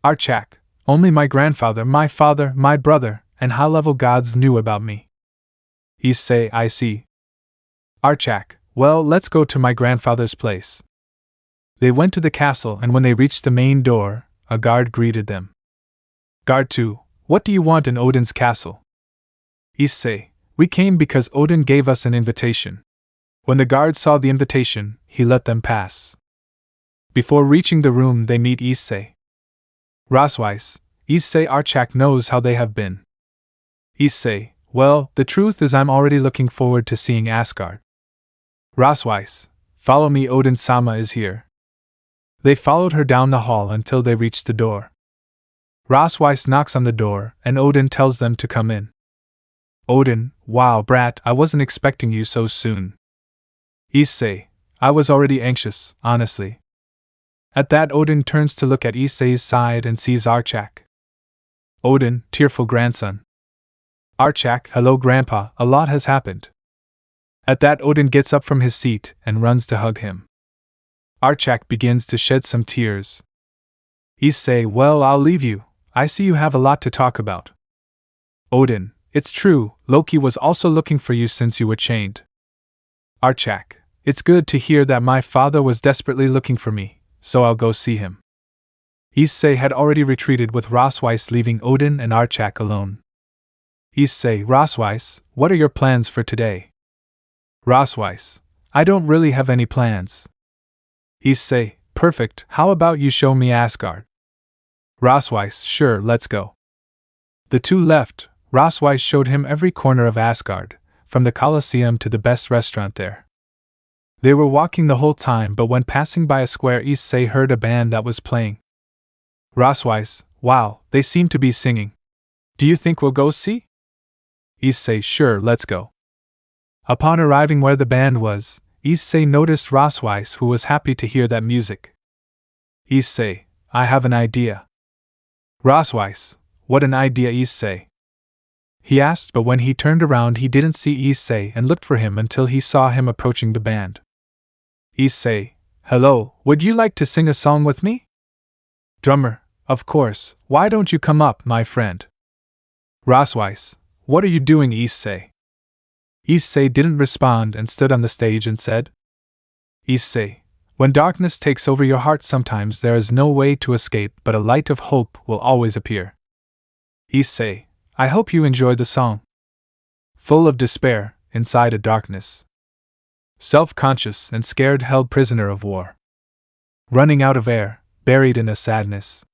Archak, only my grandfather, my father, my brother, and high-level gods knew about me. Issei, I see. Archak, well, let's go to my grandfather's place. They went to the castle and when they reached the main door, a guard greeted them. Guard 2, what do you want in Odin's castle? Issei, we came because Odin gave us an invitation. When the guard saw the invitation, he let them pass. Before reaching the room they meet Issei. Raswise, Issei Archak knows how they have been. Issei, well, the truth is I'm already looking forward to seeing Asgard. Raswise, follow me Odin-sama is here. They followed her down the hall until they reached the door. Raswise knocks on the door and Odin tells them to come in. Odin, wow brat, I wasn't expecting you so soon. Issei, I was already anxious, honestly. At that Odin turns to look at Issei's side and sees Archak. Odin, tearful grandson. Archak, hello grandpa, a lot has happened. At that Odin gets up from his seat and runs to hug him. Archak begins to shed some tears. Issei, well, I'll leave you, I see you have a lot to talk about. Odin, it's true, Loki was also looking for you since you were chained. Archak, it's good to hear that my father was desperately looking for me, so I'll go see him. Issei had already retreated with Raswise leaving Odin and Archak alone. Issei, Raswise, what are your plans for today? Raswise, I don't really have any plans. Issei, perfect, how about you show me Asgard? Raswise, sure, let's go. The two left. Raswise showed him every corner of Asgard, from the Colosseum to the best restaurant there. They were walking the whole time, but when passing by a square Issei heard a band that was playing. Raswise, wow, they seem to be singing. Do you think we'll go see? Issei, sure, let's go. Upon arriving where the band was, Issei noticed Raswise who was happy to hear that music. Issei, I have an idea. Raswise, what an idea Issei? He asked, but when he turned around he didn't see Issei and looked for him until he saw him approaching the band. Issei, hello, would you like to sing a song with me? Drummer, of course, why don't you come up, my friend? Raswise, what are you doing Issei? Issei didn't respond and stood on the stage and said, Issei, when darkness takes over your heart sometimes there is no way to escape but a light of hope will always appear. Issei, I hope you enjoyed the song. Full of despair, inside a darkness. Self-conscious and scared, held prisoner of war. Running out of air, buried in a sadness.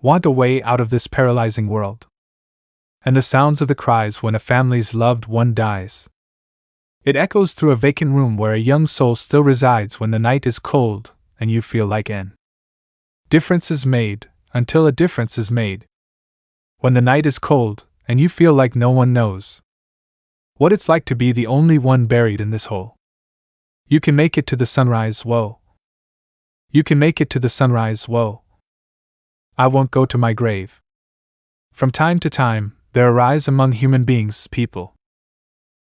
Want a way out of this paralyzing world. And the sounds of the cries when a family's loved one dies. It echoes through a vacant room where a young soul still resides when the night is cold and you feel like an difference is made, until a difference is made. When the night is cold and you feel like no one knows what it's like to be the only one buried in this hole. You can make it to the sunrise, whoa. You can make it to the sunrise, whoa. I won't go to my grave. From time to time, there arise among human beings people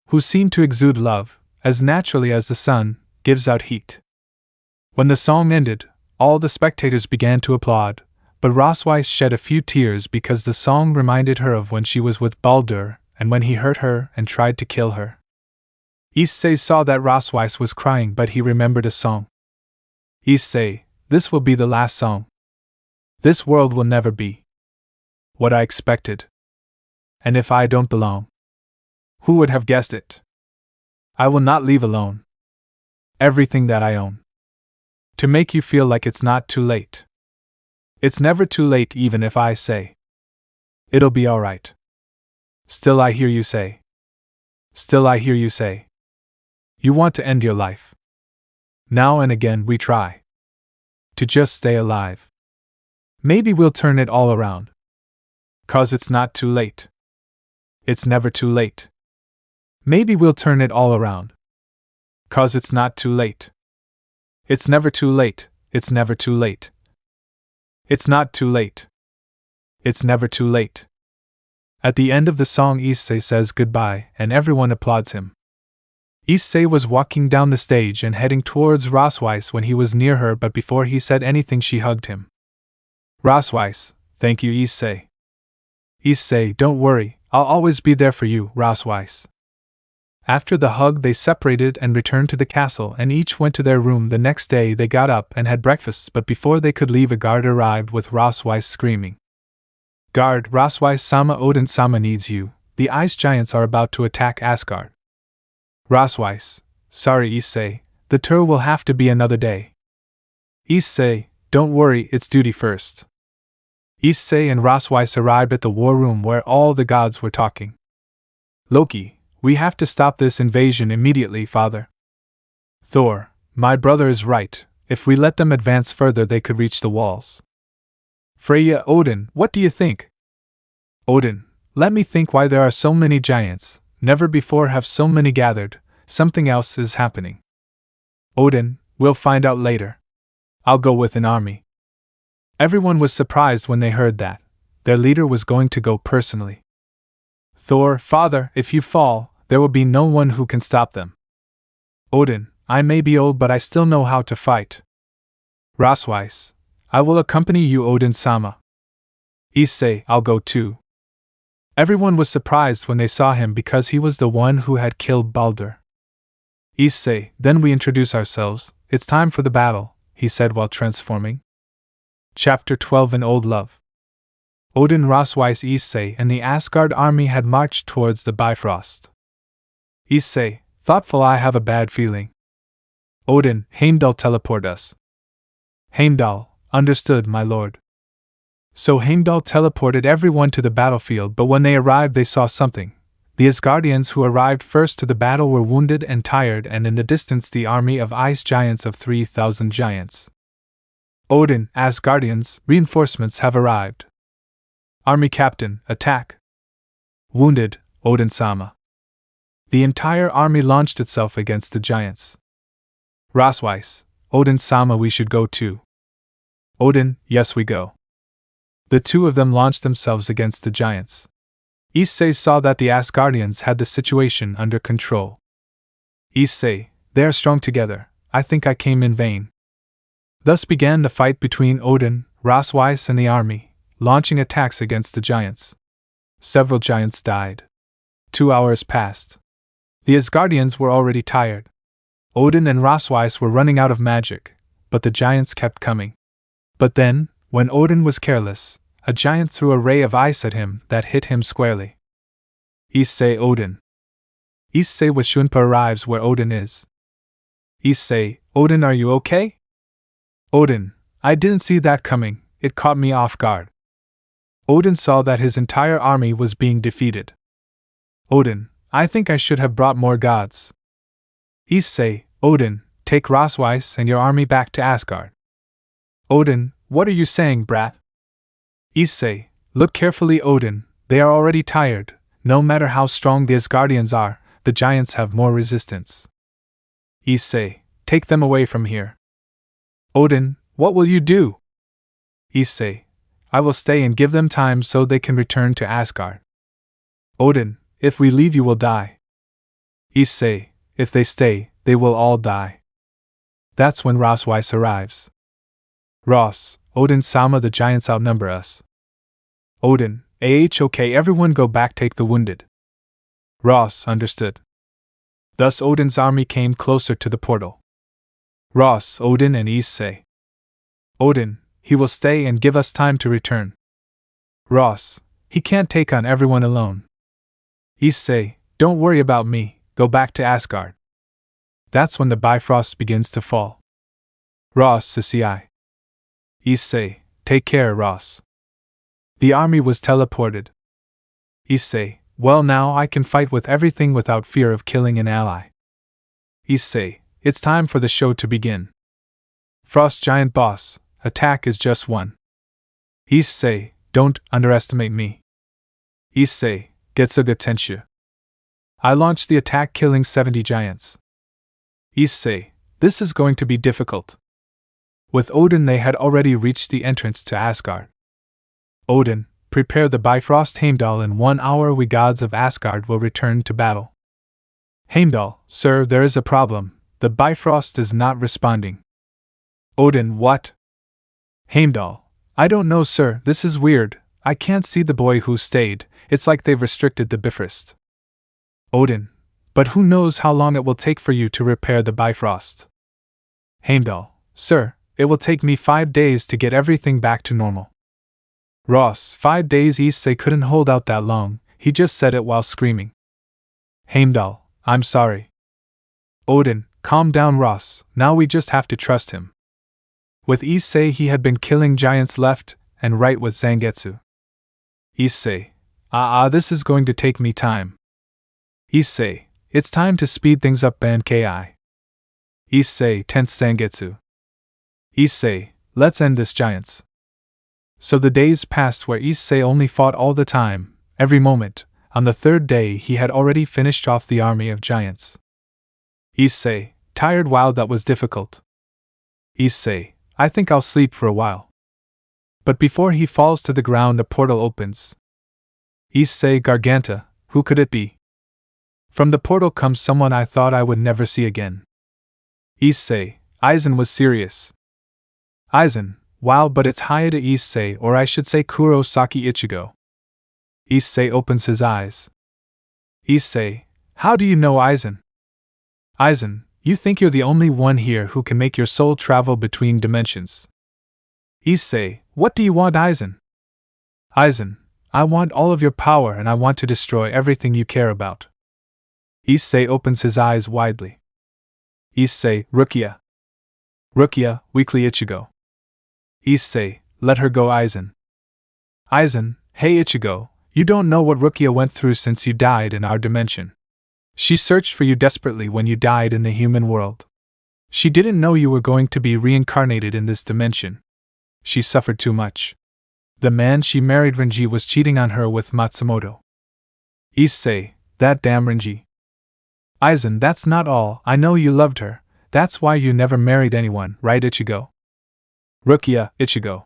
who seem to exude love, as naturally as the sun gives out heat. When the song ended, all the spectators began to applaud, but Raswise shed a few tears because the song reminded her of when she was with Baldur and when he hurt her and tried to kill her. Issei saw that Raswise was crying, but he remembered a song. Issei, this will be the last song. This world will never be What I expected. And if I don't belong? Who would have guessed it? I will not leave alone. Everything that I own. To make you feel like it's not too late. It's never too late even if I say. It'll be alright. Still I hear you say. Still I hear you say. You want to end your life. Now and again we try. To just stay alive. Maybe we'll turn it all around. 'Cause it's not too late. It's never too late. Maybe we'll turn it all around. 'Cause it's not too late. It's never too late, it's never too late. It's not too late. It's never too late. At the end of the song, Issei says goodbye, and everyone applauds him. Issei was walking down the stage and heading towards Rosweiss when he was near her, but before he said anything, she hugged him. Rosweiss, thank you, Issei. Issei, don't worry, I'll always be there for you, Rosweiss. After the hug, they separated and returned to the castle, and each went to their room. The next day, they got up and had breakfast, but before they could leave, a guard arrived with Rosweiss screaming. Guard, Rosweiss-sama, Odin-sama needs you. The ice giants are about to attack Asgard. Rosweiss, sorry Issei, the tour will have to be another day. Issei, don't worry, it's duty first. Issei and Rosweiss arrived at the war room where all the gods were talking. Loki, we have to stop this invasion immediately, father. Thor, my brother is right, if we let them advance further they could reach the walls. Freya, Odin, what do you think? Odin, let me think why there are so many giants, never before have so many gathered, something else is happening. Odin, we'll find out later. I'll go with an army. Everyone was surprised when they heard that. Their leader was going to go personally. Thor, father, if you fall, there will be no one who can stop them. Odin, I may be old but I still know how to fight. Rosweiss, I will accompany you, Odin-sama. Issei, I'll go too. Everyone was surprised when they saw him because he was the one who had killed Baldur. Issei, then we introduce ourselves, it's time for the battle, he said while transforming. Chapter 12, An Old Love. Odin, Rosweiss, Issei and the Asgard army had marched towards the Bifrost. Issei, thoughtful, I have a bad feeling. Odin, Heimdall teleport us. Heimdall, understood, my lord. So Heimdall teleported everyone to the battlefield, but when they arrived they saw something. The Asgardians who arrived first to the battle were wounded and tired, and in the distance the army of ice giants of 3,000 giants. Odin, Asgardians, reinforcements have arrived. Army captain, attack. Wounded, Odin-sama. The entire army launched itself against the giants. Rosweiss, Odin-sama, we should go too. Odin, yes, we go. The two of them launched themselves against the giants. Issei saw that the Asgardians had the situation under control. Issei, they are strong together, I think I came in vain. Thus began the fight between Odin, Rosweiss and the army, launching attacks against the giants. Several giants died. 2 hours passed. The Asgardians were already tired. Odin and Rosweiss were running out of magic, but the giants kept coming. But then, when Odin was careless, a giant threw a ray of ice at him that hit him squarely. Issei, Odin. Issei with Shunpa arrives where Odin is. Issei, Odin, are you okay? Odin, I didn't see that coming, it caught me off guard. Odin saw that his entire army was being defeated. Odin, I think I should have brought more gods. Issei, Odin, take Rosweiss and your army back to Asgard. Odin, what are you saying, brat? Issei, look carefully, Odin, they are already tired. No matter how strong the Asgardians are, the giants have more resistance. Issei, take them away from here. Odin, what will you do? Issei, I will stay and give them time so they can return to Asgard. Odin, if we leave you will die. Issei, if they stay, they will all die. That's when Rosweiss arrives. Ross, Odin-sama, the giants outnumber us. Odin, okay, everyone go back, take the wounded. Ross, understood. Thus Odin's army came closer to the portal. Ross, Odin and Issei. Odin, he will stay and give us time to return. Ross, He can't take on everyone alone. Issei, don't worry about me, go back to Asgard. That's when the Bifrost begins to fall. Ross, Issei. Issei, take care, Ross. The army was teleported. Issei, well now I can fight with everything without fear of killing an ally. Issei, it's time for the show to begin. Frost Giant Boss, attack is just one. Issei, don't underestimate me. Issei, Getsuga Tenshu. I launched the attack killing 70 giants. Issei, this is going to be difficult. With Odin they had already reached the entrance to Asgard. Odin, prepare the Bifrost Heimdall, in 1 hour we gods of Asgard will return to battle. Heimdall, sir, there is a problem, the Bifrost is not responding. Odin, what? Heimdall, I don't know, sir, this is weird, I can't see the boy who stayed, it's like they've restricted the Bifrost. Odin, but who knows how long it will take for you to repair the Bifrost? Heimdall, sir, it will take me 5 days to get everything back to normal. Ross, 5 days? Issei couldn't hold out that long, he just said it while screaming. Heimdall, I'm sorry. Odin, calm down, Ross, now we just have to trust him. With Issei he had been killing giants left and right with Zangetsu. Issei, this is going to take me time. Issei, it's time to speed things up, Bankai. Issei, tense Zangetsu. Issei, let's end this, giants. So the days passed where Issei only fought all the time, every moment. On the 3rd day he had already finished off the army of giants. Issei, tired? Wow, that was difficult. Issei, I think I'll sleep for a while. But before he falls to the ground a portal opens. Issei, Garganta, who could it be? From the portal comes someone I thought I would never see again. Issei, Aizen was serious. Aizen, wow, but it's Hayata Issei, or I should say Kurosaki Ichigo. Issei opens his eyes. Issei, how do you know Aizen? Aizen, you think you're the only one here who can make your soul travel between dimensions. Issei, what do you want, Aizen? Aizen, I want all of your power and I want to destroy everything you care about. Issei opens his eyes widely. Issei, Rukia. Rukia, weakly Ichigo. Issei, let her go, Aizen. Aizen, hey Ichigo, you don't know what Rukia went through since you died in our dimension. She searched for you desperately when you died in the human world. She didn't know you were going to be reincarnated in this dimension. She suffered too much. The man she married, Renji, was cheating on her with Matsumoto. Issei, that damn Renji. Aizen, that's not all, I know you loved her, that's why you never married anyone, right Ichigo? Rukia, Ichigo.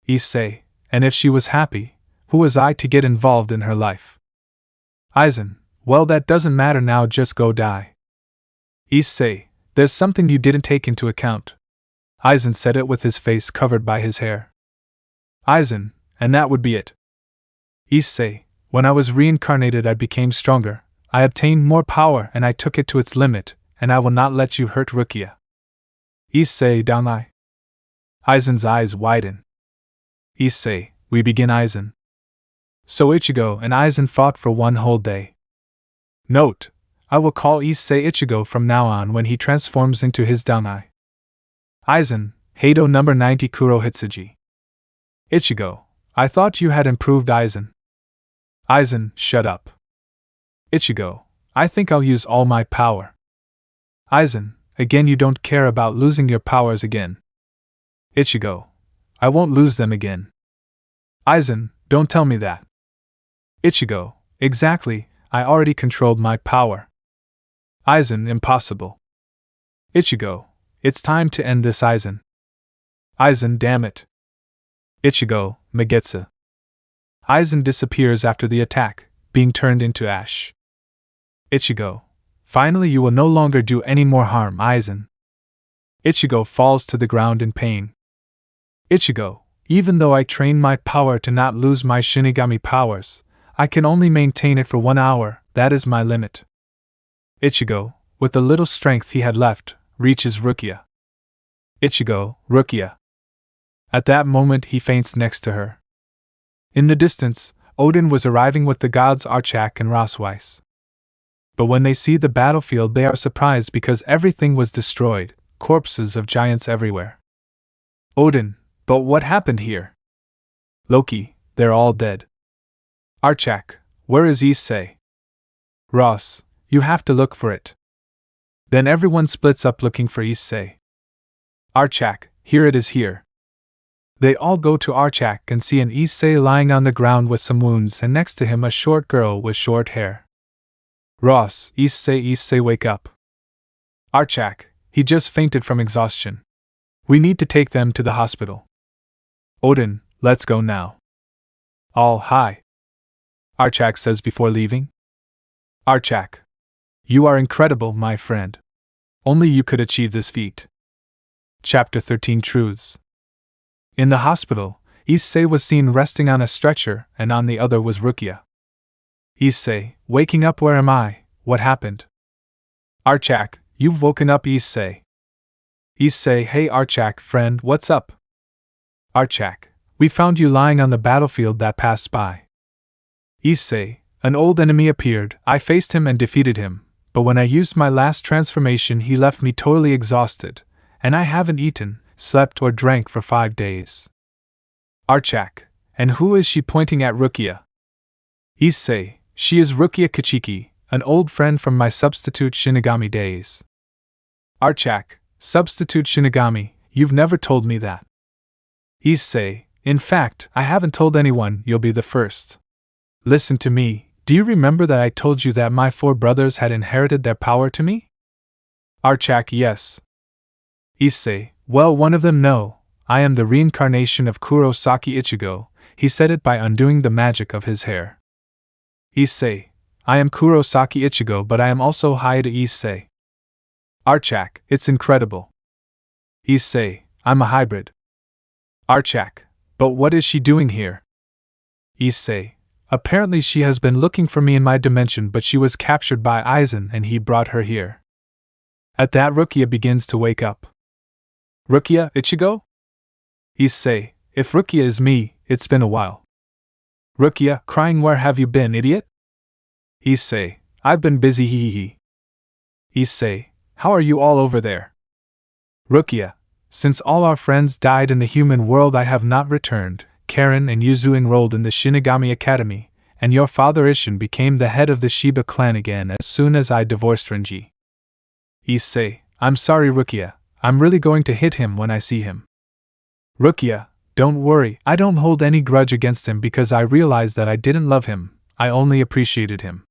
Issei, and if she was happy, who was I to get involved in her life? Aizen, well that doesn't matter now, just go die. Issei, there's something you didn't take into account. Aizen said it with his face covered by his hair. Aizen, and that would be it. Issei, when I was reincarnated I became stronger, I obtained more power and I took it to its limit, and I will not let you hurt Rukia. Issei, downlie. Aizen's eyes widen. Issei, we begin, Aizen. So Ichigo and Aizen fought for 1 whole day. Note, I will call Issei Ichigo from now on when he transforms into his downlie. Aizen, Heido number 90 Kurohitsuji. Ichigo, I thought you had improved, Aizen. Aizen, shut up. Ichigo, I think I'll use all my power. Aizen, again you don't care about losing your powers again. Ichigo, I won't lose them again. Aizen, don't tell me that. Ichigo, exactly, I already controlled my power. Aizen, impossible. Ichigo, it's time to end this, Aizen. Aizen, damn it. Ichigo, Magetsu. Aizen disappears after the attack, being turned into ash. Ichigo, finally you will no longer do any more harm, Aizen. Ichigo falls to the ground in pain. Ichigo, even though I train my power to not lose my Shinigami powers, I can only maintain it for 1 hour, that is my limit. Ichigo, with the little strength he had left, reaches Rukia. Ichigo, Rukia. At that moment he faints next to her. In the distance, Odin was arriving with the gods Archak and Rosweiss. But when they see the battlefield they are surprised because everything was destroyed, corpses of giants everywhere. Odin, but what happened here? Loki, they're all dead. Archak, where is Issei? Ross, you have to look for it. Then everyone splits up looking for Issei. Archak, here it is here. They all go to Archak and see an Issei lying on the ground with some wounds and next to him a short girl with short hair. Ross, Issei, wake up. Archak, he just fainted from exhaustion. We need to take them to the hospital. Odin, let's go now. All hi. Archak says before leaving. Archak, you are incredible, my friend. Only you could achieve this feat. Chapter 13 Truths. In the hospital, Issei was seen resting on a stretcher and on the other was Rukia. Issei, waking up, where am I? What happened? Archak, you've woken up, Issei. Issei, hey Archak, friend, what's up? Archak, we found you lying on the battlefield that passed by. Issei, an old enemy appeared, I faced him and defeated him, but when I used my last transformation he left me totally exhausted, and I haven't eaten, slept or drank for 5 days. Archak, and who is she, pointing at Rukia? Issei, she is Rukia Kachiki, an old friend from my substitute Shinigami days. Archak, substitute Shinigami, you've never told me that. Issei, in fact, I haven't told anyone, you'll be the first. Listen to me, do you remember that I told you that my 4 brothers had inherited their power to me? Archak, yes. Issei, well, one of them no, I am the reincarnation of Kurosaki Ichigo, he said it by undoing the magic of his hair. Issei, I am Kurosaki Ichigo, but I am also Haida Issei. Archak, it's incredible. Issei, I'm a hybrid. Archak, but what is she doing here? Issei, apparently she has been looking for me in my dimension, but she was captured by Aizen and he brought her here. At that Rukia begins to wake up. Rukia, Ichigo? Issei, if Rukia is me, it's been a while. Rukia, crying, where have you been, idiot? Issei, I've been busy, hee hee. Issei, how are you all over there? Rukia, since all our friends died in the human world I have not returned. Karen and Yuzu enrolled in the Shinigami Academy, and your father Isshin became the head of the Shiba clan again as soon as I divorced Renji. Issei, I'm sorry Rukia, I'm really going to hit him when I see him. Rukia, don't worry, I don't hold any grudge against him because I realized that I didn't love him, I only appreciated him.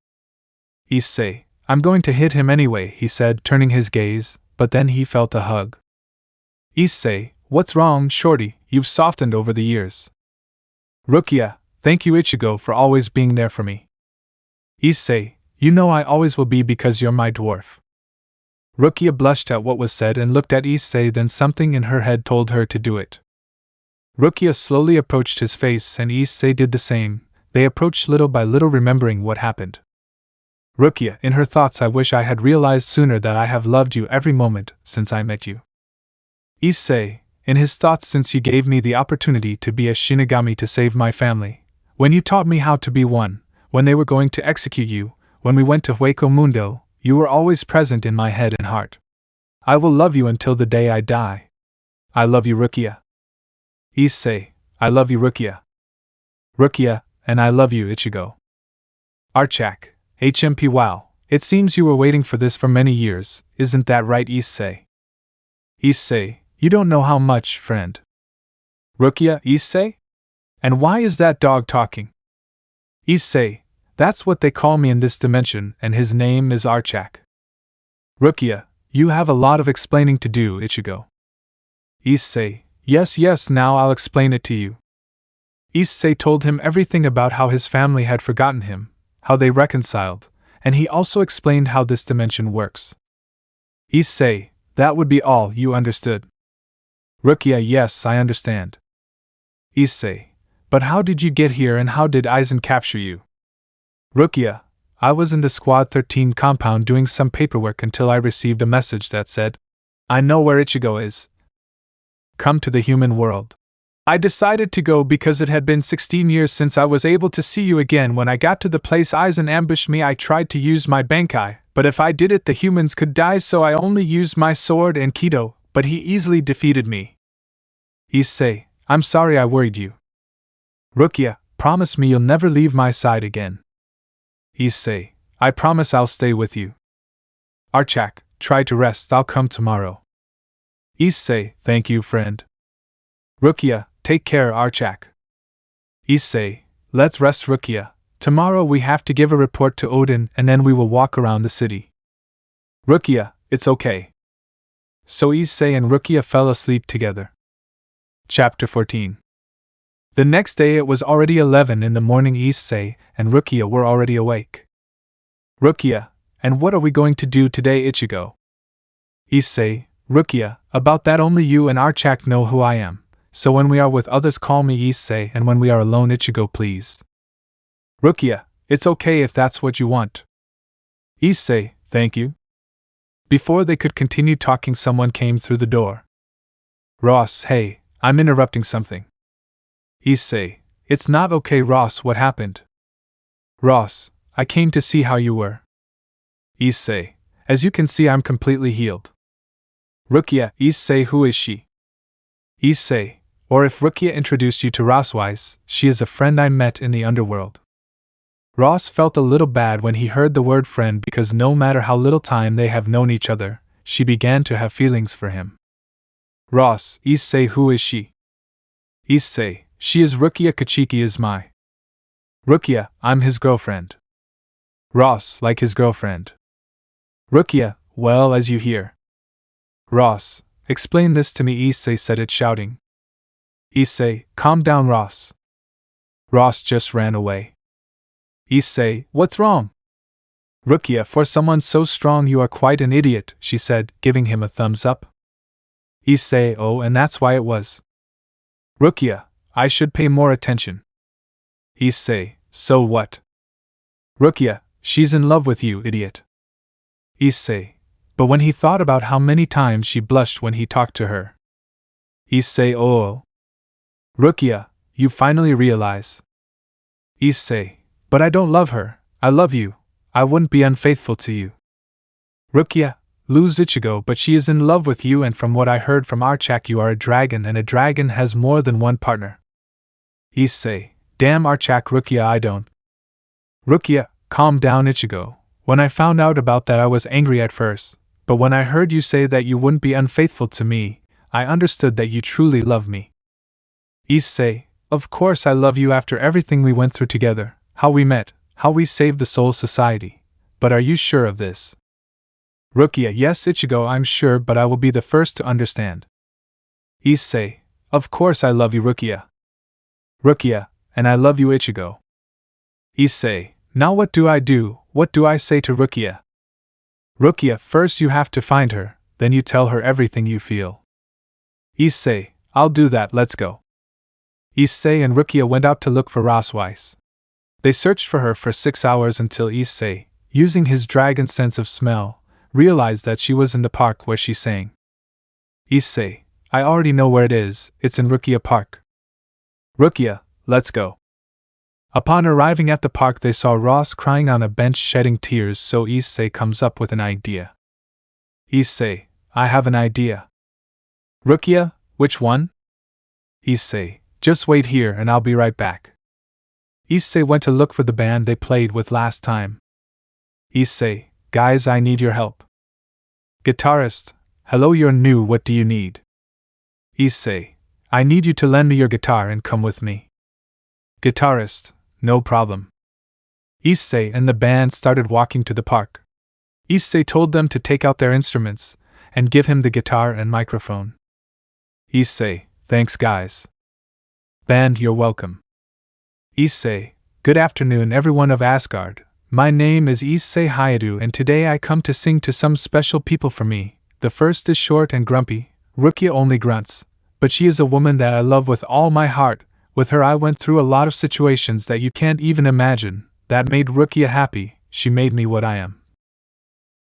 Issei, I'm going to hit him anyway, he said, turning his gaze, but then he felt a hug. Issei, what's wrong, shorty, you've softened over the years. Rukia, thank you Ichigo for always being there for me. Issei, you know I always will be because you're my dwarf. Rukia blushed at what was said and looked at Issei, then something in her head told her to do it. Rukia slowly approached his face and Issei did the same, they approached little by little remembering what happened. Rukia, in her thoughts, I wish I had realized sooner that I have loved you every moment since I met you. Issei, in his thoughts, since you gave me the opportunity to be a Shinigami to save my family, when you taught me how to be one, when they were going to execute you, when we went to Hueco Mundo, you were always present in my head and heart. I will love you until the day I die. I love you Rukia. Issei, I love you Rukia. Rukia, and I love you Ichigo. Archak, HMP, wow, it seems you were waiting for this for many years, isn't that right Issei? Issei, you don't know how much, friend. Rukia, Issei? And why is that dog talking? Issei, that's what they call me in this dimension, and his name is Archak. Rukia, you have a lot of explaining to do, Ichigo. Issei, yes, now I'll explain it to you. Issei told him everything about how his family had forgotten him, how they reconciled, and he also explained how this dimension works. Issei, that would be all, you understood? Rukia, yes, I understand. Issei, but how did you get here and how did Aizen capture you? Rukia, I was in the Squad 13 compound doing some paperwork until I received a message that said, I know where Ichigo is. Come to the human world. I decided to go because it had been 16 years since I was able to see you again. When I got to the place Aizen ambushed me, I tried to use my Bankai, but if I did it the humans could die, so I only used my sword and Kido, but he easily defeated me. Issei, I'm sorry I worried you. Rukia, promise me you'll never leave my side again. Issei, I promise I'll stay with you. Archak, try to rest, I'll come tomorrow. Issei, thank you, friend. Rukia, take care, Archak. Issei, let's rest, Rukia. Tomorrow we have to give a report to Odin and then we will walk around the city. Rukia, it's okay. So Issei and Rukia fell asleep together. Chapter 14. The next day it was already 11 in the morning. Issei and Rukia were already awake. Rukia, and what are we going to do today, Ichigo? Issei, Rukia, about that only you and Archak know who I am, so when we are with others call me Issei, and when we are alone Ichigo, please. Rukia, it's okay if that's what you want. Issei, thank you. Before they could continue talking, someone came through the door. Ross, hey, I'm interrupting something. Issei, it's not okay, Ross, what happened? Ross, I came to see how you were. Issei, as you can see I'm completely healed. Rukia, Issei, who is she? Issei, or if Rukia introduced you to Rosswise, she is a friend I met in the underworld. Ross felt a little bad when he heard the word friend because no matter how little time they have known each other, she began to have feelings for him. Ross, Issei, who is she? Issei, she is Rukia. Kachiki is my. Rukia, I'm his girlfriend. Ross, like his girlfriend. Rukia, well, as you hear. Ross, explain this to me, Issei said it, shouting. Issei, calm down, Ross. Ross just ran away. Issei, what's wrong? Rukia, for someone so strong you are quite an idiot, she said, giving him a thumbs up. Issei, oh, and that's why it was. Rukia, I should pay more attention. Issei, so what? Rukia, she's in love with you, idiot. Issei, but when he thought about how many times she blushed when he talked to her. Issei, oh. Rukia, you finally realize. Issei, but I don't love her, I love you, I wouldn't be unfaithful to you. Rukia, lose Ichigo, but she is in love with you, and from what I heard from Archak you are a dragon and a dragon has more than one partner. Issei, damn Archak. Rukia, I don't. Rukia, calm down, Ichigo. When I found out about that I was angry at first, but when I heard you say that you wouldn't be unfaithful to me, I understood that you truly love me. Issei, of course I love you after everything we went through together, how we met, how we saved the Soul Society. But are you sure of this? Rukia, yes, Ichigo, I'm sure, but I will be the first to understand. Issei, of course I love you, Rukia. Rukia, and I love you, Ichigo. Issei, now what do I do, what do I say to Rukia? Rukia, first you have to find her, then you tell her everything you feel. Issei, I'll do that, let's go. Issei and Rukia went out to look for Rosswise. They searched for her for 6 hours until Issei, using his dragon sense of smell, realized that she was in the park where she sang. Issei, I already know where it is, it's in Rukia Park. Rukia, let's go. Upon arriving at the park they saw Ross crying on a bench shedding tears, so Issei comes up with an idea. Issei, I have an idea. Rukia, which one? Issei, just wait here and I'll be right back. Issei went to look for the band they played with last time. Issei, guys, I need your help. Guitarist, hello, you're new, what do you need? Issei, I need you to lend me your guitar and come with me. Guitarist, no problem. Issei and the band started walking to the park. Issei told them to take out their instruments and give him the guitar and microphone. Issei, thanks guys. Band, you're welcome. Issei, good afternoon everyone of Asgard. My name is Issei Hayadu and today I come to sing to some special people for me. The first is short and grumpy, Rukia only grunts, but she is a woman that I love with all my heart. With her I went through a lot of situations that you can't even imagine, that made Rukia happy, she made me what I am.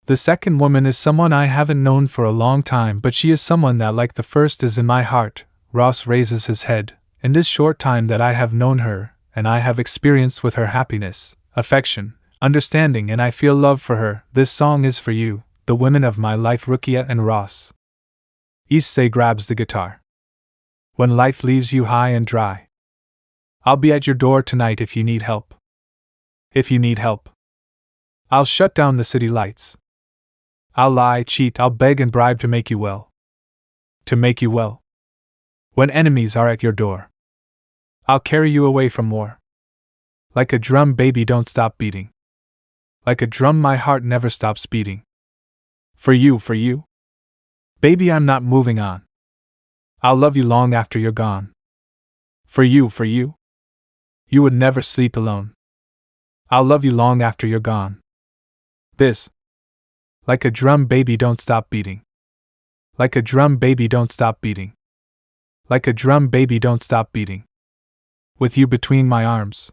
The second woman is someone I haven't known for a long time, but she is someone that like the first is in my heart. Ross raises his head, in this short time that I have known her, and I have experienced with her happiness, affection, understanding, and I feel love for her, this song is for you, the women of my life, Rukia and Ross. Issei grabs the guitar. When life leaves you high and dry, I'll be at your door tonight if you need help. If you need help, I'll shut down the city lights. I'll lie, cheat, I'll beg and bribe to make you well. To make you well. When enemies are at your door, I'll carry you away from war. Like a drum, baby, don't stop beating. Like a drum, my heart never stops beating. For you, for you. Baby, I'm not moving on. I'll love you long after you're gone. For you, for you. You would never sleep alone. I'll love you long after you're gone. This. Like a drum, baby, don't stop beating. Like a drum, baby, don't stop beating. Like a drum, baby, don't stop beating. With you between my arms.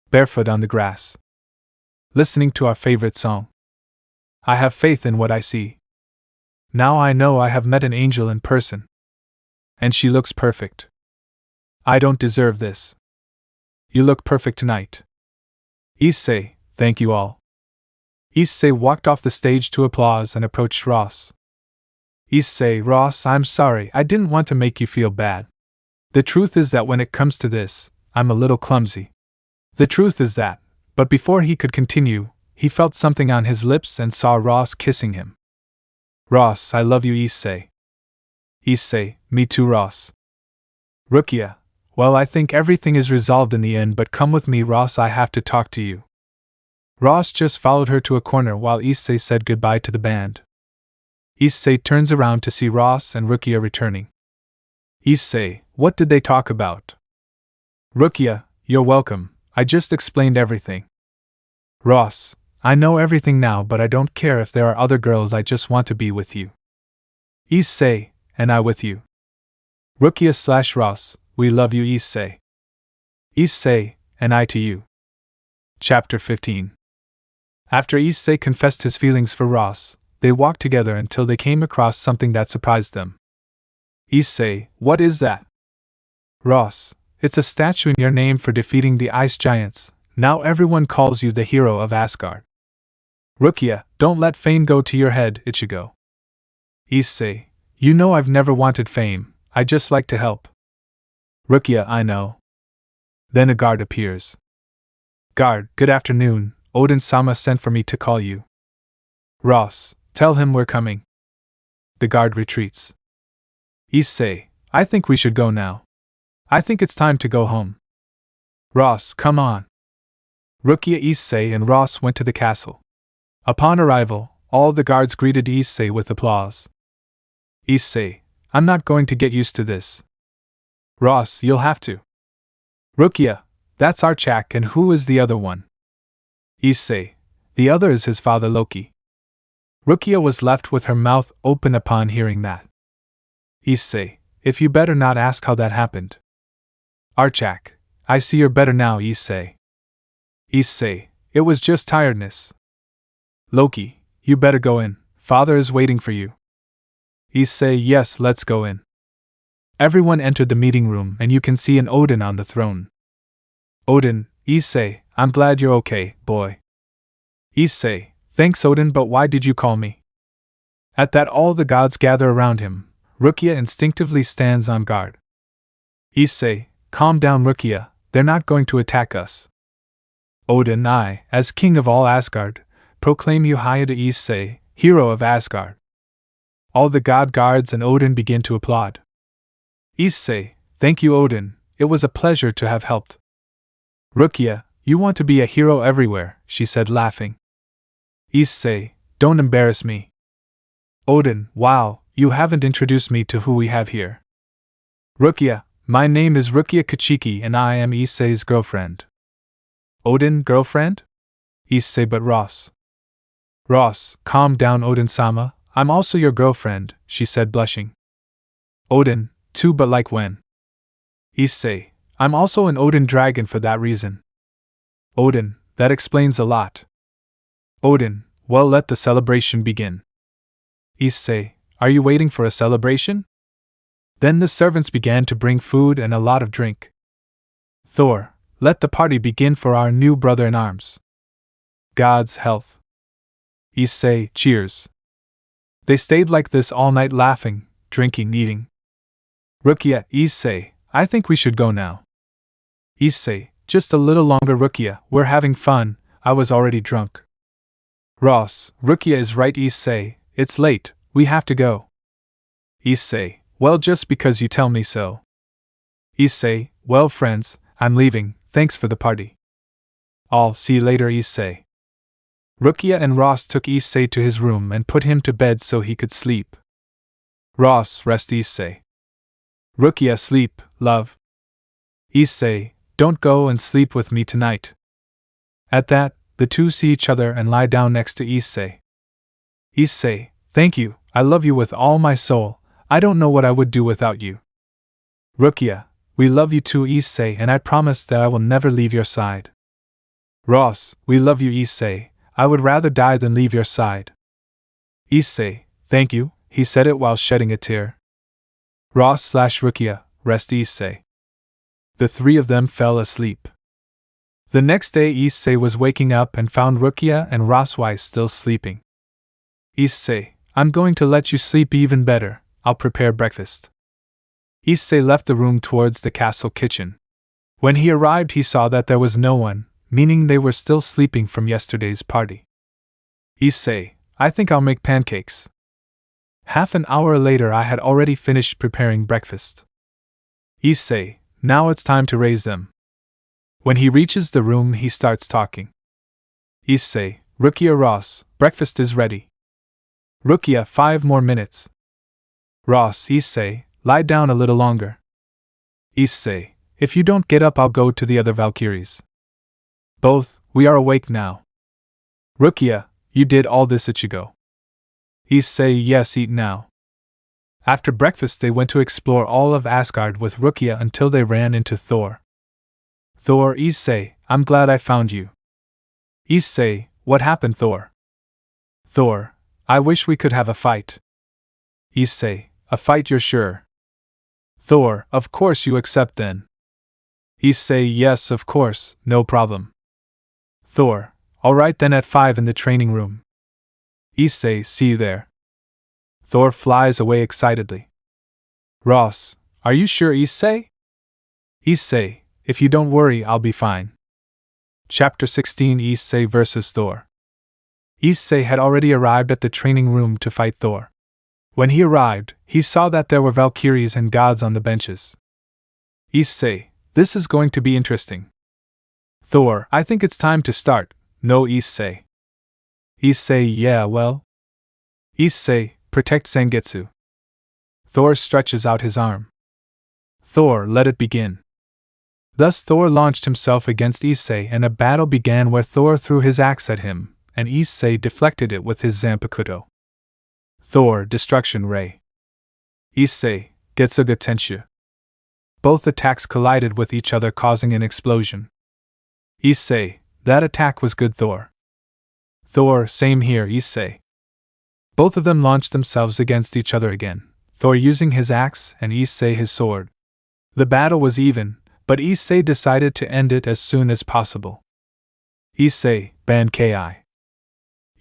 Barefoot on the grass. Listening to our favorite song. I have faith in what I see. Now I know I have met an angel in person. And she looks perfect. I don't deserve this. You look perfect tonight. Issei, thank you all. Issei walked off the stage to applause and approached Ross. Issei, Ross, I'm sorry, I didn't want to make you feel bad. The truth is that when it comes to this, I'm a little clumsy. The truth is that, but before he could continue, he felt something on his lips and saw Ross kissing him. Ross, I love you, Issei. Issei, me too, Ross. Rukia, well, I think everything is resolved in the end, but come with me, Ross, I have to talk to you. Ross just followed her to a corner while Issei said goodbye to the band. Issei turns around to see Ross and Rukia returning. Issei, what did they talk about? Rukia, you're welcome, I just explained everything. Ross, I know everything now, but I don't care if there are other girls, I just want to be with you. Issei, and I with you. Rukia/Ross, we love you, Issei. Issei, and I to you. Chapter 15. After Issei confessed his feelings for Ross, they walked together until they came across something that surprised them. Issei, what is that? Ross, it's a statue in your name for defeating the ice giants. Now everyone calls you the hero of Asgard. Rukia, don't let fame go to your head, Ichigo. Issei, you know I've never wanted fame, I just like to help. Rukia, I know. Then a guard appears. Guard, good afternoon, Odin-sama sent for me to call you. Ross, tell him we're coming. The guard retreats. Issei, I think we should go now. I think it's time to go home. Ross, come on. Rukia, Issei, and Ross went to the castle. Upon arrival, all the guards greeted Issei with applause. Issei, I'm not going to get used to this. Ross, you'll have to. Rukia, that's Archak, and who is the other one? Issei, the other is his father Loki. Rukia was left with her mouth open upon hearing that. Issei, if you better not ask how that happened. Archak, I see you're better now, Issei. Issei, it was just tiredness. Loki, you better go in, father is waiting for you. Issei, yes, let's go in. Everyone entered the meeting room and you can see an Odin on the throne. Odin, Issei, I'm glad you're okay, boy. Issei, thanks Odin, but why did you call me? At that all the gods gather around him. Rukia instinctively stands on guard. Issei, calm down Rukia, they're not going to attack us. Odin, I, as king of all Asgard, proclaim you high to Issei, hero of Asgard. All the god guards and Odin begin to applaud. Issei, thank you Odin, it was a pleasure to have helped. Rukia, you want to be a hero everywhere, she said laughing. Issei, don't embarrass me. Odin, wow, you haven't introduced me to who we have here. Rukia, my name is Rukia Kachiki and I am Issei's girlfriend. Odin, girlfriend? Issei, but Ross. Ross, calm down Odin-sama, I'm also your girlfriend, she said blushing. Odin, too, but like when? Issei, I'm also an Odin dragon for that reason. Odin, that explains a lot. Odin, well, let the celebration begin. Issei, are you waiting for a celebration? Then the servants began to bring food and a lot of drink. Thor, let the party begin for our new brother in arms. God's health. Issei, cheers. They stayed like this all night laughing, drinking, eating. Rukia, Issei, I think we should go now. Issei, just a little longer. Rukia, we're having fun, I was already drunk. Ross, Rukia is right. Issei, it's late, we have to go. Issei, well, just because you tell me so. Issei, well friends, I'm leaving, thanks for the party. I'll see you later. Issei. Rukia and Ross took Issei to his room and put him to bed so he could sleep. Ross, rest. Issei. Rukia, sleep, love. Issei, don't go and sleep with me tonight. At that, the two see each other and lie down next to Issei. Issei, thank you, I love you with all my soul, I don't know what I would do without you. Rukia, we love you too. Issei, and I promise that I will never leave your side. Ross, we love you. Issei, I would rather die than leave your side. Issei, thank you, he said it while shedding a tear. Ross/Rukia, rest. Issei. The three of them fell asleep. The next day Issei was waking up and found Rukia and Rosswise still sleeping. Issei, I'm going to let you sleep even better, I'll prepare breakfast. Issei left the room towards the castle kitchen. When he arrived he saw that there was no one, meaning they were still sleeping from yesterday's party. Issei, I think I'll make pancakes. Half an hour later I had already finished preparing breakfast. Issei, now it's time to raise them. When he reaches the room he starts talking. Issei, Rukia, Ross, breakfast is ready. Rukia, 5 more minutes. Ross, Issei, lie down a little longer. Issei, if you don't get up I'll go to the other Valkyries. Both, we are awake now. Rukia, you did all this. Ichigo. Issei, yes, eat now. After breakfast they went to explore all of Asgard with Rukia until they ran into Thor. Thor, Issei, I'm glad I found you. Issei, what happened? Thor. Thor, I wish we could have a fight. Issei, a fight, you're sure? Thor, of course you accept then. Issei, yes, of course, no problem. Thor, alright then, at 5 in the training room. Issei, see you there. Thor flies away excitedly. Ross, are you sure? Issei? Issei, if you don't worry I'll be fine. Chapter 16, Issei vs. Thor. Issei had already arrived at the training room to fight Thor. When he arrived, he saw that there were Valkyries and gods on the benches. Issei, this is going to be interesting. Thor, I think it's time to start. No, Issei. Issei, yeah, well. Issei, protect Zangetsu. Thor stretches out his arm. Thor, let it begin. Thus Thor launched himself against Issei and a battle began where Thor threw his axe at him, and Issei deflected it with his Zanpakuto. Thor, Destruction Ray. Issei, Getsuga Tenshu. Both attacks collided with each other causing an explosion. Issei, that attack was good. Thor. Thor, same here. Issei. Both of them launched themselves against each other again, Thor using his axe and Issei his sword. The battle was even, but Issei decided to end it as soon as possible. Issei, Ban Ki.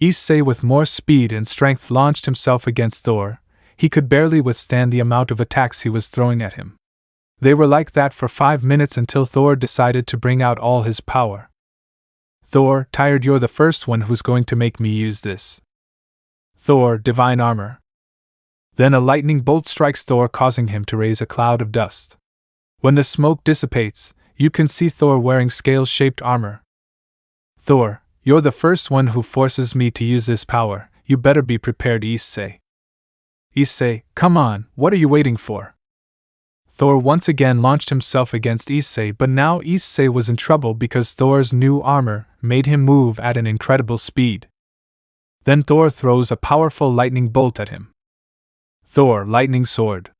Issei with more speed and strength launched himself against Thor. He could barely withstand the amount of attacks he was throwing at him. They were like that for 5 minutes until Thor decided to bring out all his power. Thor, tired, you're the first one who's going to make me use this. Thor, Divine Armor. Then a lightning bolt strikes Thor, causing him to raise a cloud of dust. When the smoke dissipates, you can see Thor wearing scale-shaped armor. Thor, you're the first one who forces me to use this power, you better be prepared. Issei. Issei, come on, what are you waiting for? Thor once again launched himself against Issei, but now Issei was in trouble because Thor's new armor made him move at an incredible speed. Then Thor throws a powerful lightning bolt at him. Thor, Lightning Sword.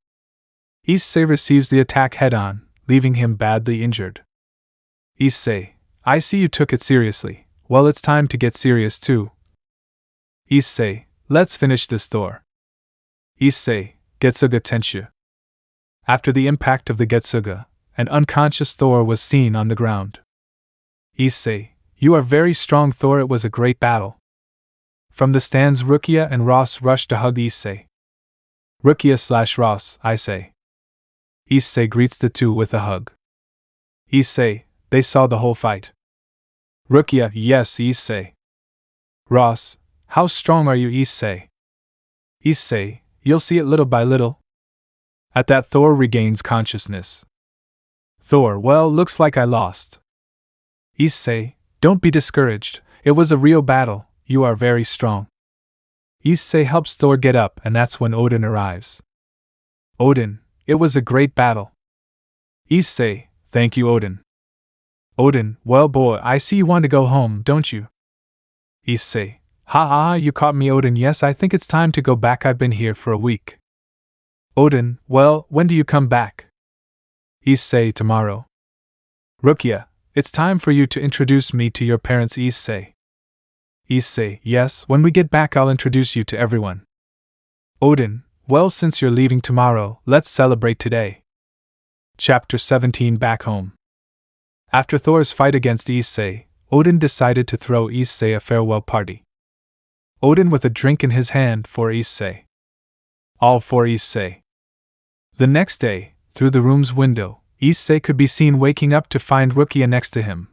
Issei receives the attack head-on, leaving him badly injured. Issei, I see you took it seriously. Well, it's time to get serious too. Issei, let's finish this. Thor. Issei, Getsuga Tenshu. After the impact of the Getsuga, an unconscious Thor was seen on the ground. Issei, you are very strong, Thor. It was a great battle. From the stands, Rukia and Ross rushed to hug Issei. Rukia/Ross, I say. Issei greets the two with a hug. Issei, they saw the whole fight. Rukia, yes, Issei. Ross, how strong are you, Issei? Issei, you'll see it little by little. At that, Thor regains consciousness. Thor, well, looks like I lost. Issei, don't be discouraged, it was a real battle, you are very strong. Issei helps Thor get up, and that's when Odin arrives. Odin, it was a great battle. Issei, thank you, Odin. Odin, well, boy, I see you want to go home, don't you? Issei, ha ha, you caught me, Odin. Yes, I think it's time to go back. I've been here for a week. Odin, well, when do you come back? Issei, tomorrow. Rukia, it's time for you to introduce me to your parents, Issei. Issei, yes, when we get back I'll introduce you to everyone. Odin, well, since you're leaving tomorrow, let's celebrate today. Chapter 17. Back home. After Thor's fight against Issei, Odin decided to throw Issei a farewell party. Odin with a drink in his hand for Issei. All for Issei. The next day, through the room's window, Issei could be seen waking up to find Rukia next to him,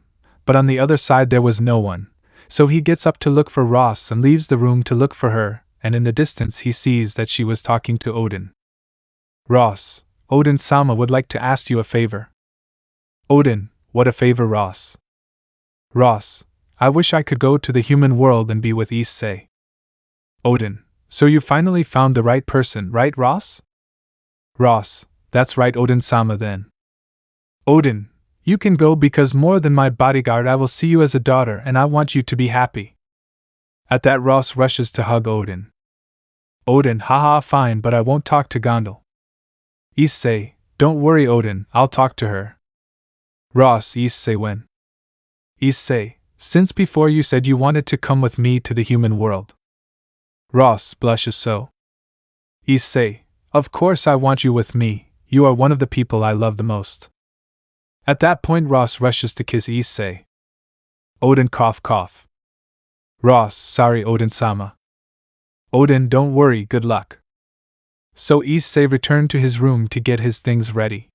but on the other side there was no one, so he gets up to look for Ross and leaves the room to look for her, and in the distance he sees that she was talking to Odin. Ross, Odin-sama would like to ask you a favor. Odin, what a favor, Ross? Ross, I wish I could go to the human world and be with Issei. Odin, so you finally found the right person, right, Ross? Ross, that's right, Odin-sama then. Odin, you can go because more than my bodyguard I will see you as a daughter and I want you to be happy. At that, Ross rushes to hug Odin. Odin, haha, fine, but I won't talk to Gondel. Issei, don't worry, Odin, I'll talk to her. Ross, Issei, when? Issei, since before you said you wanted to come with me to the human world. Ross blushes so. Issei, of course I want you with me, you are one of the people I love the most. At that point Ross rushes to kiss Issei. Odin, cough cough. Ross, sorry, Odin-sama. Odin, don't worry, good luck. So Issei returned to his room to get his things ready.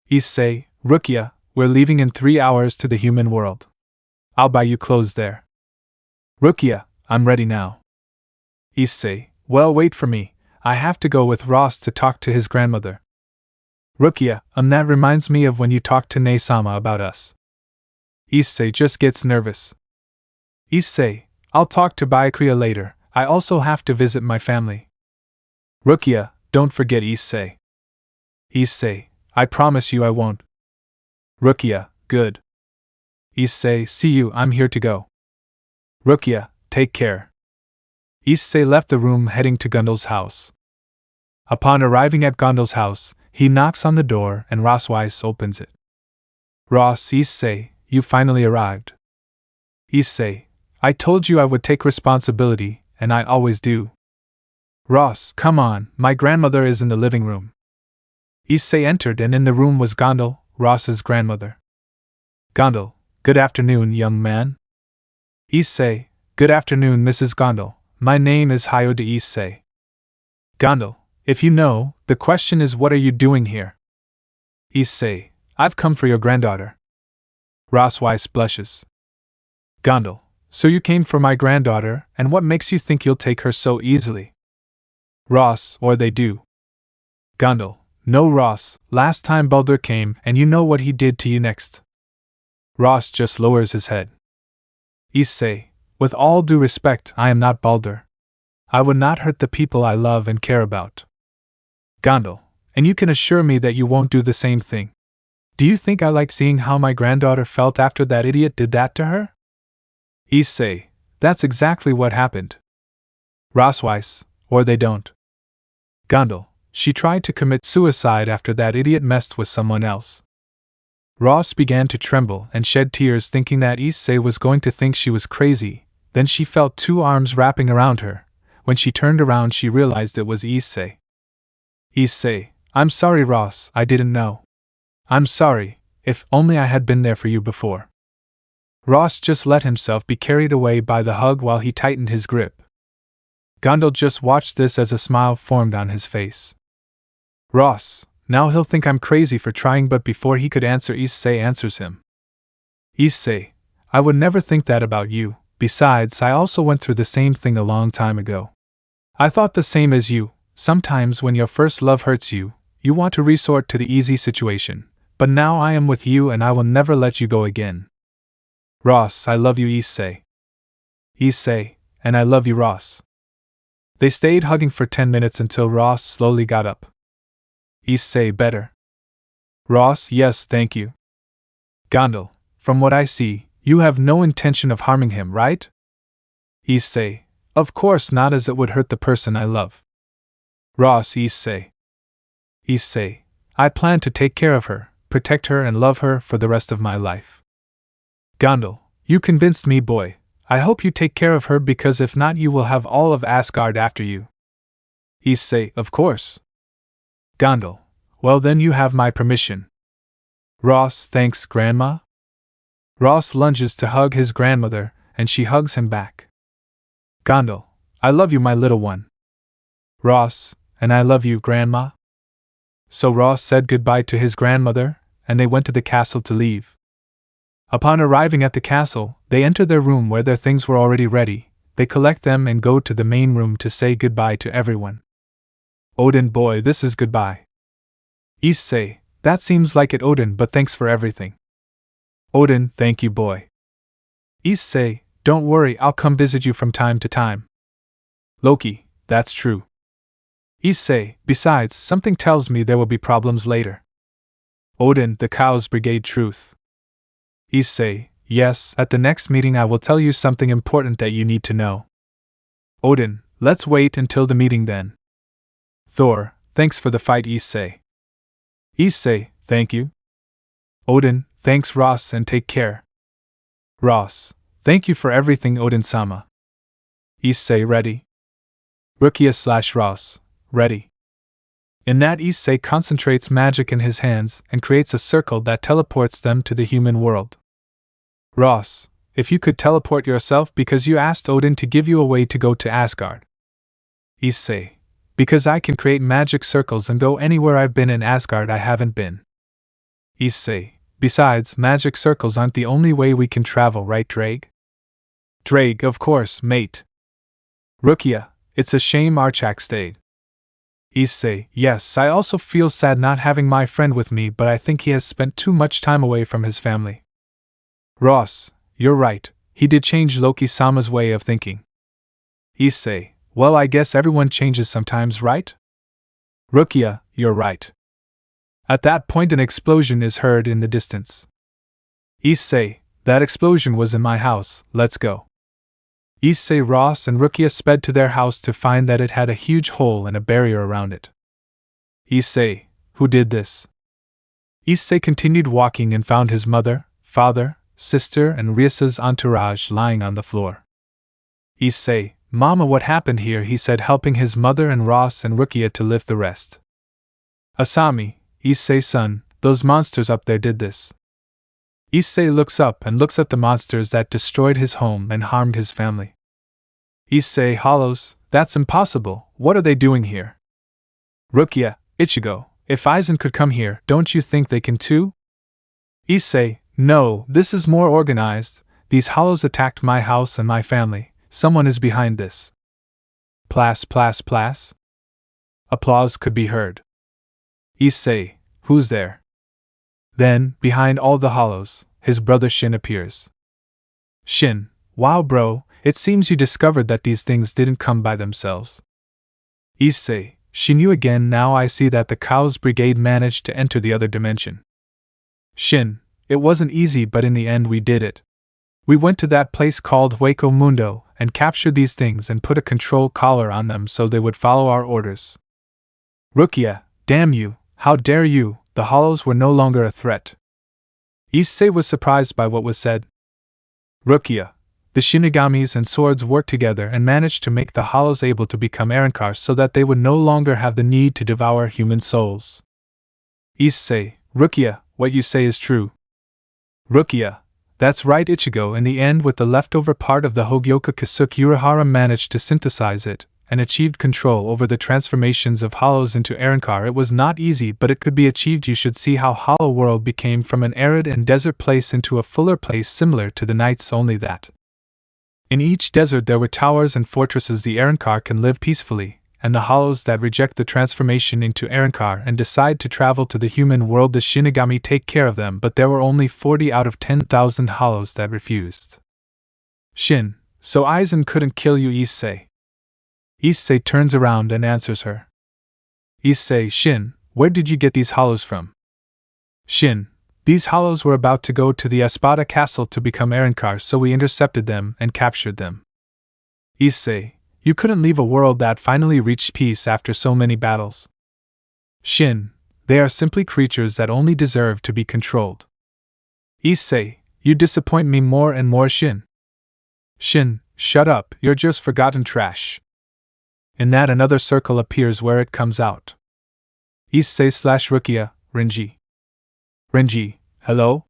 Issei, Rukia, we're leaving in 3 hours to the human world. I'll buy you clothes there. Rukia, I'm ready now. Issei, well, wait for me, I have to go with Ross to talk to his grandmother. Rukia, that reminds me of when you talked to Nei-sama about us. Issei just gets nervous. Issei, I'll talk to Byakuya later, I also have to visit my family. Rukia, don't forget Issei. Issei, I promise you I won't. Rukia, good. Issei, see you, I'm here to go. Rukia, take care. Issei left the room heading to Gondel's house. Upon arriving at Gondel's house, he knocks on the door and Ross Weiss opens it. Ross, Issei, you finally arrived. Issei, I told you I would take responsibility, and I always do. Ross, come on, my grandmother is in the living room. Issei entered and in the room was Gondel, Ross's grandmother. Gondel, good afternoon, young man. Issei, good afternoon, Mrs. Gondel, my name is Hayode Issei. Gondel, if you know, the question is what are you doing here? Issei, I've come for your granddaughter. Ross Weiss blushes. Gondel, so you came for my granddaughter, and what makes you think you'll take her so easily? Ross, or they do. Gondel, no, Ross, last time Baldur came and you know what he did to you next. Ross just lowers his head. Issei, with all due respect, I am not Baldur. I would not hurt the people I love and care about. Gondel, and you can assure me that you won't do the same thing. Do you think I like seeing how my granddaughter felt after that idiot did that to her? Issei, that's exactly what happened. Ross Weiss, or they don't. Gondel, she tried to commit suicide after that idiot messed with someone else. Ross began to tremble and shed tears thinking that Issei was going to think she was crazy, then she felt 2 arms wrapping around her. When she turned around she realized it was Issei. Issei, I'm sorry, Ross, I didn't know. I'm sorry, if only I had been there for you before. Ross just let himself be carried away by the hug while he tightened his grip. Gondal just watched this as a smile formed on his face. Ross, now he'll think I'm crazy for trying, but before he could answer, Issei answers him. Issei, I would never think that about you, besides I also went through the same thing a long time ago. I thought the same as you, sometimes when your first love hurts you, you want to resort to the easy situation, but now I am with you and I will never let you go again. Ross, I love you, Issei. Issei, and I love you, Ross. They stayed hugging for 10 minutes until Ross slowly got up. Issei, better? Ross, yes, thank you. Gondal, from what I see, you have no intention of harming him, right? Issei, of course not, as it would hurt the person I love. Ross, Issei. Issei, I plan to take care of her, protect her and love her for the rest of my life. Gondal, you convinced me, boy. I hope you take care of her, because if not you will have all of Asgard after you. Issei, of course. Gondal, well then you have my permission. Ross, thanks, Grandma. Ross lunges to hug his grandmother, and she hugs him back. Gondal, I love you, my little one. Ross, and I love you, Grandma. So Ross said goodbye to his grandmother, and they went to the castle to leave. Upon arriving at the castle, they enter their room where their things were already ready. They collect them and go to the main room to say goodbye to everyone. Odin, boy, this is goodbye. Issei, that seems like it, Odin, but thanks for everything. Odin, thank you, boy. Issei, don't worry, I'll come visit you from time to time. Loki, that's true. Issei, besides, something tells me there will be problems later. Odin, the Cows Brigade, truth. Issei, yes, at the next meeting I will tell you something important that you need to know. Odin, let's wait until the meeting then. Thor, thanks for the fight, Issei. Issei, thank you. Odin, thanks, Ross, and take care. Ross, thank you for everything, Odin-sama. Issei, ready? Rukia/Ross, ready. In that, Issei concentrates magic in his hands and creates a circle that teleports them to the human world. Ross, if you could teleport yourself, because you asked Odin to give you a way to go to Asgard. Issei, because I can create magic circles and go anywhere I've been in Asgard I haven't been. Issei, besides, magic circles aren't the only way we can travel, right, Drake? Drake, of course, mate. Rukia, it's a shame Archak stayed. Issei, yes, I also feel sad not having my friend with me, but I think he has spent too much time away from his family. Ross, you're right, he did change Loki-sama's way of thinking. Issei, well, I guess everyone changes sometimes, right? Rukia, you're right. At that point an explosion is heard in the distance. Issei, that explosion was in my house, let's go. Issei, Ross and Rukia sped to their house to find that it had a huge hole and a barrier around it. Issei, who did this? Issei continued walking and found his mother, father, sister and Rias's entourage lying on the floor. Issei, Mama, what happened here? He said, helping his mother and Ross and Rukia to lift the rest. Asami, Issei's son, those monsters up there did this. Issei looks up and looks at the monsters that destroyed his home and harmed his family. Issei hollows, that's impossible, what are they doing here? Rukia, Ichigo, if Aizen could come here, don't you think they can too? Issei, no, this is more organized, these hollows attacked my house and my family, someone is behind this. Plas plas plas? Applause could be heard. Issei, who's there? Then, behind all the hollows, his brother Shin appears. Shin, wow bro, it seems you discovered that these things didn't come by themselves. Issei, Shin, you again, now I see that the Cows Brigade managed to enter the other dimension. Shin, it wasn't easy, but in the end we did it. We went to that place called Hueco Mundo and captured these things and put a control collar on them so they would follow our orders. Rukia, damn you, how dare you, the hollows were no longer a threat. Issei was surprised by what was said. Rukia, The Shinigamis and swords worked together and managed to make the hollows able to become Reincarnations so that they would no longer have the need to devour human souls. Issei, Rukia, what you say is true. Rukia, that's right Ichigo. In the end, with the leftover part of the Hogyoku Kisuke, Urahara managed to synthesize it and achieved control over the transformations of hollows into Reincarnations. It was not easy, but it could be achieved. You should see how Hollow World became from an arid and desert place into a fuller place similar to the Nights, only that in each desert there were towers and fortresses. The Reincarnations can live peacefully, and the hollows that reject the transformation into Reincarnations and decide to travel to the human world, the Shinigami take care of them, but there were only 40 out of 10,000 hollows that refused. Shin, so Aizen couldn't kill you, Issei. Issei turns around and answers her. Issei, Shin, where did you get these hollows from? Shin, these hollows were about to go to the Espada castle to become Reincarnations, so we intercepted them and captured them. Issei, you couldn't leave a world that finally reached peace after so many battles. Shin, they are simply creatures that only deserve to be controlled. Issei, you disappoint me more and more, Shin. Shin, shut up, you're just forgotten trash. In that, another circle appears where it comes out. Issei/Rukia, Renji. Renji, hello?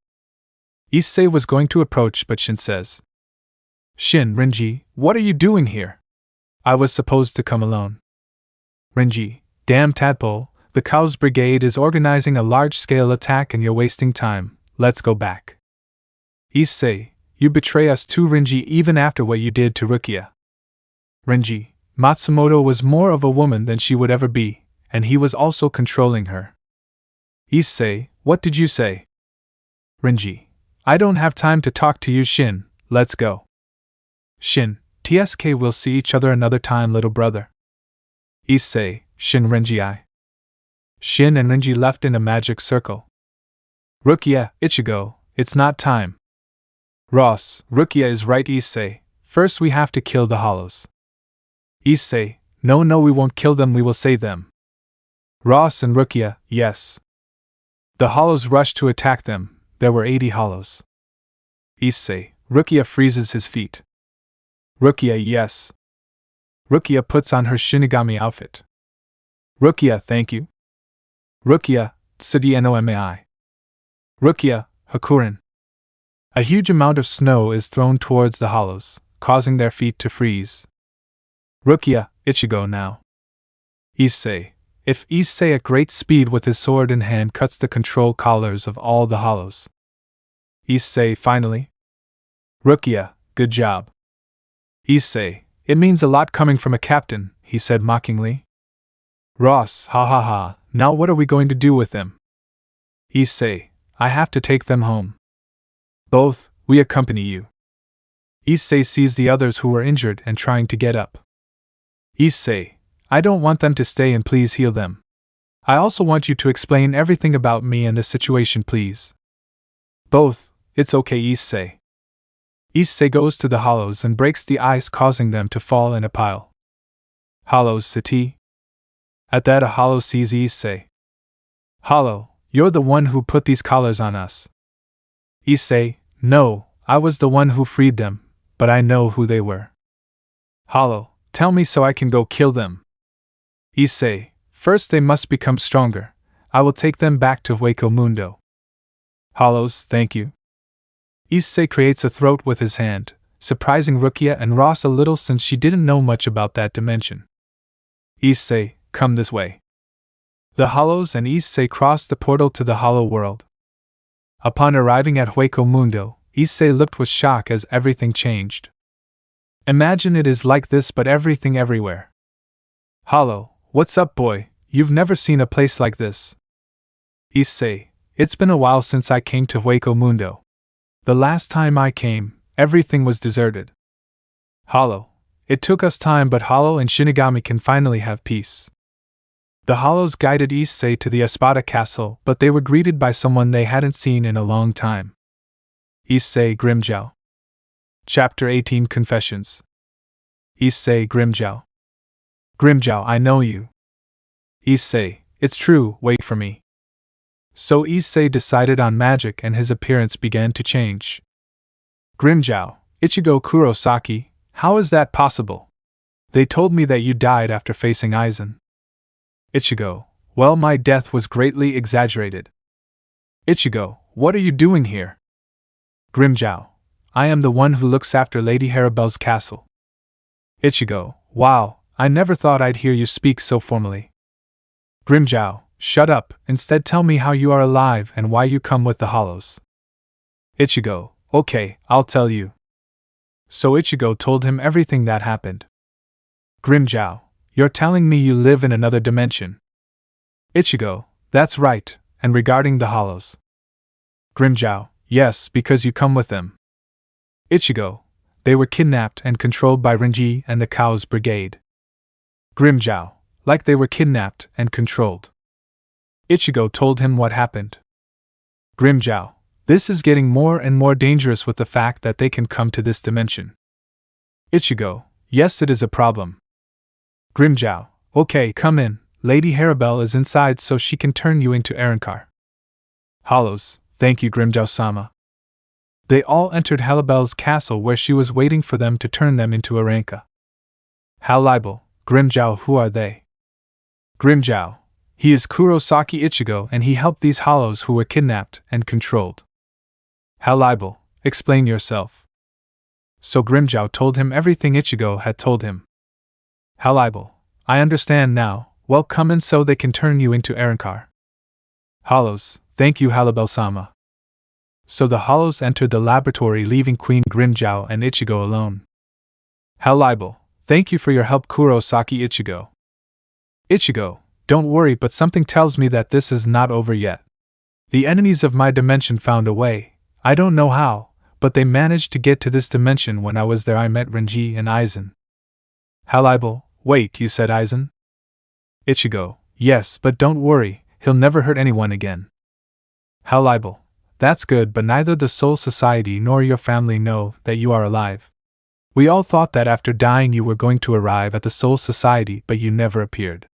Issei was going to approach, but Shin says, Shin, Renji, what are you doing here? I was supposed to come alone. Renji, damn tadpole, the Cow's Brigade is organizing a large-scale attack and you're wasting time. Let's go back. Issei, you betray us too, Renji, even after what you did to Rukia. Renji, Matsumoto was more of a woman than she would ever be, and he was also controlling her. Issei, what did you say? Renji, I don't have time to talk to you, Shin, let's go. Shin, TSK, we'll see each other another time, little brother. Issei, Shin, Renji, I. Shin and Renji left in a magic circle. Rukia, Ichigo, it's not time. Ross, Rukia is right, Issei, first we have to kill the hollows. Issei, no, we won't kill them, we will save them. Ross and Rukia, yes. The hollows rushed to attack them. There were 80 hollows. Issei, Rukia freezes his feet. Rukia, yes. Rukia puts on her Shinigami outfit. Rukia, thank you. Rukia, Tsugi no Mai. Rukia, Hakurin. A huge amount of snow is thrown towards the hollows, causing their feet to freeze. Rukia, Ichigo now. Issei. If Issei at great speed with his sword in hand cuts the control collars of all the hollows. Issei finally. Rukia, good job. Issei, it means a lot coming from a captain, he said mockingly. Ross, ha ha ha, now what are we going to do with them? Issei, I have to take them home. Both, we accompany you. Issei sees the others who were injured and trying to get up. Issei, I don't want them to stay and please heal them. I also want you to explain everything about me and the situation, please. Both, it's okay, Issei. Issei goes to the hollows and breaks the ice, causing them to fall in a pile. Hollows, Sati. At that, a hollow sees Issei. Hollow, you're the one who put these collars on us. Issei, no, I was the one who freed them, but I know who they were. Hollow, tell me so I can go kill them. Issei, first they must become stronger. I will take them back to Hueco Mundo. Hollows, thank you. Issei creates a throat with his hand, surprising Rukia and Ross a little since she didn't know much about that dimension. Issei, come this way. The hollows and Issei crossed the portal to the hollow world. Upon arriving at Hueco Mundo, Issei looked with shock as everything changed. Imagine it is like this but everything everywhere. Hollow, what's up, boy? You've never seen a place like this. Issei, it's been a while since I came to Hueco Mundo. The last time I came, everything was deserted. Hollow, it took us time, but Hollow and Shinigami can finally have peace. The hollows guided Issei to the Espada castle, but they were greeted by someone they hadn't seen in a long time. Issei Grimmjow. Chapter 18 Confessions. Issei Grimmjow. Grimmjow, I know you. Issei, it's true, wait for me. So Issei decided on magic and his appearance began to change. Grimmjow, Ichigo Kurosaki, how is that possible? They told me that you died after facing Aizen. Ichigo, well, my death was greatly exaggerated. Ichigo, what are you doing here? Grimmjow, I am the one who looks after Lady Harabelle's castle. Ichigo, wow, I never thought I'd hear you speak so formally. Grimmjow, shut up, instead tell me how you are alive and why you come with the hollows. Ichigo, okay, I'll tell you. So Ichigo told him everything that happened. Grimmjow, you're telling me you live in another dimension. Ichigo, that's right, and regarding the hollows. Grimmjow, yes, because you come with them. Ichigo, they were kidnapped and controlled by Renji and the Cow's Brigade. Grimmjow, like they were kidnapped and controlled. Ichigo told him what happened. Grimmjow, this is getting more and more dangerous with the fact that they can come to this dimension. Ichigo, yes, it is a problem. Grimmjow, okay, come in, Lady Harabelle is inside so she can turn you into Arrancar. Hollows, thank you Grimmjow-sama. They all entered Harabelle's castle where she was waiting for them to turn them into Arranca. Halibel, Grimmjow, who are they? Grimmjow, he is Kurosaki Ichigo and he helped these hollows who were kidnapped and controlled. Halibel, explain yourself. So Grimmjow told him everything Ichigo had told him. Halibel, I understand now, well come in so they can turn you into Arrancar. Hollows, thank you Halibel-sama. So the hollows entered the laboratory leaving Queen Grimmjow and Ichigo alone. Halibel, thank you for your help Kurosaki Ichigo. Ichigo, don't worry but something tells me that this is not over yet. The enemies of my dimension found a way, I don't know how, but they managed to get to this dimension. When I was there I met Renji and Aizen. Halibel, wait, you said Aizen? Ichigo, yes, but don't worry, he'll never hurt anyone again. Halibel, that's good, but neither the Soul Society nor your family know that you are alive. We all thought that after dying you were going to arrive at the Soul Society, but you never appeared.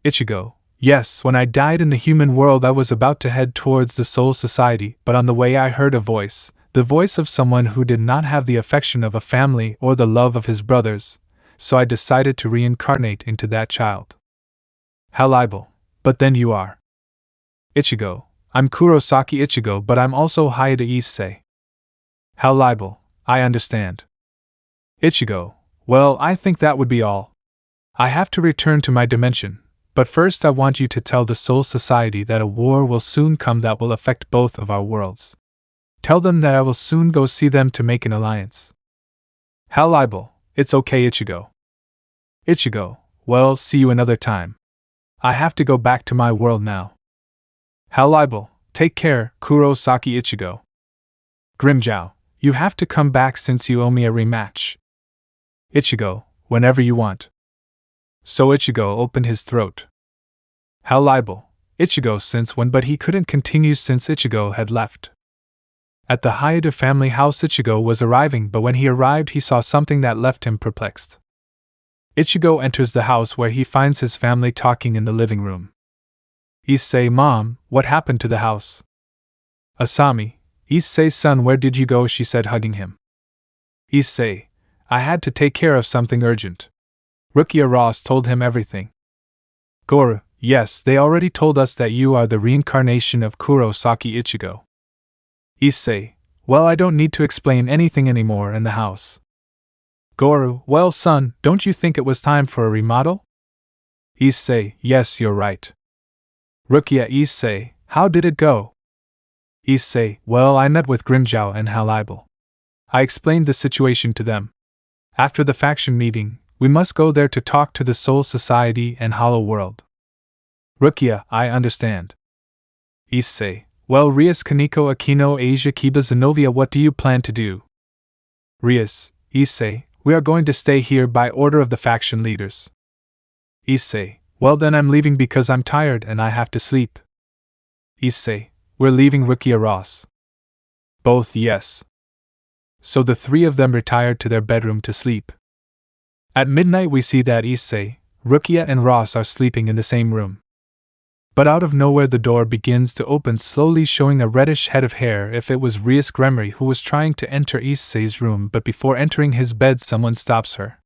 Ichigo, yes, when I died in the human world I was about to head towards the Soul Society, but on the way I heard a voice, the voice of someone who did not have the affection of a family or the love of his brothers, so I decided to reincarnate into that child. Halibel, but then you are. Ichigo, I'm Kurosaki Ichigo but I'm also Hayate Issei. Halibel, I understand. Ichigo, well I think that would be all. I have to return to my dimension, but first I want you to tell the Soul Society that a war will soon come that will affect both of our worlds. Tell them that I will soon go see them to make an alliance. Halibel, it's okay Ichigo. Ichigo, well, see you another time. I have to go back to my world now. Halibel, take care, Kurosaki Ichigo. Grimmjow, you have to come back since you owe me a rematch. Ichigo, whenever you want. So Ichigo opened his throat. Halibel, Ichigo since when? But he couldn't continue since Ichigo had left. At the Hayate family house Ichigo was arriving, but when he arrived he saw something that left him perplexed. Ichigo enters the house where he finds his family talking in the living room. Issei, Mom, what happened to the house? Asami, Issei's son, where did you go? She said, hugging him. Issei, I had to take care of something urgent. Rukia Ross told him everything. Goru, yes, they already told us that you are the reincarnation of Kurosaki Ichigo. Issei, well, I don't need to explain anything anymore in the house. Goru, well son, don't you think it was time for a remodel? Issei, yes, you're right. Rukia, Issei, how did it go? Issei, well, I met with Grimmjow and Halibel. I explained the situation to them. After the faction meeting, we must go there to talk to the Soul Society and Hollow World. Rukia, I understand. Issei, well, Rias, Kaneko, Akeno, Asia, Kiba, Zenobia, what do you plan to do? Rias, Issei, we are going to stay here by order of the faction leaders. Issei, well then I'm leaving because I'm tired and I have to sleep. Issei, we're leaving Rukia Ross. Both yes. So the three of them retired to their bedroom to sleep. At midnight we see that Issei, Rukia and Ross are sleeping in the same room. But out of nowhere the door begins to open slowly, showing a reddish head of hair. If it was Rias Gremory who was trying to enter Issei's room, but before entering his bed someone stops her.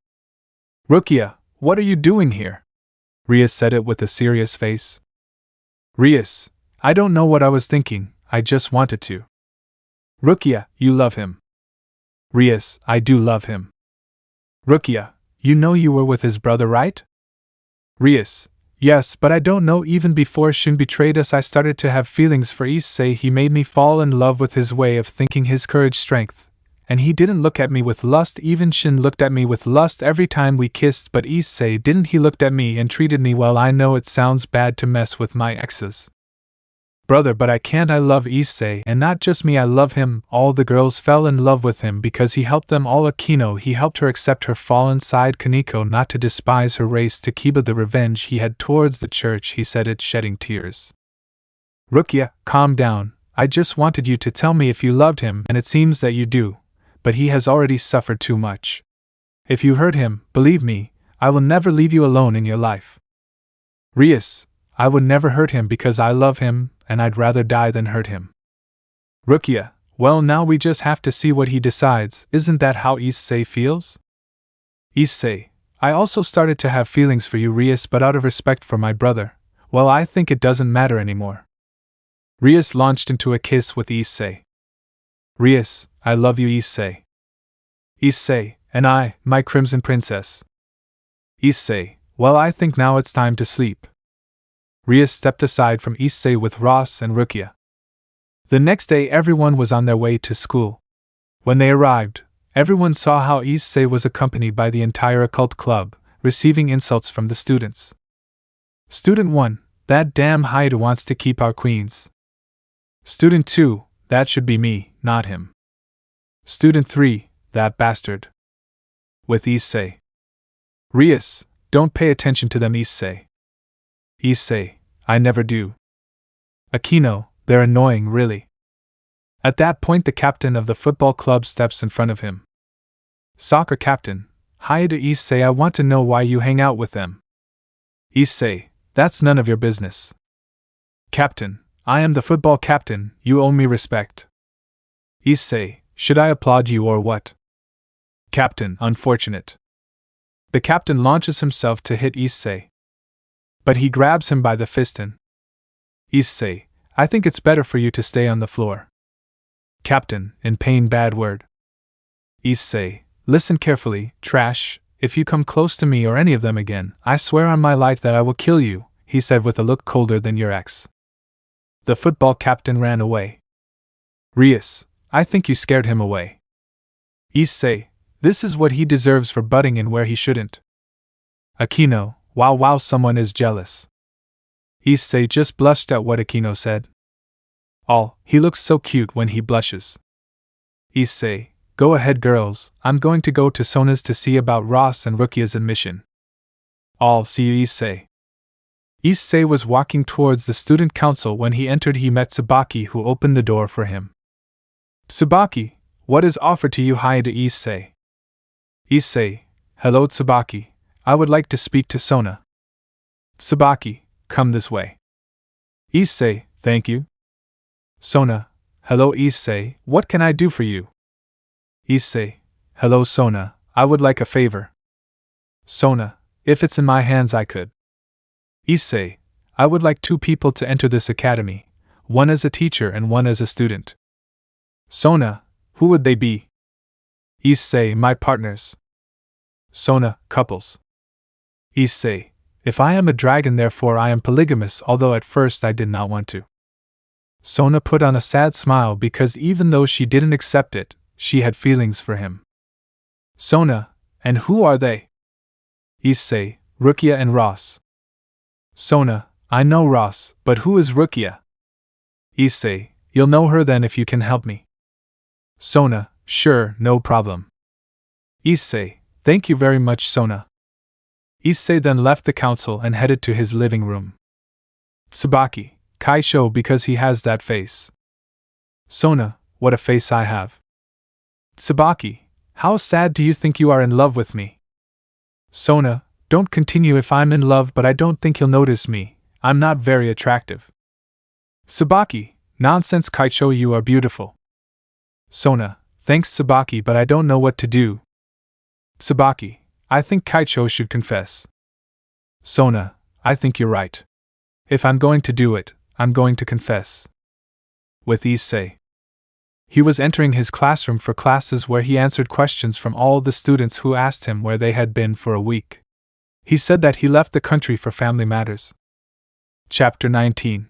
"Rukia, what are you doing here?" Rias said it with a serious face. "Rias, I don't know what I was thinking, I just wanted to." "Rukia, you love him." "Rias, I do love him." "Rukia, you know you were with his brother, right?" "Rias, yes, but I don't know. Even before Shin betrayed us I started to have feelings for Issei. He made me fall in love with his way of thinking, his courage, strength. And he didn't look at me with lust. Even Shin looked at me with lust every time we kissed, but Issei didn't. He looked at me and treated me well. I know it sounds bad to mess with my exes, brother, but I can't. I love Issei, and not just me, I love him. All the girls fell in love with him because he helped them all. Akeno, he helped her accept her fallen side. Kaneko, not to despise her race. To Kiba, the revenge he had towards the church. He said it shedding tears. "Rukia, calm down. I just wanted you to tell me if you loved him, and it seems that you do. But he has already suffered too much. If you hurt him, believe me, I will never leave you alone in your life." "Rias, I would never hurt him because I love him, and I'd rather die than hurt him." "Rukia, well, now we just have to see what he decides. Isn't that how Issei feels?" "Issei, I also started to have feelings for you, Rias, but out of respect for my brother, well, I think it doesn't matter anymore." Rias launched into a kiss with Issei. "Rias, I love you, Issei." "Issei, and I, my crimson princess." "Issei, well, I think now it's time to sleep." Rias stepped aside from Issei with Ross and Rukia. The next day everyone was on their way to school. When they arrived, everyone saw how Issei was accompanied by the entire occult club, receiving insults from the students. "Student 1, that damn Haida wants to keep our queens." "Student 2, that should be me, not him." "Student 3, that bastard." With Issei. "Rias, don't pay attention to them, Issei." "Issei, I never do." "Akeno, they're annoying, really." At that point the captain of the football club steps in front of him. "Soccer captain, hi to Issei, I want to know why you hang out with them." "Issei, that's none of your business." "Captain, I am the football captain, you owe me respect." "Issei, should I applaud you or what?" "Captain, unfortunate." The captain launches himself to hit Issei, but he grabs him by the fiston. "Issei, I think it's better for you to stay on the floor." "Captain, in pain, bad word." "Issei, listen carefully, trash, if you come close to me or any of them again, I swear on my life that I will kill you," he said with a look colder than your ex. The football captain ran away. "Rias, I think you scared him away." "Issei, this is what he deserves for butting in where he shouldn't." "Akeno, wow, someone is jealous." Issei just blushed at what Akeno said. He looks so cute when he blushes." "Issei, go ahead girls, I'm going to go to Sona's to see about Ross and Rukia's admission." "See you, Issei." Issei was walking towards the student council. When he entered he met Tsubaki, who opened the door for him. "Tsubaki, what is offered to you?" Hi to Issei. "Issei, hello Tsubaki, I would like to speak to Sona." "Tsubaki, come this way." "Issei, thank you." "Sona, hello Issei, what can I do for you?" "Issei, hello Sona, I would like a favor." "Sona, if it's in my hands I could." "Issei, I would like 2 people to enter this academy, one as a teacher and one as a student." "Sona, who would they be?" "Issei, my partners." "Sona, couples." "Issei, if I am a dragon therefore I am polygamous, although at first I did not want to." Sona put on a sad smile because even though she didn't accept it, she had feelings for him. "Sona, and who are they?" "Issei, Rukia and Ross." "Sona, I know Ross, but who is Rukia?" "Issei, you'll know her then if you can help me." "Sona, sure, no problem." "Issei, thank you very much Sona." Issei then left the council and headed to his living room. "Tsubaki, Kaisho because he has that face." "Sona, what a face I have." "Tsubaki, how sad do you think you are in love with me?" "Sona, don't continue if I'm in love, but I don't think he'll notice me. I'm not very attractive. Tsubaki, nonsense Kaicho, you are beautiful. Sona, thanks Tsubaki, but I don't know what to do. Tsubaki, I think Kaicho should confess. Sona, I think you're right. If I'm going to do it, I'm going to confess. With Issei. He was entering his classroom for classes where he answered questions from all the students who asked him where they had been for a week. He said that he left the country for family matters. Chapter 19.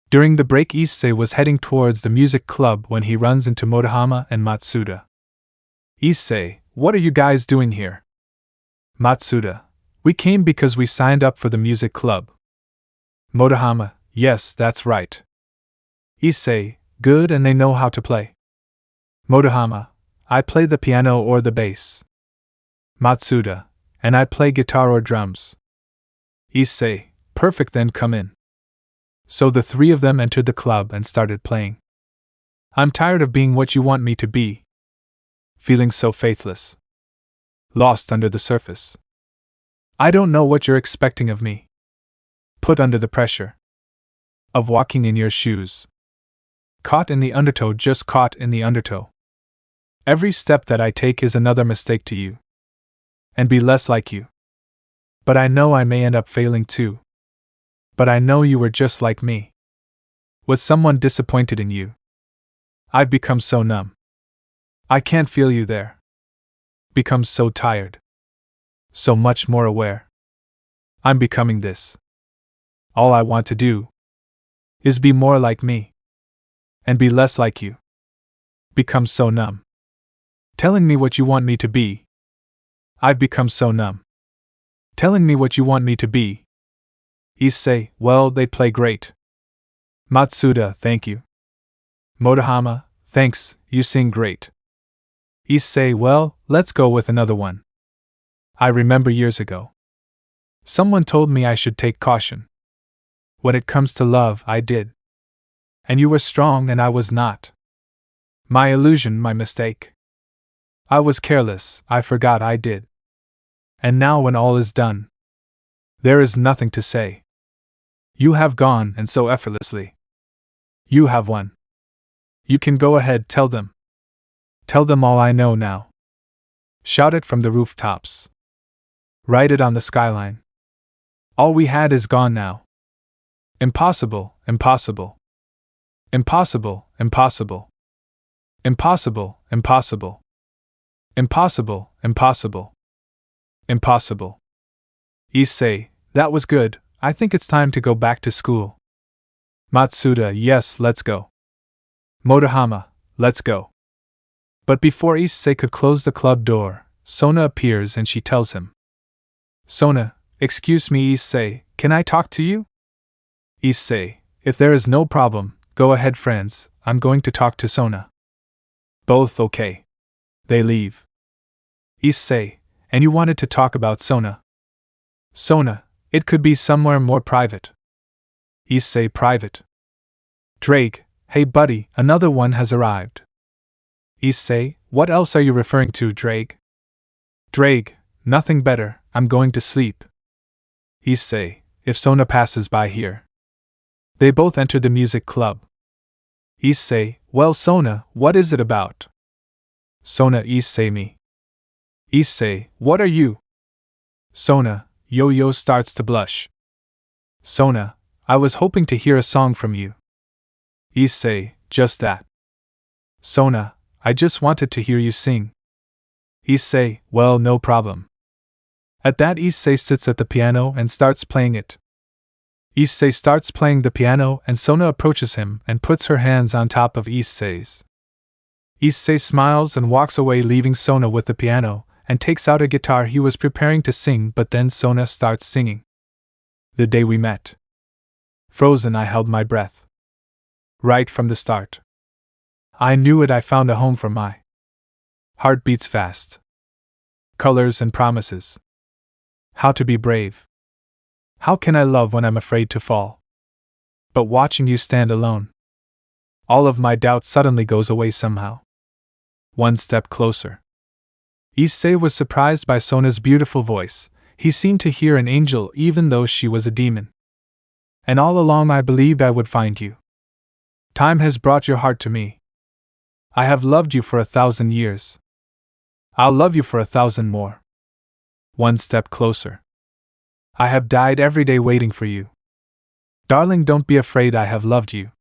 During the break, Issei was heading towards the music club when he runs into Motohama and Matsuda. Issei, what are you guys doing here? Matsuda, we came because we signed up for the music club. Motohama, yes, that's right. Issei, good, and they know how to play. Motohama, I play the piano or the bass. Matsuda, and I play guitar or drums. Issei, perfect, then come in. So the three of them entered the club and started playing. I'm tired of being what you want me to be. Feeling so faithless. Lost under the surface. I don't know what you're expecting of me. Put under the pressure of walking in your shoes. Caught in the undertow, just caught in the undertow. Every step that I take is another mistake to you. And be less like you. But I know I may end up failing too. But I know you were just like me. Was someone disappointed in you? I've become so numb. I can't feel you there. Become so tired. So much more aware. I'm becoming this. All I want to do is be more like me. And be less like you. Become so numb. Telling me what you want me to be. I've become so numb. Telling me what you want me to be. Issei, well, they play great. Matsuda, thank you. Motohama, thanks, you sing great. Issei, well, let's go with another one. I remember years ago. Someone told me I should take caution. When it comes to love, I did. And you were strong and I was not. My illusion, my mistake. I was careless, I forgot I did. And now when all is done, there is nothing to say. You have gone, and so effortlessly. You have won. You can go ahead, tell them. Tell them all I know now. Shout it from the rooftops. Write it on the skyline. All we had is gone now. Impossible, impossible. Impossible, impossible. Impossible, impossible. Impossible, impossible. Impossible. Issei, that was good. I think it's time to go back to school. Matsuda, yes, let's go. Motohama, let's go. But before Issei could close the club door, Sona appears and she tells him. Sona, excuse me Issei, can I talk to you? Issei, if there is no problem, go ahead friends, I'm going to talk to Sona. Both okay. They leave. Issei, and you wanted to talk about Sona? Sona, it could be somewhere more private. Issei, private. Drake, hey buddy, another one has arrived. Issei, what else are you referring to, Drake? Drake, nothing better, I'm going to sleep. Issei, if Sona passes by here. They both entered the music club. Issei, well Sona, what is it about? Sona, Issei, me. Issei, what are you? Sona, Yo-Yo starts to blush. Sona, I was hoping to hear a song from you. Issei, just that. Sona, I just wanted to hear you sing. Issei, well, no problem. At that, Issei sits at the piano and starts playing it. Issei starts playing the piano and Sona approaches him and puts her hands on top of Issei's. Issei smiles and walks away, leaving Sona with the piano, and takes out a guitar he was preparing to sing, but then Sona starts singing. The day we met. Frozen, I held my breath. Right from the start. I knew it, I found a home for my heart beats fast. Colors and promises. How to be brave. How can I love when I'm afraid to fall? But watching you stand alone, all of my doubt suddenly goes away somehow. One step closer. Issei was surprised by Sona's beautiful voice. He seemed to hear an angel even though she was a demon. And all along I believed I would find you. Time has brought your heart to me. I have loved you for 1,000 years. I'll love you for 1,000 more. One step closer. I have died every day waiting for you. Darling, don't be afraid, I have loved you.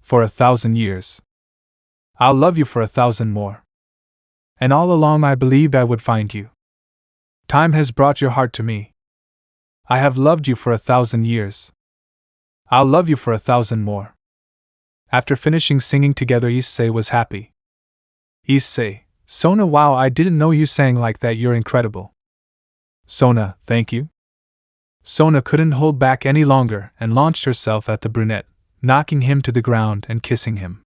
For 1,000 years. I'll love you for 1,000 more. And all along I believed I would find you. Time has brought your heart to me. I have loved you for 1,000 years. I'll love you for 1,000 more. After finishing singing together, Issei was happy. Issei, Sona, wow, I didn't know you sang like that, you're incredible. Sona, thank you. Sona couldn't hold back any longer and launched herself at the brunette, knocking him to the ground and kissing him.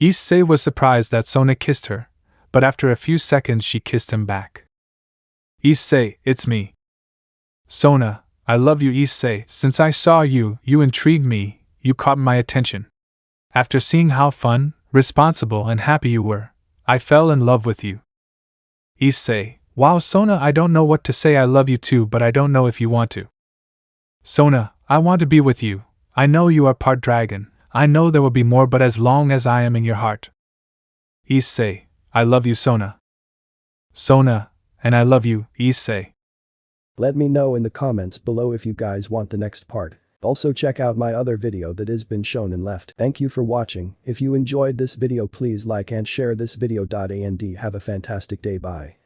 Issei was surprised that Sona kissed her, but after a few seconds she kissed him back. Issei, it's me. Sona, I love you, Issei. Since I saw you, you intrigued me, you caught my attention. After seeing how fun, responsible, and happy you were, I fell in love with you. Issei, wow, Sona, I don't know what to say, I love you too, but I don't know if you want to. Sona, I want to be with you. I know you are part dragon. I know there will be more, but as long as I am in your heart. Issei, I love you, Sona. Sona, and I love you, Issei. Let me know in the comments below if you guys want the next part. Also check out my other video that has been shown and left. Thank you for watching. If you enjoyed this video, please like and share this video. And have a fantastic day. Bye.